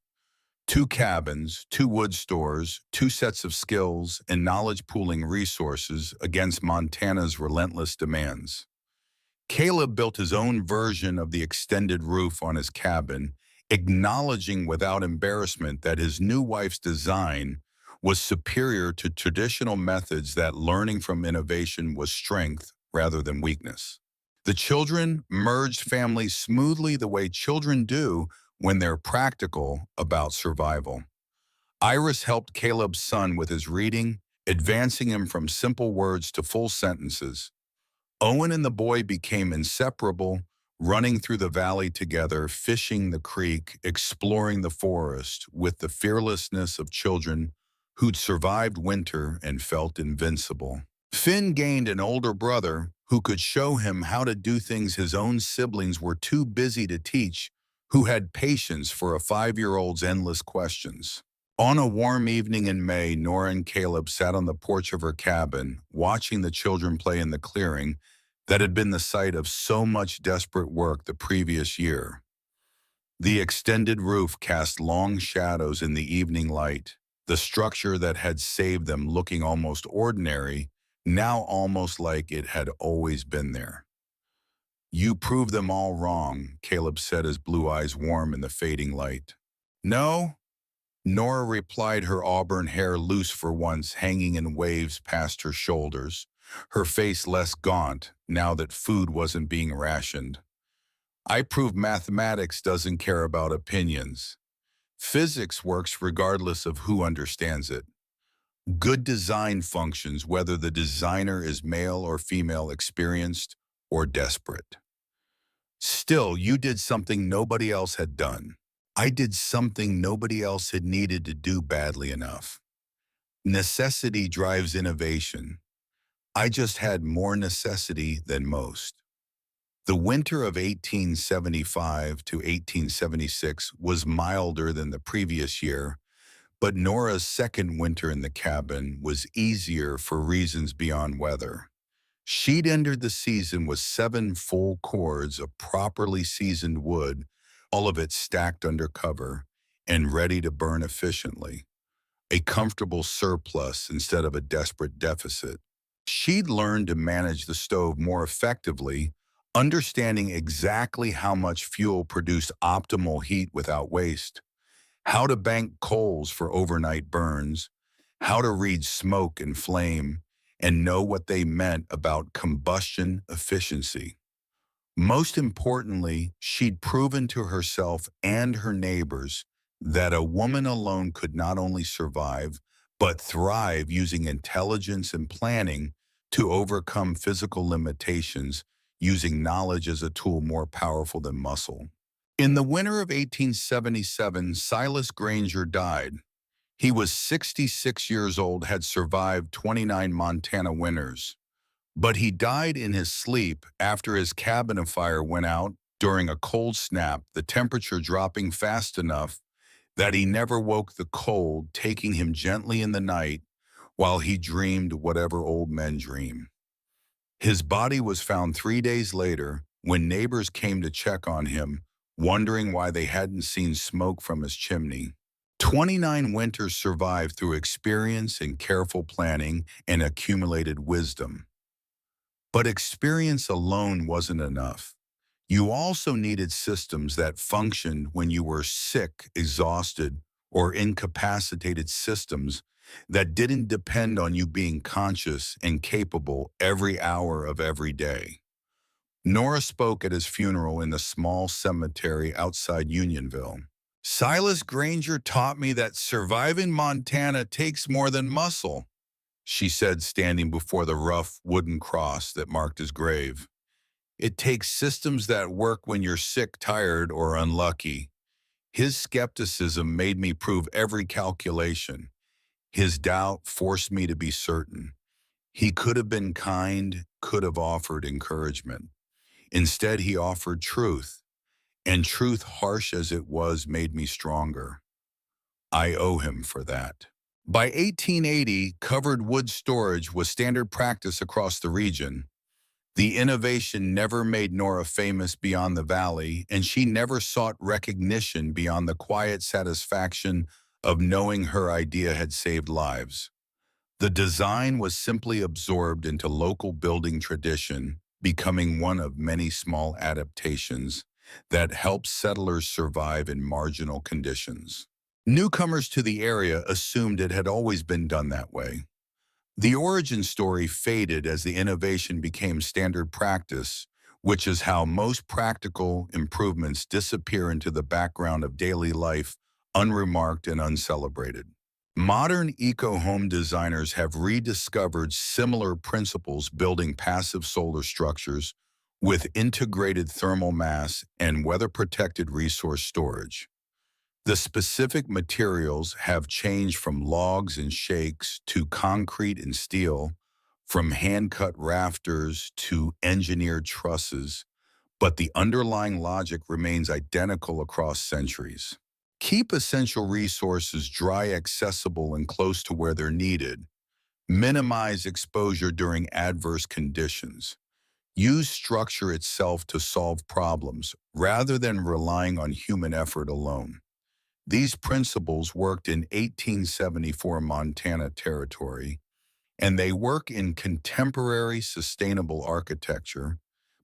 2 cabins, 2 wood stores, 2 sets of skills and knowledge pooling resources against Montana's relentless demands. Caleb built his own version of the extended roof on his cabin, acknowledging without embarrassment that his new wife's design was superior to traditional methods, that learning from innovation was strength rather than weakness. The children merged families smoothly the way children do when they're practical about survival. Iris helped Caleb's son with his reading, advancing him from simple words to full sentences. Owen and the boy became inseparable, running through the valley together, fishing the creek, exploring the forest with the fearlessness of children who'd survived winter and felt invincible. Finn gained an older brother who could show him how to do things his own siblings were too busy to teach, who had patience for a 5-year-old's endless questions. On a warm evening in May, Nora and Caleb sat on the porch of her cabin, watching the children play in the clearing that had been the site of so much desperate work the previous year. The extended roof cast long shadows in the evening light, the structure that had saved them looking almost ordinary, now almost like it had always been there. "You proved them all wrong," Caleb said, his blue eyes warm in the fading light. "No," Nora replied, her auburn hair loose for once, hanging in waves past her shoulders, her face less gaunt now that food wasn't being rationed. "I proved mathematics doesn't care about opinions. Physics works regardless of who understands it. Good design functions whether the designer is male or female, experienced or desperate. Still, you did something nobody else had done. I did something nobody else had needed to do badly enough. Necessity drives innovation. I just had more necessity than most." The winter of 1875 to 1876 was milder than the previous year, but Nora's second winter in the cabin was easier for reasons beyond weather. She'd entered the season with 7 full cords of properly seasoned wood, all of it stacked under cover and ready to burn efficiently, a comfortable surplus instead of a desperate deficit. She'd learned to manage the stove more effectively, understanding exactly how much fuel produced optimal heat without waste, how to bank coals for overnight burns, how to read smoke and flame, and know what they meant about combustion efficiency. Most importantly, she'd proven to herself and her neighbors that a woman alone could not only survive, but thrive using intelligence and planning to overcome physical limitations, using knowledge as a tool more powerful than muscle. In the winter of 1877, Silas Granger died. He was 66 years old, had survived 29 Montana winters. But he died in his sleep after his cabin fire went out during a cold snap, the temperature dropping fast enough that he never woke the cold, taking him gently in the night while he dreamed whatever old men dream. His body was found 3 days later when neighbors came to check on him, wondering why they hadn't seen smoke from his chimney. 29 winters survived through experience and careful planning and accumulated wisdom. But experience alone wasn't enough. You also needed systems that functioned when you were sick, exhausted, or incapacitated, systems that didn't depend on you being conscious and capable every hour of every day. Nora spoke at his funeral in the small cemetery outside Unionville. Silas Granger taught me that surviving Montana takes more than muscle, she said, standing before the rough wooden cross that marked his grave. It takes systems that work when you're sick, tired, or unlucky. His skepticism made me prove every calculation. His doubt forced me to be certain. He could have been kind, could have offered encouragement. Instead, he offered truth, and truth, harsh as it was, made me stronger. I owe him for that. By 1880, covered wood storage was standard practice across the region. The innovation never made Nora famous beyond the valley, and she never sought recognition beyond the quiet satisfaction of knowing her idea had saved lives. The design was simply absorbed into local building tradition, becoming one of many small adaptations that helped settlers survive in marginal conditions. Newcomers to the area assumed it had always been done that way. The origin story faded as the innovation became standard practice, which is how most practical improvements disappear into the background of daily life, unremarked and uncelebrated. Modern eco-home designers have rediscovered similar principles, building passive solar structures with integrated thermal mass and weather-protected resource storage. The specific materials have changed from logs and shakes to concrete and steel, from hand-cut rafters to engineered trusses, but the underlying logic remains identical across centuries. Keep essential resources dry, accessible, and close to where they're needed. Minimize exposure during adverse conditions. Use structure itself to solve problems rather than relying on human effort alone. These principles worked in 1874 Montana Territory, and they work in contemporary sustainable architecture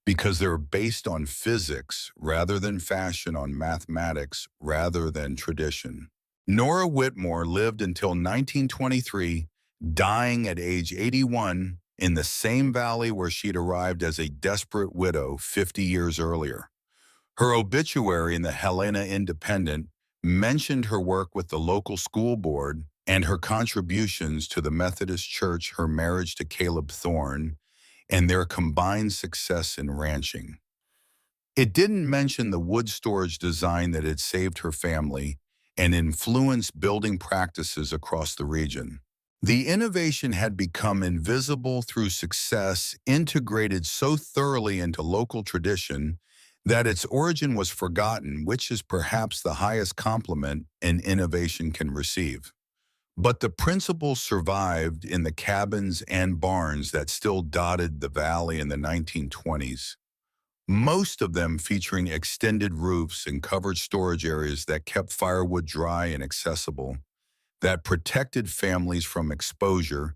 because they're based on physics rather than fashion, on mathematics rather than tradition. Nora Whitmore lived until 1923, dying at age 81 in the same valley where she'd arrived as a desperate widow 50 years earlier. Her obituary in the Helena Independent mentioned her work with the local school board and her contributions to the Methodist Church, her marriage to Caleb Thorne, and their combined success in ranching. It didn't mention the wood storage design that had saved her family and influenced building practices across the region. The innovation had become invisible through success, integrated so thoroughly into local tradition that its origin was forgotten, which is perhaps the highest compliment an innovation can receive. But the principles survived in the cabins and barns that still dotted the valley in the 1920s, most of them featuring extended roofs and covered storage areas that kept firewood dry and accessible, that protected families from exposure,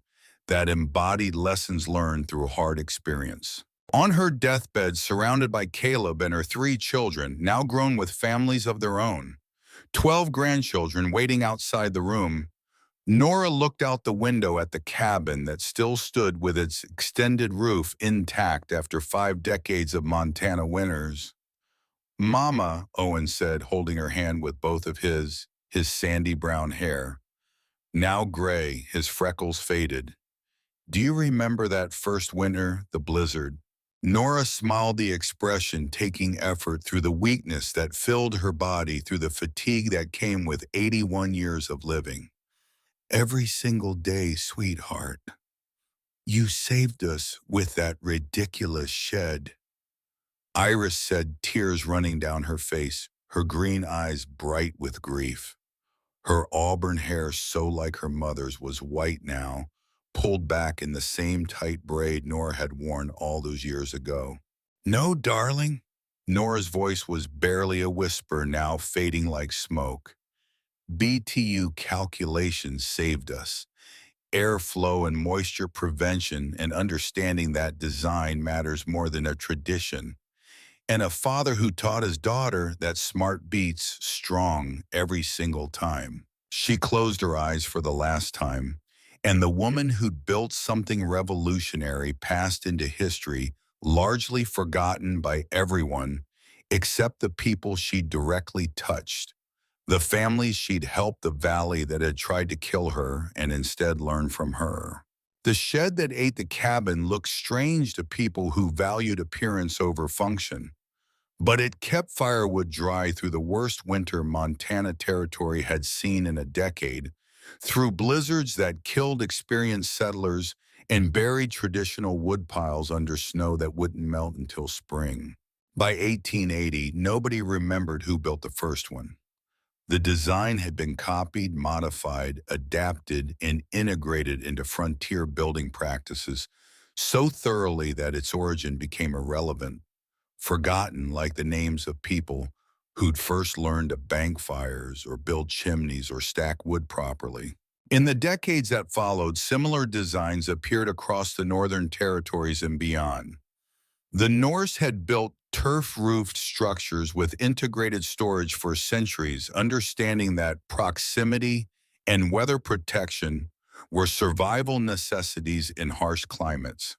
that embodied lessons learned through hard experience. On her deathbed, surrounded by Caleb and her 3 children, now grown with families of their own, 12 grandchildren waiting outside the room, Nora looked out the window at the cabin that still stood with its extended roof intact after 5 decades of Montana winters. Mama, Owen said, holding her hand with both of his sandy brown hair, now gray, his freckles faded. Do you remember that first winter, the blizzard? Nora smiled, the expression taking effort through the weakness that filled her body, through the fatigue that came with 81 years of living. Every single day, sweetheart. You saved us with that ridiculous shed. Iris said, tears running down her face, her green eyes bright with grief. Her auburn hair, so like her mother's, was white now, pulled back in the same tight braid Nora had worn all those years ago. No, darling. Nora's voice was barely a whisper, now fading like smoke. BTU calculations saved us. Airflow and moisture prevention, and understanding that design matters more than a tradition. And a father who taught his daughter that smart beats strong every single time. She closed her eyes for the last time, and the woman who'd built something revolutionary passed into history, largely forgotten by everyone except the people she'd directly touched, the families she'd helped, the valley that had tried to kill her and instead learned from her. The shed that ate the cabin looked strange to people who valued appearance over function, but it kept firewood dry through the worst winter Montana Territory had seen in a decade, through blizzards that killed experienced settlers and buried traditional wood piles under snow that wouldn't melt until spring. By 1880, nobody remembered who built the first one. The design had been copied, modified, adapted, and integrated into frontier building practices so thoroughly that its origin became irrelevant, forgotten like the names of people who'd first learned to bank fires or build chimneys or stack wood properly. In the decades that followed, similar designs appeared across the Northern Territories and beyond. The Norse had built turf-roofed structures with integrated storage for centuries, understanding that proximity and weather protection were survival necessities in harsh climates.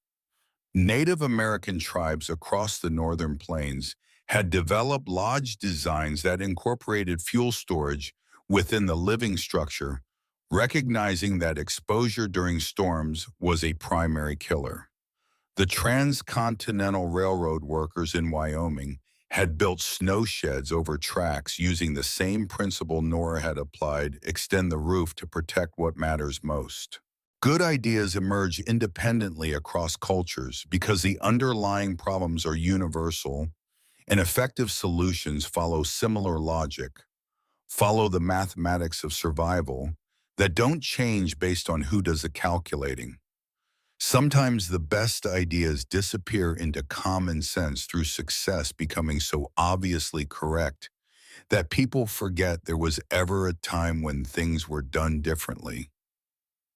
Native American tribes across the northern plains had developed lodge designs that incorporated fuel storage within the living structure, recognizing that exposure during storms was a primary killer. The Transcontinental Railroad workers in Wyoming had built snow sheds over tracks using the same principle Nora had applied: extend the roof to protect what matters most. Good ideas emerge independently across cultures because the underlying problems are universal, and effective solutions follow similar logic, follow the mathematics of survival that don't change based on who does the calculating. Sometimes the best ideas disappear into common sense through success becoming so obviously correct that people forget there was ever a time when things were done differently.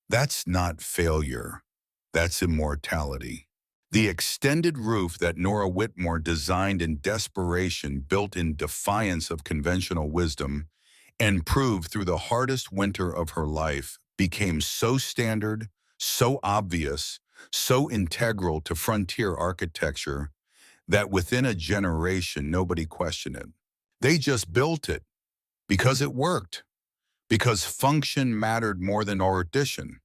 That's not failure. That's immortality. The extended roof that Nora Whitmore designed in desperation, built in defiance of conventional wisdom, and proved through the hardest winter of her life, became so standard, so obvious, so integral to frontier architecture that within a generation nobody questioned it. They just built it because it worked, because function mattered more than erudition,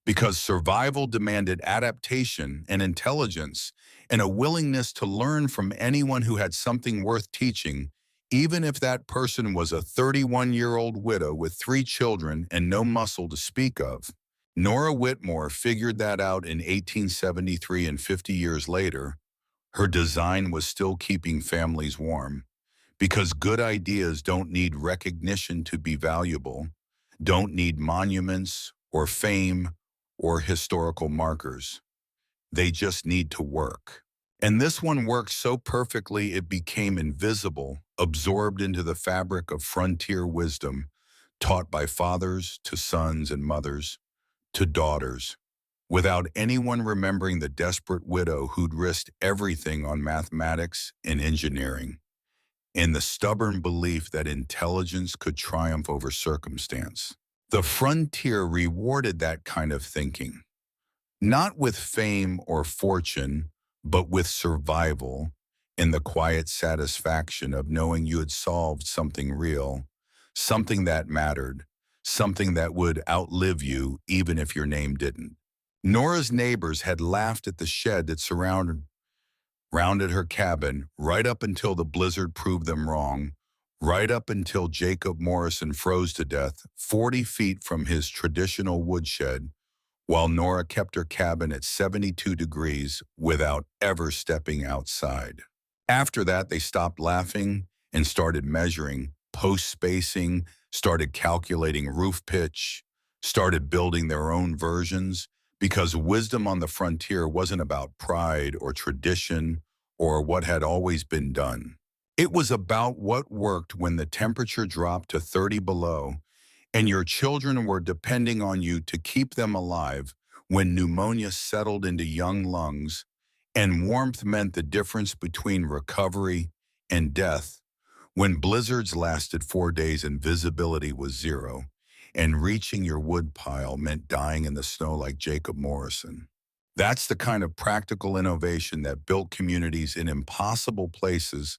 because survival demanded adaptation and intelligence and a willingness to learn from anyone who had something worth teaching, even if that person was a 31-year-old widow with 3 children and no muscle to speak of. Nora Whitmore figured that out in 1873, and 50 years later, her design was still keeping families warm, because good ideas don't need recognition to be valuable, don't need monuments or fame or historical markers. They just need to work. And this one worked so perfectly it became invisible, absorbed into the fabric of frontier wisdom, taught by fathers to sons and mothers to daughters, without anyone remembering the desperate widow who'd risked everything on mathematics and engineering, in the stubborn belief that intelligence could triumph over circumstance. The frontier rewarded that kind of thinking, not with fame or fortune, but with survival and the quiet satisfaction of knowing you had solved something real, something that mattered, something that would outlive you even if your name didn't. Nora's neighbors had laughed at the shed that rounded her cabin right up until the blizzard proved them wrong, right up until Jacob Morrison froze to death 40 feet from his traditional woodshed, while Nora kept her cabin at 72 degrees without ever stepping outside. After that, they stopped laughing and started measuring post spacing, started calculating roof pitch, started building their own versions, because wisdom on the frontier wasn't about pride or tradition or what had always been done. It was about what worked when the temperature dropped to 30 below and your children were depending on you to keep them alive when pneumonia settled into young lungs and warmth meant the difference between recovery and death, when blizzards lasted 4 days and visibility was zero, and reaching your woodpile meant dying in the snow like Jacob Morrison. That's the kind of practical innovation that built communities in impossible places,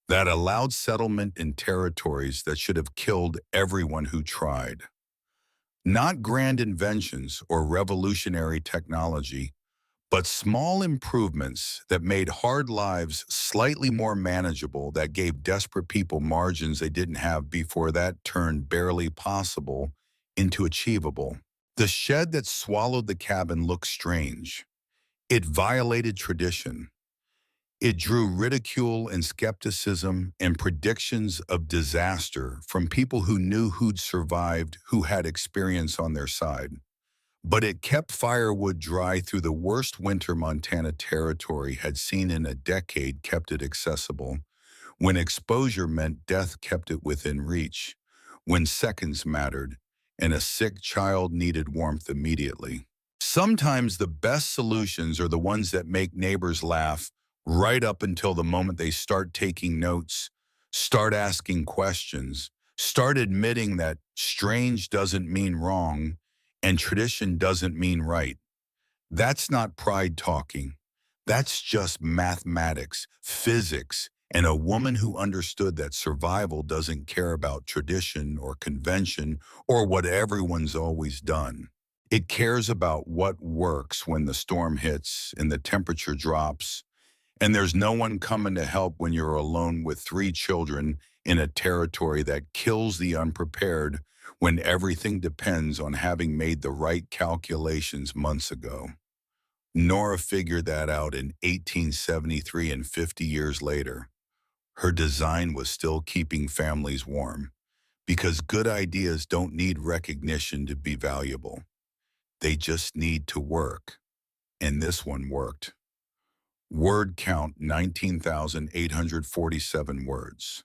that allowed settlement in territories that should have killed everyone who tried. Not grand inventions or revolutionary technology, but small improvements that made hard lives slightly more manageable, that gave desperate people margins they didn't have before, that turned barely possible into achievable. The shed that swallowed the cabin looked strange. It violated tradition. It drew ridicule and skepticism and predictions of disaster from people who knew who'd survived, who had experience on their side. But it kept firewood dry through the worst winter Montana Territory had seen in a decade, kept it accessible. When exposure meant death, kept it within reach. When seconds mattered and a sick child needed warmth immediately. Sometimes the best solutions are the ones that make neighbors laugh right up until the moment they start taking notes, start asking questions, start admitting that strange doesn't mean wrong and tradition doesn't mean right. That's not pride talking. That's just mathematics, physics, and a woman who understood that survival doesn't care about tradition or convention or what everyone's always done. It cares about what works when the storm hits and the temperature drops and there's no one coming to help when you're alone with 3 children in a territory that kills the unprepared, when everything depends on having made the right calculations months ago. Nora figured that out in 1873, and 50 years later, her design was still keeping families warm, because good ideas don't need recognition to be valuable. They just need to work. And this one worked. Word count 19,847 words.